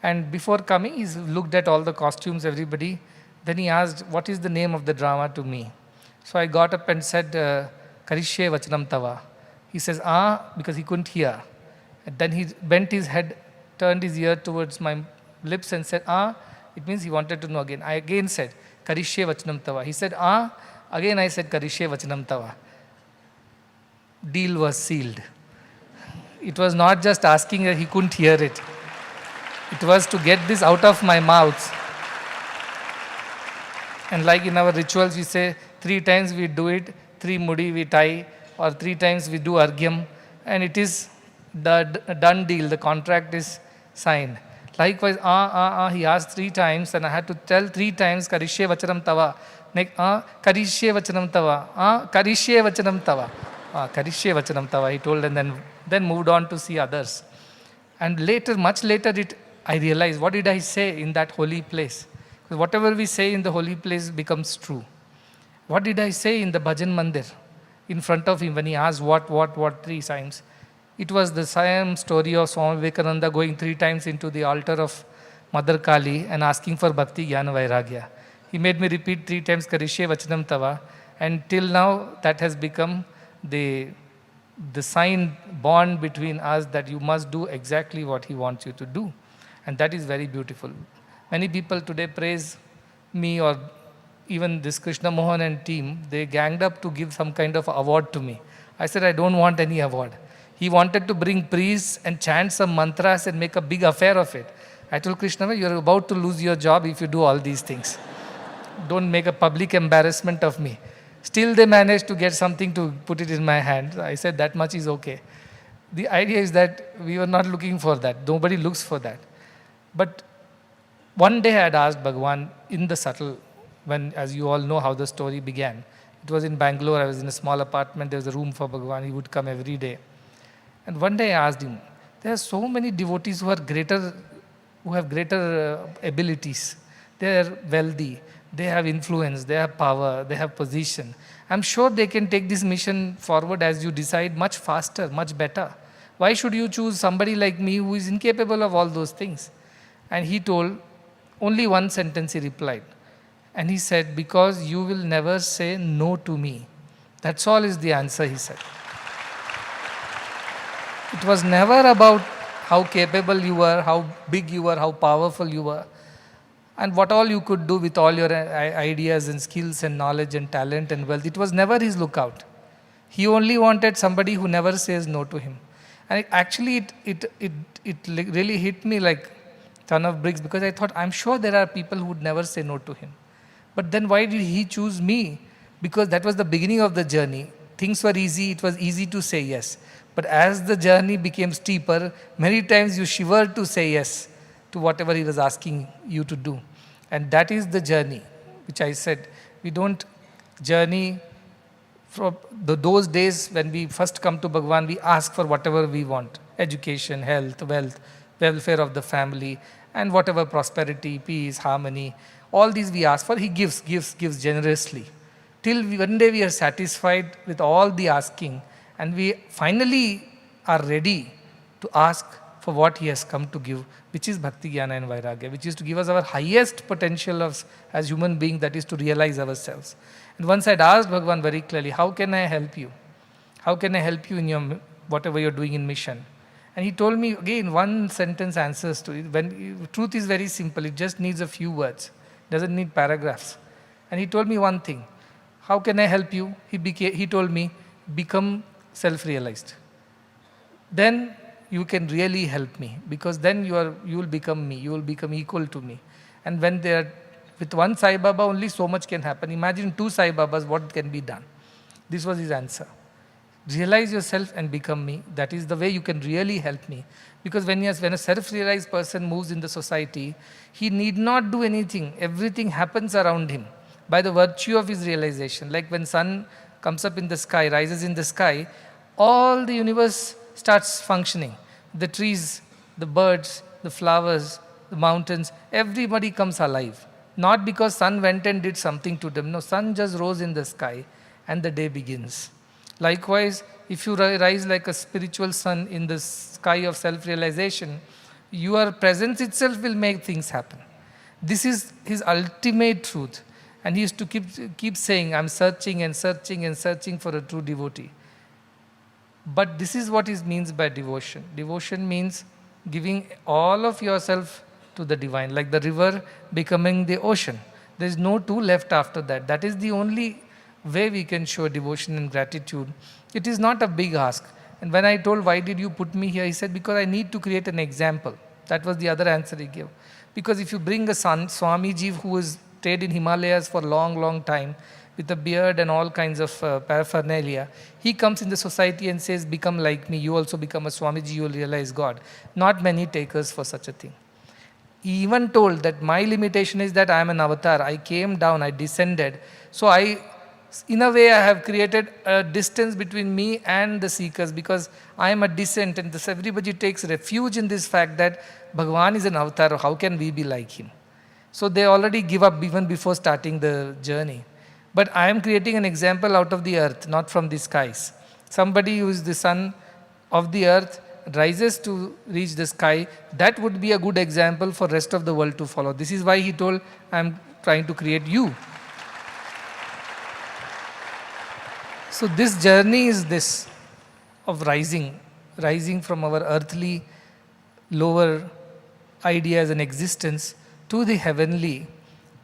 And before coming, he looked at all the costumes, everybody. Then he asked, what is the name of the drama to me? So I got up and said, Karishye Vachanam Tava. He says, because he couldn't hear. And then he bent his head, turned his ear towards my lips and said, It means he wanted to know again. I again said, Karishye Vachanam Tava. He said, Again I said, Karishye Vachanam Tava. Deal was sealed. It was not just asking that he couldn't hear it. It was to get this out of my mouth. And like in our rituals, we say 3 times we do it, 3 mudi we tie, or 3 times we do argyam, and it is the done deal, the contract is signed. Likewise, he asked 3 times, and I had to tell 3 times, Karishye Vachanam Tava. Next, Karishye Vachanam Tava. Karishye Vachanam Tava. Karishye Vachanam Tava, he told, and then moved on to see others. And later, much later, I realized, what did I say in that holy place? Because whatever we say in the holy place becomes true. What did I say in the bhajan mandir in front of him when he asked what 3 times? It was the same story of Swami Vivekananda going 3 times into the altar of Mother Kali and asking for Bhakti, Jnana, Vairagya. He made me repeat 3 times Karishye Vachanam Tava, and till now that has become the sign bond between us that you must do exactly what he wants you to do. And that is very beautiful. Many people today praise me, or even this Krishna Mohan and team, they ganged up to give some kind of award to me. I said, I don't want any award. He wanted to bring priests and chant some mantras and make a big affair of it. I told Krishna, you're about to lose your job if you do all these things. Don't make a public embarrassment of me. Still they managed to get something to put it in my hand. I said, that much is okay. The idea is that we were not looking for that. Nobody looks for that. But one day I had asked Bhagwan in the subtle, when, as you all know how the story began. It was in Bangalore, I was in a small apartment, there was a room for Bhagwan, he would come every day. And one day I asked him, there are so many devotees who have greater abilities. They are wealthy, they have influence, they have power, they have position. I'm sure they can take this mission forward as you decide much faster, much better. Why should you choose somebody like me who is incapable of all those things? And he told, only one sentence he replied. And he said, because you will never say no to me. That's all is the answer, he said. It was never about how capable you were, how big you were, how powerful you were, and what all you could do with all your ideas and skills and knowledge and talent and wealth. It was never his lookout. He only wanted somebody who never says no to him. And it really hit me like a ton of bricks, because I thought, I'm sure there are people who would never say no to him. But then why did he choose me? Because that was the beginning of the journey. things were easy, it was easy to say yes. But as the journey became steeper, many times you shivered to say yes to whatever he was asking you to do. And that is the journey, which I said, we don't journey from those days when we first come to Bhagwan, we ask for whatever we want, education, health, wealth, welfare of the family, and whatever prosperity, peace, harmony, all these we ask for, he gives generously. Till one day we are satisfied with all the asking, and we finally are ready to ask for what he has come to give, which is Bhakti, Jnana and Vairagya, which is to give us our highest potential as human being, that is to realize ourselves. And once I had asked Bhagavan very clearly, how can I help you? How can I help you in your whatever you're doing in mission? And he told me, again, one sentence answers to it. Truth is very simple, it just needs a few words, doesn't need paragraphs. And he told me one thing, how can I help you? He told me, become self-realized. Then you can really help me, because then you will become me, you will become equal to me. And when with one Sai Baba only so much can happen. Imagine 2 Sai Babas, what can be done? This was his answer. Realize yourself and become me. That is the way you can really help me. Because when a self-realized person moves in the society, he need not do anything. Everything happens around him by the virtue of his realization. Like when sun comes up in the sky, rises in the sky, all the universe starts functioning. The trees, the birds, the flowers, the mountains, everybody comes alive. Not because sun went and did something to them. No, sun just rose in the sky and the day begins. Likewise, if you rise like a spiritual sun in the sky of self-realization, your presence itself will make things happen. This is his ultimate truth. And he used to keep saying, I'm searching and searching and searching for a true devotee. But this is what it means by devotion. Devotion means giving all of yourself to the divine, like the river becoming the ocean. There is no two left after that. That is the only way we can show devotion and gratitude. It is not a big ask. And when I told, why did you put me here? He said, because I need to create an example. That was the other answer he gave. Because if you bring a Swamiji who has stayed in Himalayas for a long, long time, with a beard and all kinds of paraphernalia, he comes in the society and says, become like me, you also become a Swamiji, you will realize God. Not many takers for such a thing. He even told that my limitation is that I am an avatar. I came down, I descended. So in a way, I have created a distance between me and the seekers, because I am a descent, and everybody takes refuge in this fact that Bhagavan is an avatar, how can we be like him? So they already give up even before starting the journey. But I am creating an example out of the earth, not from the skies. Somebody who is the son of the earth rises to reach the sky, that would be a good example for rest of the world to follow. This is why he told, I am trying to create you. So this journey is this, of rising from our earthly, lower ideas and existence to the heavenly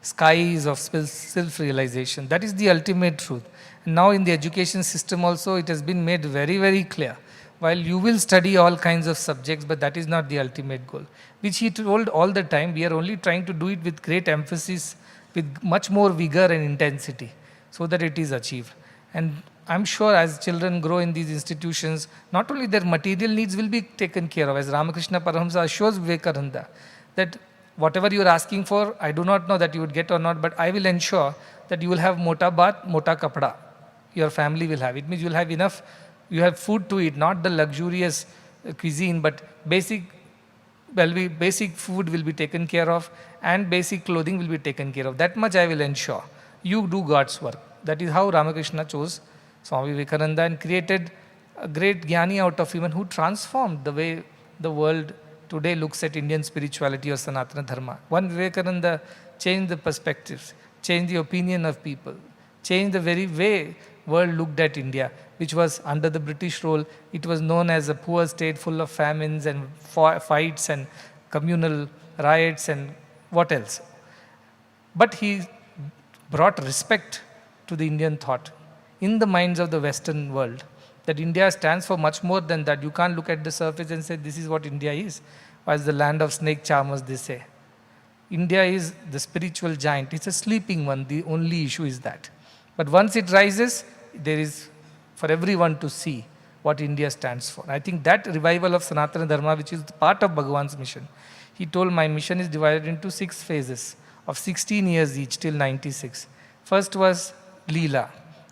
skies of self-realization. That is the ultimate truth. And now in the education system also, it has been made very, very clear. While you will study all kinds of subjects, but that is not the ultimate goal. Which he told all the time, we are only trying to do it with great emphasis, with much more vigor and intensity, so that it is achieved. And I'm sure as children grow in these institutions, not only their material needs will be taken care of, as Ramakrishna Paramahamsa assures Vivekananda, that whatever you are asking for, I do not know that you would get or not, but I will ensure that you will have mota baat, mota kapda. Your family will have. It means you will have enough, you have food to eat, not the luxurious cuisine, but basic food will be taken care of, and basic clothing will be taken care of. That much I will ensure. You do God's work. That is how Ramakrishna chose Swami Vivekananda and created a great Jnani out of him, who transformed the way the world today looks at Indian spirituality or Sanatana Dharma. One Vivekananda changed the perspectives, changed the opinion of people, changed the very way world looked at India, which was under the British rule. It was known as a poor state full of famines and fights and communal riots and what else. But he brought respect to the Indian thought in the minds of the Western world, that India stands for much more than that. You can't look at the surface and say this is what India is, as the land of snake charmers, they say. India is the spiritual giant. It's a sleeping one. The only issue is that. But once it rises, there is for everyone to see what India stands for. I think that revival of Sanatana Dharma, which is part of Bhagwan's mission, he told my mission is divided into 6 phases of 16 years each till 96. First was Leela,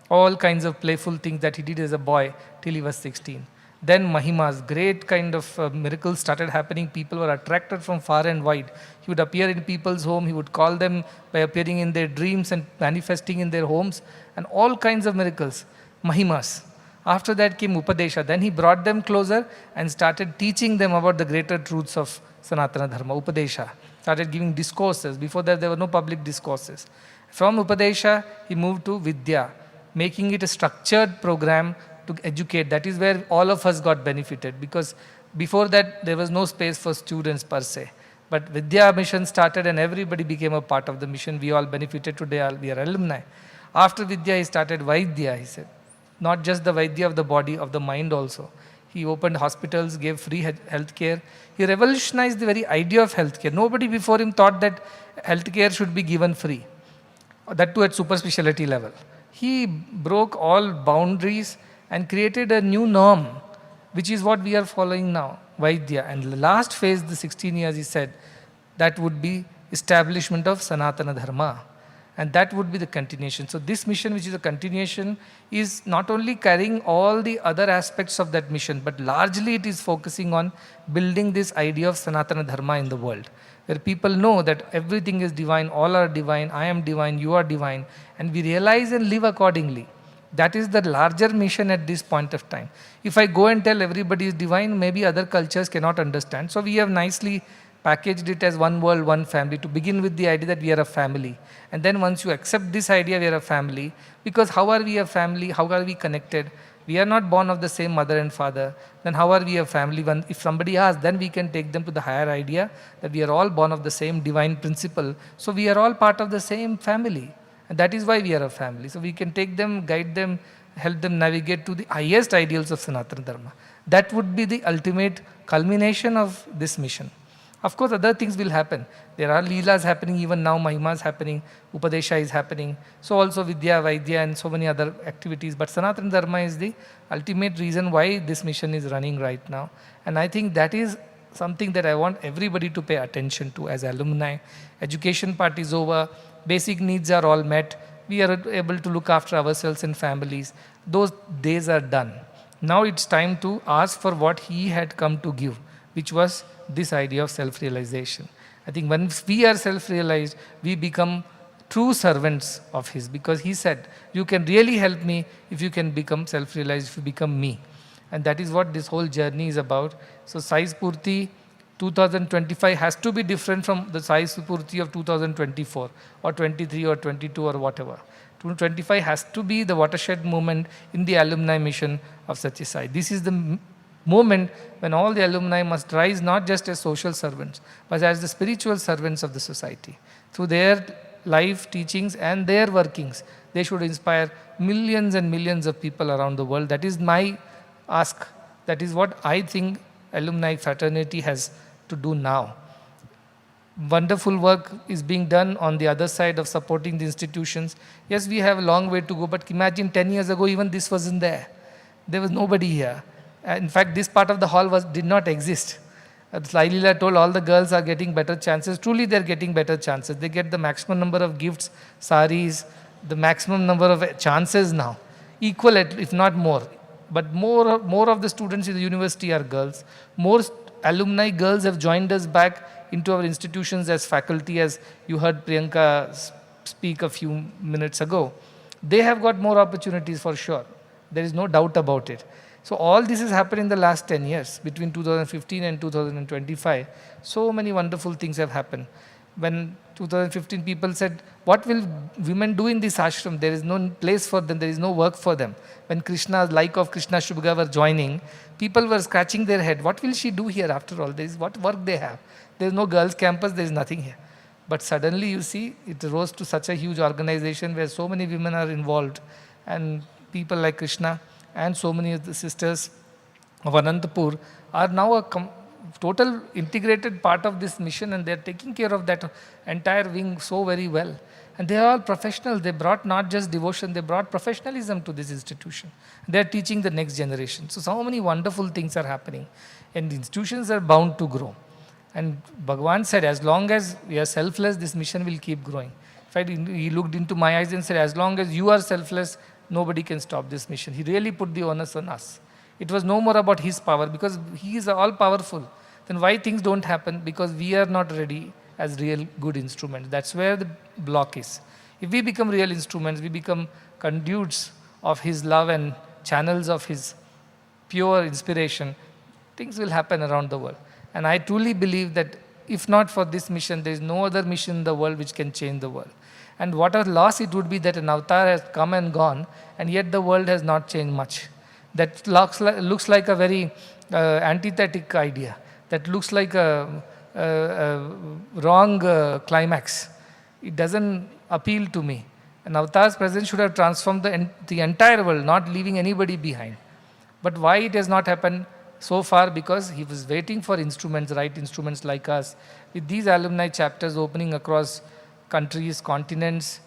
all kinds of playful things that he did as a boy till he was 16. Then Mahimas, great kind of miracles started happening. People were attracted from far and wide. He would appear in people's home. He would call them by appearing in their dreams and manifesting in their homes, and all kinds of miracles. Mahimas. After that came Upadesha. Then he brought them closer and started teaching them about the greater truths of Sanatana Dharma. Upadesha. Started giving discourses. Before that, there were no public discourses. From Upadesha, he moved to Vidya, making it a structured program to educate. That is where all of us got benefited, because before that there was no space for students per se. But Vidya mission started and everybody became a part of the mission. We all benefited. Today we are alumni. After Vidya he started Vaidya, he said. Not just the Vaidya of the body, of the mind also. He opened hospitals, gave free health care. He revolutionized the very idea of health care. Nobody before him thought that health care should be given free. That too at super specialty level. He broke all boundaries and created a new norm, which is what we are following now, Vaidya. And the last phase, the 16 years, he said, that would be establishment of Sanatana Dharma. And that would be the continuation. So this mission, which is a continuation, is not only carrying all the other aspects of that mission, but largely it is focusing on building this idea of Sanatana Dharma in the world, where people know that everything is divine, all are divine, I am divine, you are divine, and we realize and live accordingly. That is the larger mission at this point of time. If I go and tell everybody is divine, maybe other cultures cannot understand. So we have nicely packaged it as one world, one family, to begin with the idea that we are a family. And then once you accept this idea, we are a family, because how are we a family? How are we connected? We are not born of the same mother and father. Then how are we a family? When, if somebody asks, then we can take them to the higher idea that we are all born of the same divine principle. So we are all part of the same family. And that is why we are a family. So we can take them, guide them, help them navigate to the highest ideals of Sanatana Dharma. That would be the ultimate culmination of this mission. Of course, other things will happen. There are Leelas happening even now, Mahimas happening, Upadesha is happening. So also Vidya, Vaidya and so many other activities. But Sanatana Dharma is the ultimate reason why this mission is running right now. And I think that is something that I want everybody to pay attention to as alumni. Education part is over. Basic needs are all met. We are able to look after ourselves and families. Those days are done. Now it's time to ask for what he had come to give, which was this idea of self-realization. I think once we are self-realized, we become true servants of his, because he said, you can really help me if you can become self-realized, if you become me. And that is what this whole journey is about. So Sai Spoorthi 2025 has to be different from the Sai Spoorthi of 2024 or 23 or 22 or whatever. 2025 has to be the watershed moment in the alumni mission of Sathya Sai. This is the moment when all the alumni must rise not just as social servants, but as the spiritual servants of the society. Through their life teachings and their workings, they should inspire millions and millions of people around the world. That is my ask. That is what I think alumni fraternity has to do now. Wonderful work is being done on the other side of supporting the institutions. Yes, we have a long way to go, but imagine 10 years ago, even this wasn't there. There was nobody here. In fact, this part of the hall did not exist. Lailila told all the girls are getting better chances. Truly, they're getting better chances. They get the maximum number of gifts, saris, the maximum number of chances now. Equal, if not more. But more of the students in the university are girls. More alumni girls have joined us back into our institutions as faculty, as you heard Priyanka speak a few minutes ago. They have got more opportunities for sure. There is no doubt about it. So all this has happened in the last 10 years, between 2015 and 2025. So many wonderful things have happened. When 2015 people said, what will women do in this ashram? There is no place for them, there is no work for them. When Krishna, like of Krishna Shubhga were joining, people were scratching their head. What will she do here after all? There is what work they have. There is no girls' campus, there is nothing here. But suddenly you see, it rose to such a huge organization where so many women are involved, and people like Krishna and so many of the sisters of Anantapur are now total integrated part of this mission, and they're taking care of that entire wing so very well. And they are all professionals. They brought not just devotion, they brought professionalism to this institution. They're teaching the next generation. So many wonderful things are happening. And the institutions are bound to grow. And Bhagavan said, as long as we are selfless, this mission will keep growing. In fact, he looked into my eyes and said, as long as you are selfless, nobody can stop this mission. He really put the onus on us. It was no more about his power, because he is all powerful. Then why things don't happen? Because we are not ready as real good instruments. That's where the block is. If we become real instruments, we become conduits of his love and channels of his pure inspiration, things will happen around the world. And I truly believe that if not for this mission, there is no other mission in the world which can change the world. And what a loss it would be that an avatar has come and gone, and yet the world has not changed much. That looks like a very antithetic idea. That looks like a wrong climax. It doesn't appeal to me. An avatar's presence should have transformed the entire world, not leaving anybody behind. But why it has not happened so far? Because he was waiting for instruments, right instruments like us. With these alumni chapters opening across countries, continents,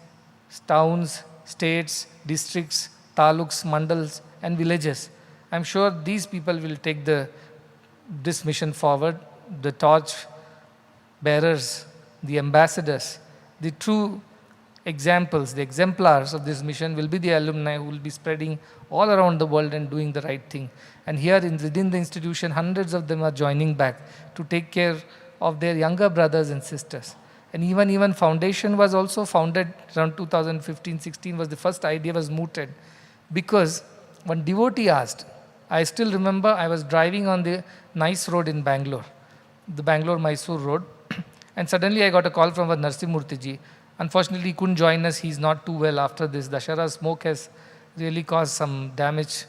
towns, states, districts, taluks, mandals, and villages, I'm sure these people will take this mission forward. The torch bearers, the ambassadors, the true examples, the exemplars of this mission will be the alumni who will be spreading all around the world and doing the right thing. And here within the institution, hundreds of them are joining back to take care of their younger brothers and sisters. And even foundation was also founded around 2015-16 was the first idea was mooted, because one devotee asked, I still remember I was driving on the nice road in Bangalore, the Bangalore-Mysore road, and suddenly I got a call from Narsimurthy ji. Unfortunately, he couldn't join us. He's not too well after this. Dashara smoke has really caused some damage,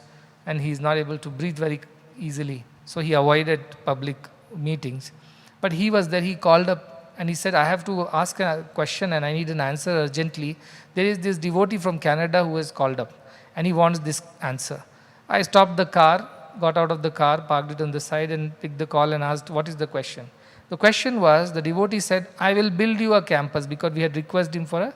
and he's not able to breathe very easily. So he avoided public meetings. But he was there. He called up and he said, I have to ask a question and I need an answer urgently. There is this devotee from Canada who has called up and he wants this answer. I stopped the car, got out of the car, parked it on the side and picked the call and asked, what is the question? The question was, the devotee said, I will build you a campus, because we had requested him for a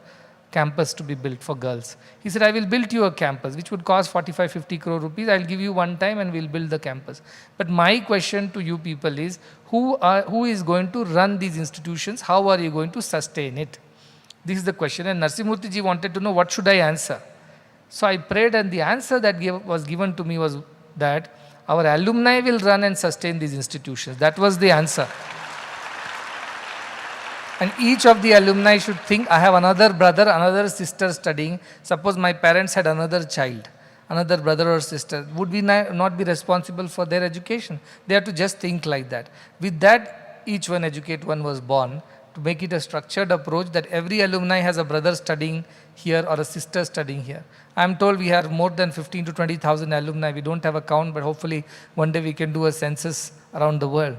campus to be built for girls. He said, I will build you a campus, which would cost 45-50 crore rupees. I'll give you one time and we'll build the campus. But my question to you people is, who is going to run these institutions? How are you going to sustain it? This is the question. And Narsimurthy ji wanted to know, what should I answer? So I prayed, and the answer that was given to me was that our alumni will run and sustain these institutions. That was the answer. And each of the alumni should think, I have another brother, another sister studying. Suppose my parents had another child, another brother or sister. Would we not be responsible for their education? They have to just think like that. With that, each one educate one was born, to make it a structured approach that every alumni has a brother studying here or a sister studying here. I'm told we have more than 15 to 20,000 alumni. We don't have a count, but hopefully one day we can do a census around the world.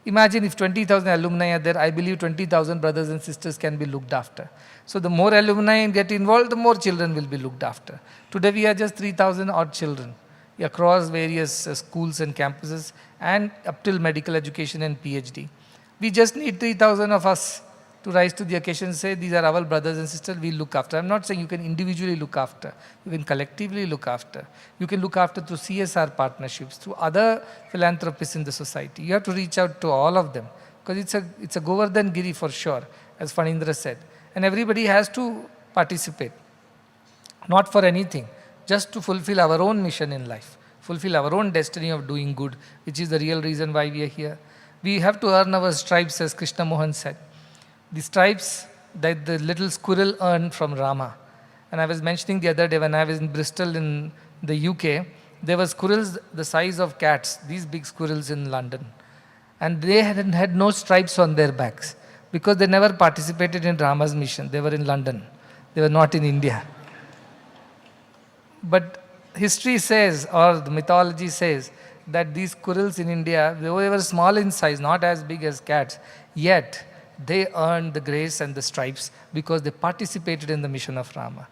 Imagine if 20,000 alumni are there, I believe 20,000 brothers and sisters can be looked after. So the more alumni get involved, the more children will be looked after. Today we are just 3,000 odd children across various schools and campuses and up till medical education and PhD. We just need 3,000 of us to rise to the occasion and say, these are our brothers and sisters, we look after. I'm not saying you can individually look after. You can collectively look after. You can look after through CSR partnerships, through other philanthropists in the society. You have to reach out to all of them, because it's a Govardhan Giri for sure, as Phanindra said. And everybody has to participate. Not for anything, just to fulfill our own mission in life, fulfill our own destiny of doing good, which is the real reason why we are here. We have to earn our stripes, as Krishna Mohan said. The stripes that the little squirrel earned from Rama. And I was mentioning the other day when I was in Bristol in the UK, there were squirrels the size of cats, these big squirrels in London. And they had no stripes on their backs because they never participated in Rama's mission. They were in London. They were not in India. But history says, or the mythology says, that these squirrels in India, they were small in size, not as big as cats, yet they earned the grace and the stripes because they participated in the mission of Rama.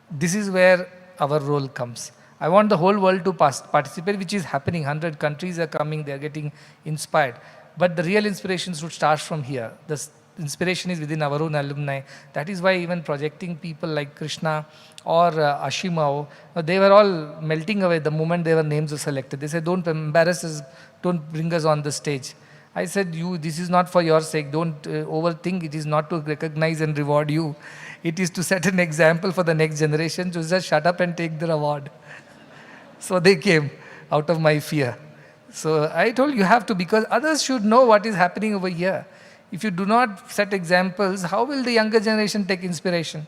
This is where our role comes. I want the whole world to participate, which is happening. 100 countries are coming, they are getting inspired. But the real inspiration should start from here. The inspiration is within our own alumni. That is why even projecting people like Krishna or Ashimao, they were all melting away the moment their names were selected. They said, don't embarrass us, don't bring us on the stage. I said, this is not for your sake. Don't overthink. It is not to recognize and reward you. It is to set an example for the next generation to just shut up and take the award. So they came out of my fear. So I told you have to, because others should know what is happening over here. If you do not set examples, how will the younger generation take inspiration?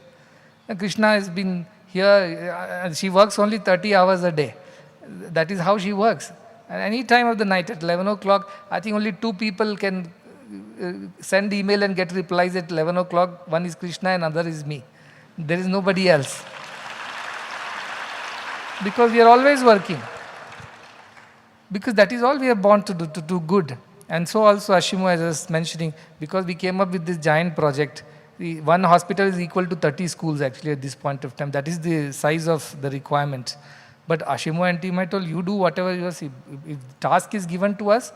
Krishna has been here, she works only 30 hours a day. That is how she works. At any time of the night, at 11 o'clock, I think only 2 people can send email and get replies at 11 o'clock. One is Krishna and other is me. There is nobody else. Because we are always working. Because that is all we are born to do, to do good. And so also Ashimo, as I was mentioning, because we came up with this giant project. One hospital is equal to 30 schools actually at this point of time. That is the size of the requirement. But Ashimo and team, I told you do whatever you see. If task is given to us,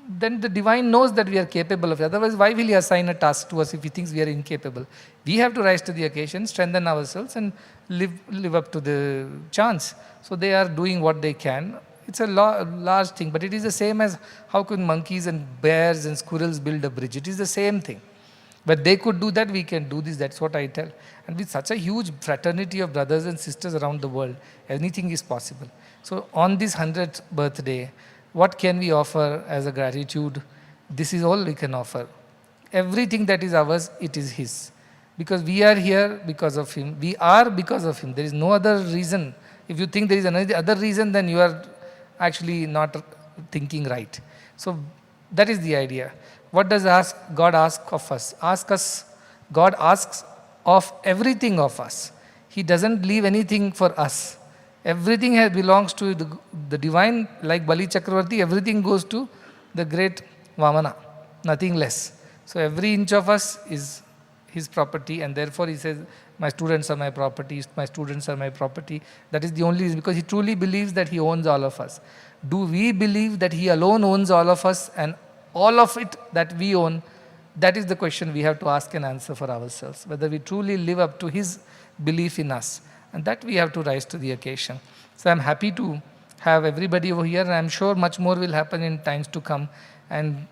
then the divine knows that we are capable of it. Otherwise, why will he assign a task to us if he thinks we are incapable? We have to rise to the occasion, strengthen ourselves and live up to the chance. So they are doing what they can. It's a large thing, but it is the same as how can monkeys and bears and squirrels build a bridge. It is the same thing. But they could do that, we can do this. That's what I tell. And with such a huge fraternity of brothers and sisters around the world, anything is possible. So on this 100th birthday, what can we offer as a gratitude? This is all we can offer. Everything that is ours, it is his. Because we are here because of him. We are because of him. There is no other reason. If you think there is another other reason, then you are actually not thinking right. So that is the idea. What does God ask of us? God asks of everything of us. He doesn't leave anything for us. Everything belongs to the divine, like Bali Chakravarti, everything goes to the great Vamana, nothing less. So every inch of us is his property, and therefore he says, my students are my property, my students are my property. That is the only reason, because he truly believes that he owns all of us. Do we believe that he alone owns all of us and all of it that we own? That is the question we have to ask and answer for ourselves, whether we truly live up to his belief in us. And that we have to rise to the occasion. So I'm happy to have everybody over here, and I'm sure much more will happen in times to come. And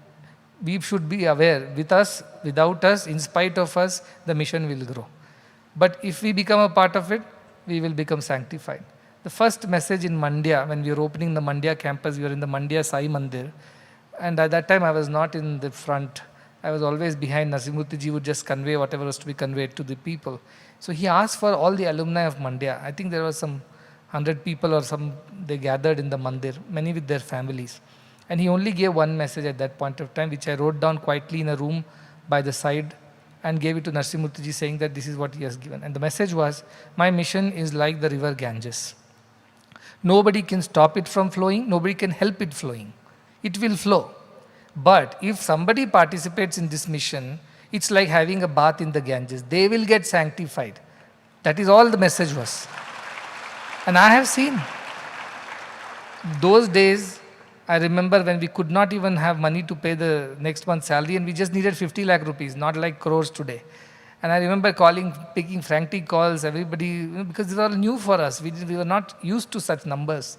we should be aware, with us, without us, in spite of us, the mission will grow. But if we become a part of it, we will become sanctified. The first message in Mandya, when we were opening the Mandya campus, we were in the Mandya Sai Mandir. And at that time, I was not in the front. I was always behind. Narasimhamurthy would just convey whatever was to be conveyed to the people. So he asked for all the alumni of Mandya. I think there was some 100 people or some, they gathered in the mandir, many with their families. And he only gave one message at that point of time, which I wrote down quietly in a room by the side and gave it to Narasimhamurthy, saying that this is what he has given. And the message was, my mission is like the river Ganges. Nobody can stop it from flowing. Nobody can help it flowing. It will flow. But if somebody participates in this mission, it's like having a bath in the Ganges. They will get sanctified. That is all the message was. And I have seen. Those days, I remember when we could not even have money to pay the next month's salary, and we just needed 50 lakh rupees, not like crores today. And I remember picking frantic calls, everybody, because these are all new for us. We were not used to such numbers.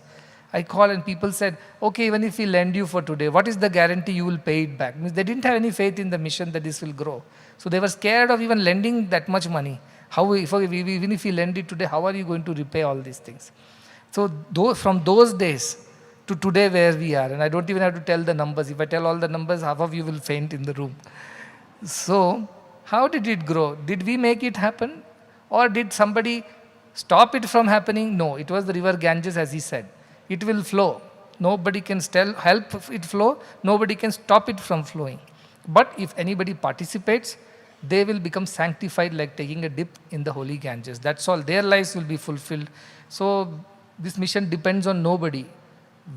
I called and people said, okay, even if we lend you for today, what is the guarantee you will pay it back? Means they didn't have any faith in the mission that this will grow. So they were scared of even lending that much money. Even if we lend it today, how are you going to repay all these things? So from those days to today where we are, and I don't even have to tell the numbers. If I tell all the numbers, half of you will faint in the room. So how did it grow? Did we make it happen? Or did somebody stop it from happening? No, it was the river Ganges, as he said. It will flow. Nobody can help it flow. Nobody can stop it from flowing. But if anybody participates, they will become sanctified like taking a dip in the holy Ganges. That's all. Their lives will be fulfilled. So this mission depends on nobody.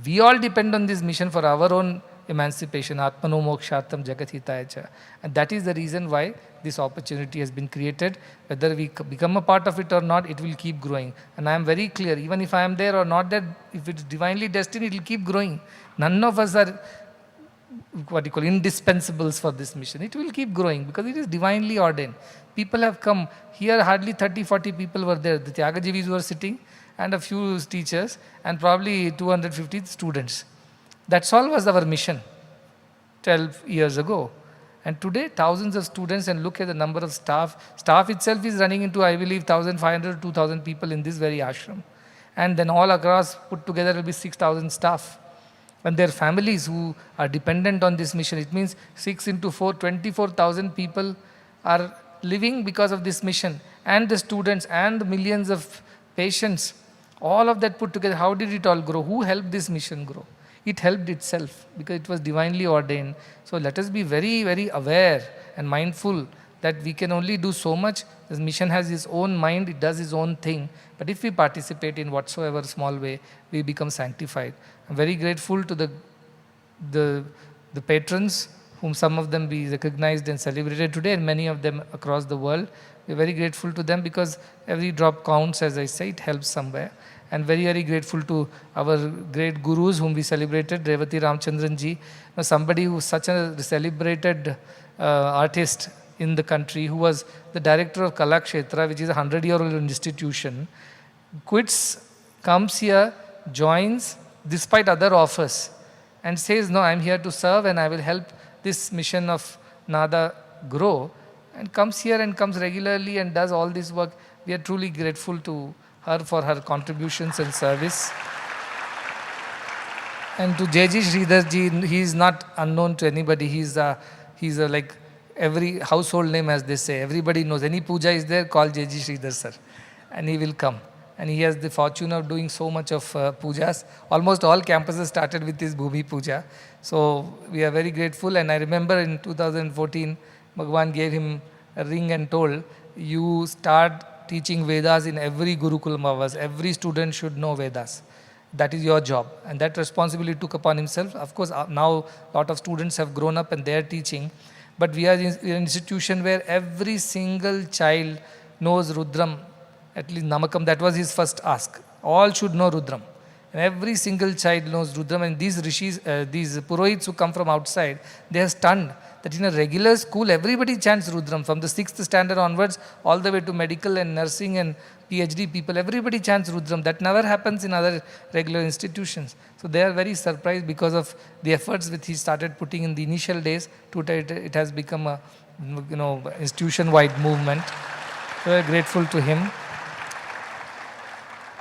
We all depend on this mission for our own emancipation, Atmano Mokshartam Jagat Cha. And that is the reason why this opportunity has been created. Whether we become a part of it or not, it will keep growing. And I am very clear, even if I am there or not there, if it's divinely destined, it will keep growing. None of us are what you call indispensables for this mission. It will keep growing because it is divinely ordained. People have come. Here hardly 30, 40 people were there. The Tyagajivis were sitting and a few teachers and probably 250 students. That's all was our mission 12 years ago. And today thousands of students, and look at the number of staff. Staff itself is running into, I believe, 1,500 to 2,000 people in this very ashram. And then all across put together will be 6,000 staff. And their families who are dependent on this mission. It means 6 into 4, 24,000 people are living because of this mission. And the students and the millions of patients, all of that put together, how did it all grow? Who helped this mission grow? It helped itself because it was divinely ordained. So let us be very, very aware and mindful that we can only do so much. This mission has its own mind, it does its own thing. But if we participate in whatsoever small way, we become sanctified. I'm very grateful to the patrons, whom some of them we recognized and celebrated today, and many of them across the world. We're very grateful to them because every drop counts, as I say, it helps somewhere. And very, very grateful to our great gurus whom we celebrated, Revati Ramchandran ji, somebody who was such a celebrated artist in the country, who was the director of Kalakshetra, which is a 100-year-old institution, quits, comes here, joins, despite other offers, and says, no, I'm here to serve and I will help this mission of Nada grow, and comes here and comes regularly and does all this work. We are truly grateful to her for her contributions and service. And to J.G. Sridhar ji, he is not unknown to anybody. He's a like every household name, as they say. Everybody knows. Any puja is there, call J.G. Sridhar sir, and he will come. And he has the fortune of doing so much of pujas. Almost all campuses started with his Bhumi Puja. So we are very grateful. And I remember in 2014, Bhagwan gave him a ring and told, you start teaching Vedas in every Gurukulam hours. Every student should know Vedas. That is your job. And that responsibility he took upon himself. Of course, now a lot of students have grown up and they are teaching. But we are in an institution where every single child knows Rudram. At least Namakam, that was his first ask. All should know Rudram. And every single child knows Rudram. And these rishis, these Purohits who come from outside, they are stunned that in a regular school, everybody chants Rudram. From the 6th standard onwards, all the way to medical and nursing and PhD people, everybody chants Rudram. That never happens in other regular institutions. So they are very surprised because of the efforts which he started putting in the initial days. It has become a institution-wide movement. So we are grateful to him.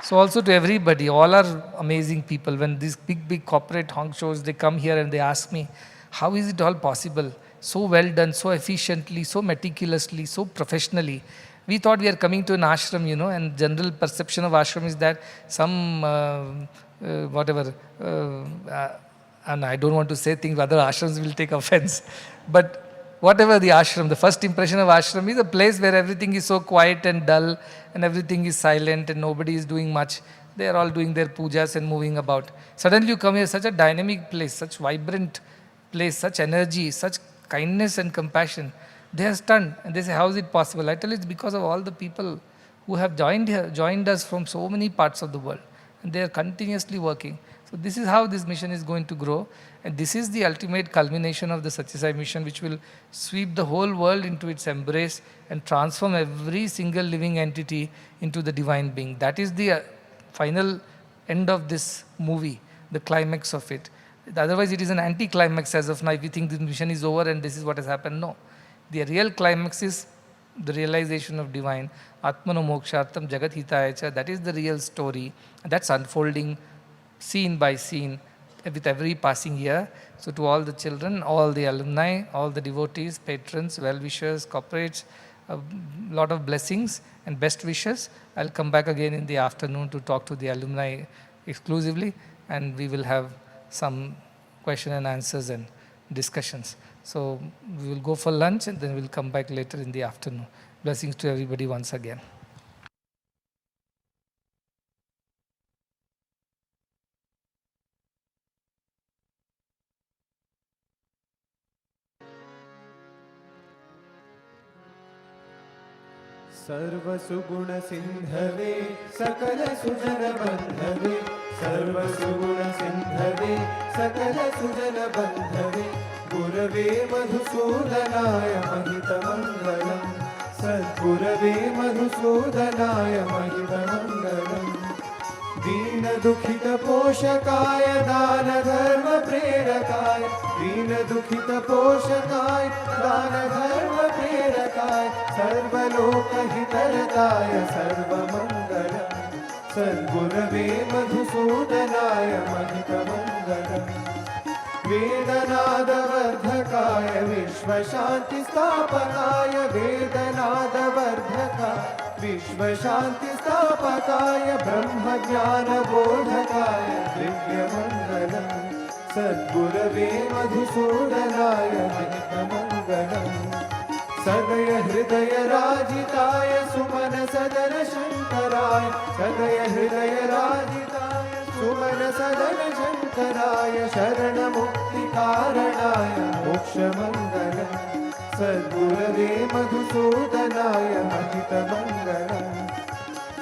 So also to everybody, all are amazing people. When these big corporate honk shows, they come here and they ask me, how is it all possible? So well done, so efficiently, so meticulously, so professionally. We thought we are coming to an ashram, and general perception of ashram is that some and I don't want to say things, other ashrams will take offense. But whatever the ashram, the first impression of ashram is a place where everything is so quiet and dull and everything is silent and nobody is doing much. They are all doing their pujas and moving about. Suddenly you come here, such a dynamic place, such vibrant place, such energy, such kindness and compassion. They are stunned and they say, how is it possible? I tell you, it's because of all the people who have joined us from so many parts of the world. And they are continuously working. So this is how this mission is going to grow. And this is the ultimate culmination of the Sathya Sai mission, which will sweep the whole world into its embrace and transform every single living entity into the divine being. That is the final end of this movie, the climax of it. Otherwise, it is an anti-climax as of now. If you think the mission is over and this is what has happened, no. The real climax is the realization of divine. Atmano mokshartam jagat hitaya cha. That is the real story. And that's unfolding scene by scene with every passing year. So to all the children, all the alumni, all the devotees, patrons, well-wishers, corporates, a lot of blessings and best wishes. I'll come back again in the afternoon to talk to the alumni exclusively, and we will have some question and answers and discussions. So we will go for lunch and then we'll come back later in the afternoon. Blessings to everybody once again. सर्वसुगुणसिन्धवे सकलसुजनबन्धवे सर्वसुगुणसिन्धवे सकलसुजनबन्धवे गुरवे मधुसूदनाय महितमङ्गलम् सद्गुरवे मधुसूदनाय महितमङ्गलम् दीनदुःखितपोषकाय दानधर्मप्रेरकाय दीनदुःखितपोषकाय दानधर्मप्रेरकाय सर्वलोकहितरताय सर्वमङ्गलम् सद्गुरवे मधुसूदनाय महितमङ्गलम् वेदनादवर्धकाय विश्वशान्तिस्थापकाय वेदनादवर्धकाय विश्वशान्तिस्थापकाय ब्रह्मज्ञानबोधकाय दिव्यमङ्गलम् सद्गुरवे मधुसूदनाय महितमङ्गलम् सदय हृदयराजिताय सुमन सदन शङ्कराय सदय हृदयराजिताय सुमन सदन शङ्कराय शरणमुक्तिकारणाय मोक्षमङ्गलम् सद्गुरवे मधुसूदनाय महितमङ्गलम्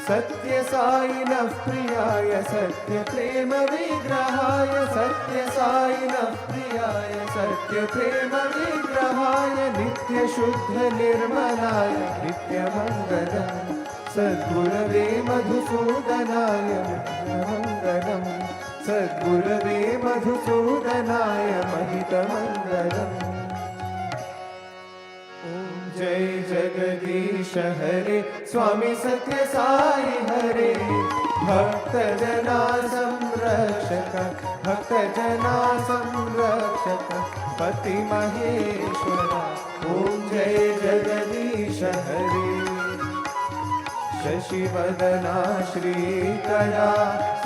सत्यसायिनः प्रियाय सत्यप्रेमविग्रहाय सत्यसायिनः प्रियाय सत्यप्रेमविग्रहाय नित्यशुद्धनिर्मलाय नित्यमङ्गलम् सद्गुरवे मधुसूदनाय नित्यमङ्गलम् सद्गुरवे मधुसूदनाय महितमङ्गलम् जय जगदीश हरे स्वामी सत्य साई हरे भक्तजना संरक्षक भक्तजना संरक्षक पति महेश्वर ओम जय जगदीश हरे शशिवदना श्रीकरा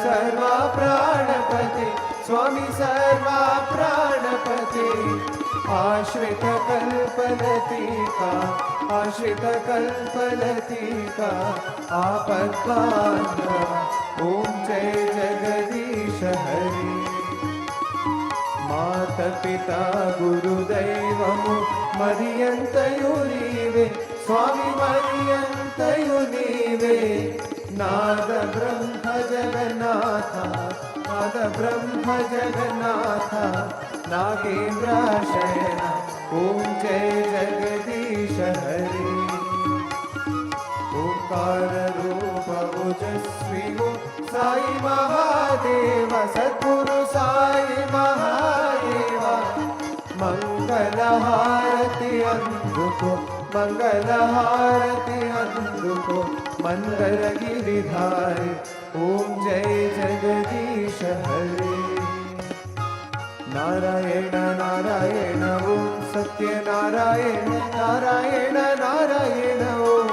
सर्वा प्राणपते स्वामी सर्वा प्राणपते आश्रित कल्पलतिका आश्रित कल्पलतिका आपद्बान्धव ओम जय जगदीश हरे मातपिता गुरुदैवमु मरियन्तयुनीवे स्वामी मरियन्तयुनीवे नाद ब्रह्म जगन्नाथ नाद ब्रह्म जगन्नाथ नागेन्द्राशयन ओम जय जगदीश हरे ओंकार रूप ओजस्वी वो साई महादेव सद्गुरु साई महादेव मंगल हारति अंधुको मंगल हारति अंधुको मंगल गिरिधारी ओम जय जगदीश हरे नारायण नारायण ओम सत्य नारायण नारायण नारायण ओम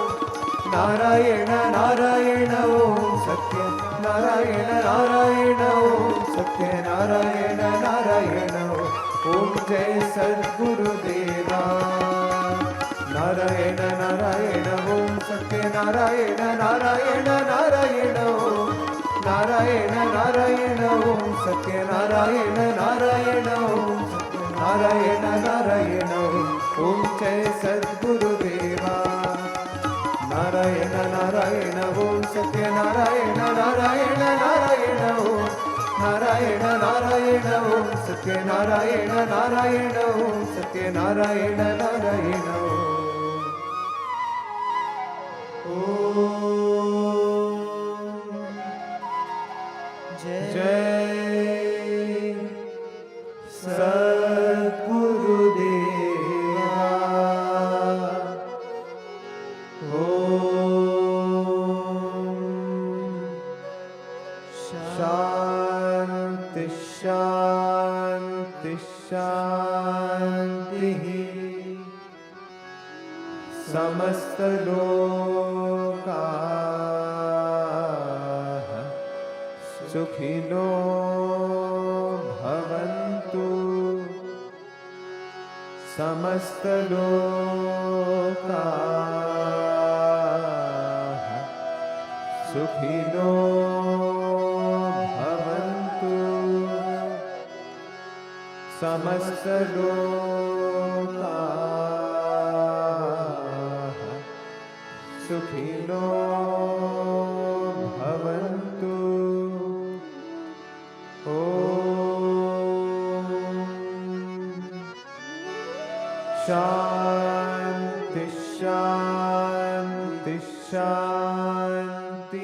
नारायण नारायण ओम सत्य नारायण नारायण ओम सत्य नारायण नारायण ओम जय सद्गुरुदेवा नारायण नारायण ओम सत्य नारायण नारायण नारायण ओम नारायण नारायण ओम सत्य नारायण नारायण ओम सत्य नारायण नारायण ओम जय सद्गुरुदेवा नारायण नारायण ओम सत्य नारायण नारायण नारायण ओम नारायण नारायण ओम सत्य नारायण नारायण ओम सत्य नारायण नारायण जय सद्गुरुदेवा शांति शांति शांति समस्त लोकाः सुखिनो भवन्तु समस्त लोकाः सुखिनो भवन्तु समस्त लोकाः सुखिनो शांति शांति शांति।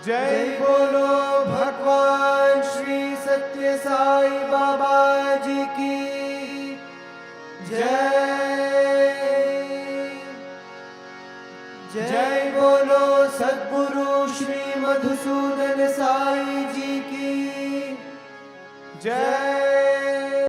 जय बोलो भगवान श्री सत्य साई बाबा जी की जय। जय बोलो सद्गुरु श्री मधुसूदन साई जी की जय।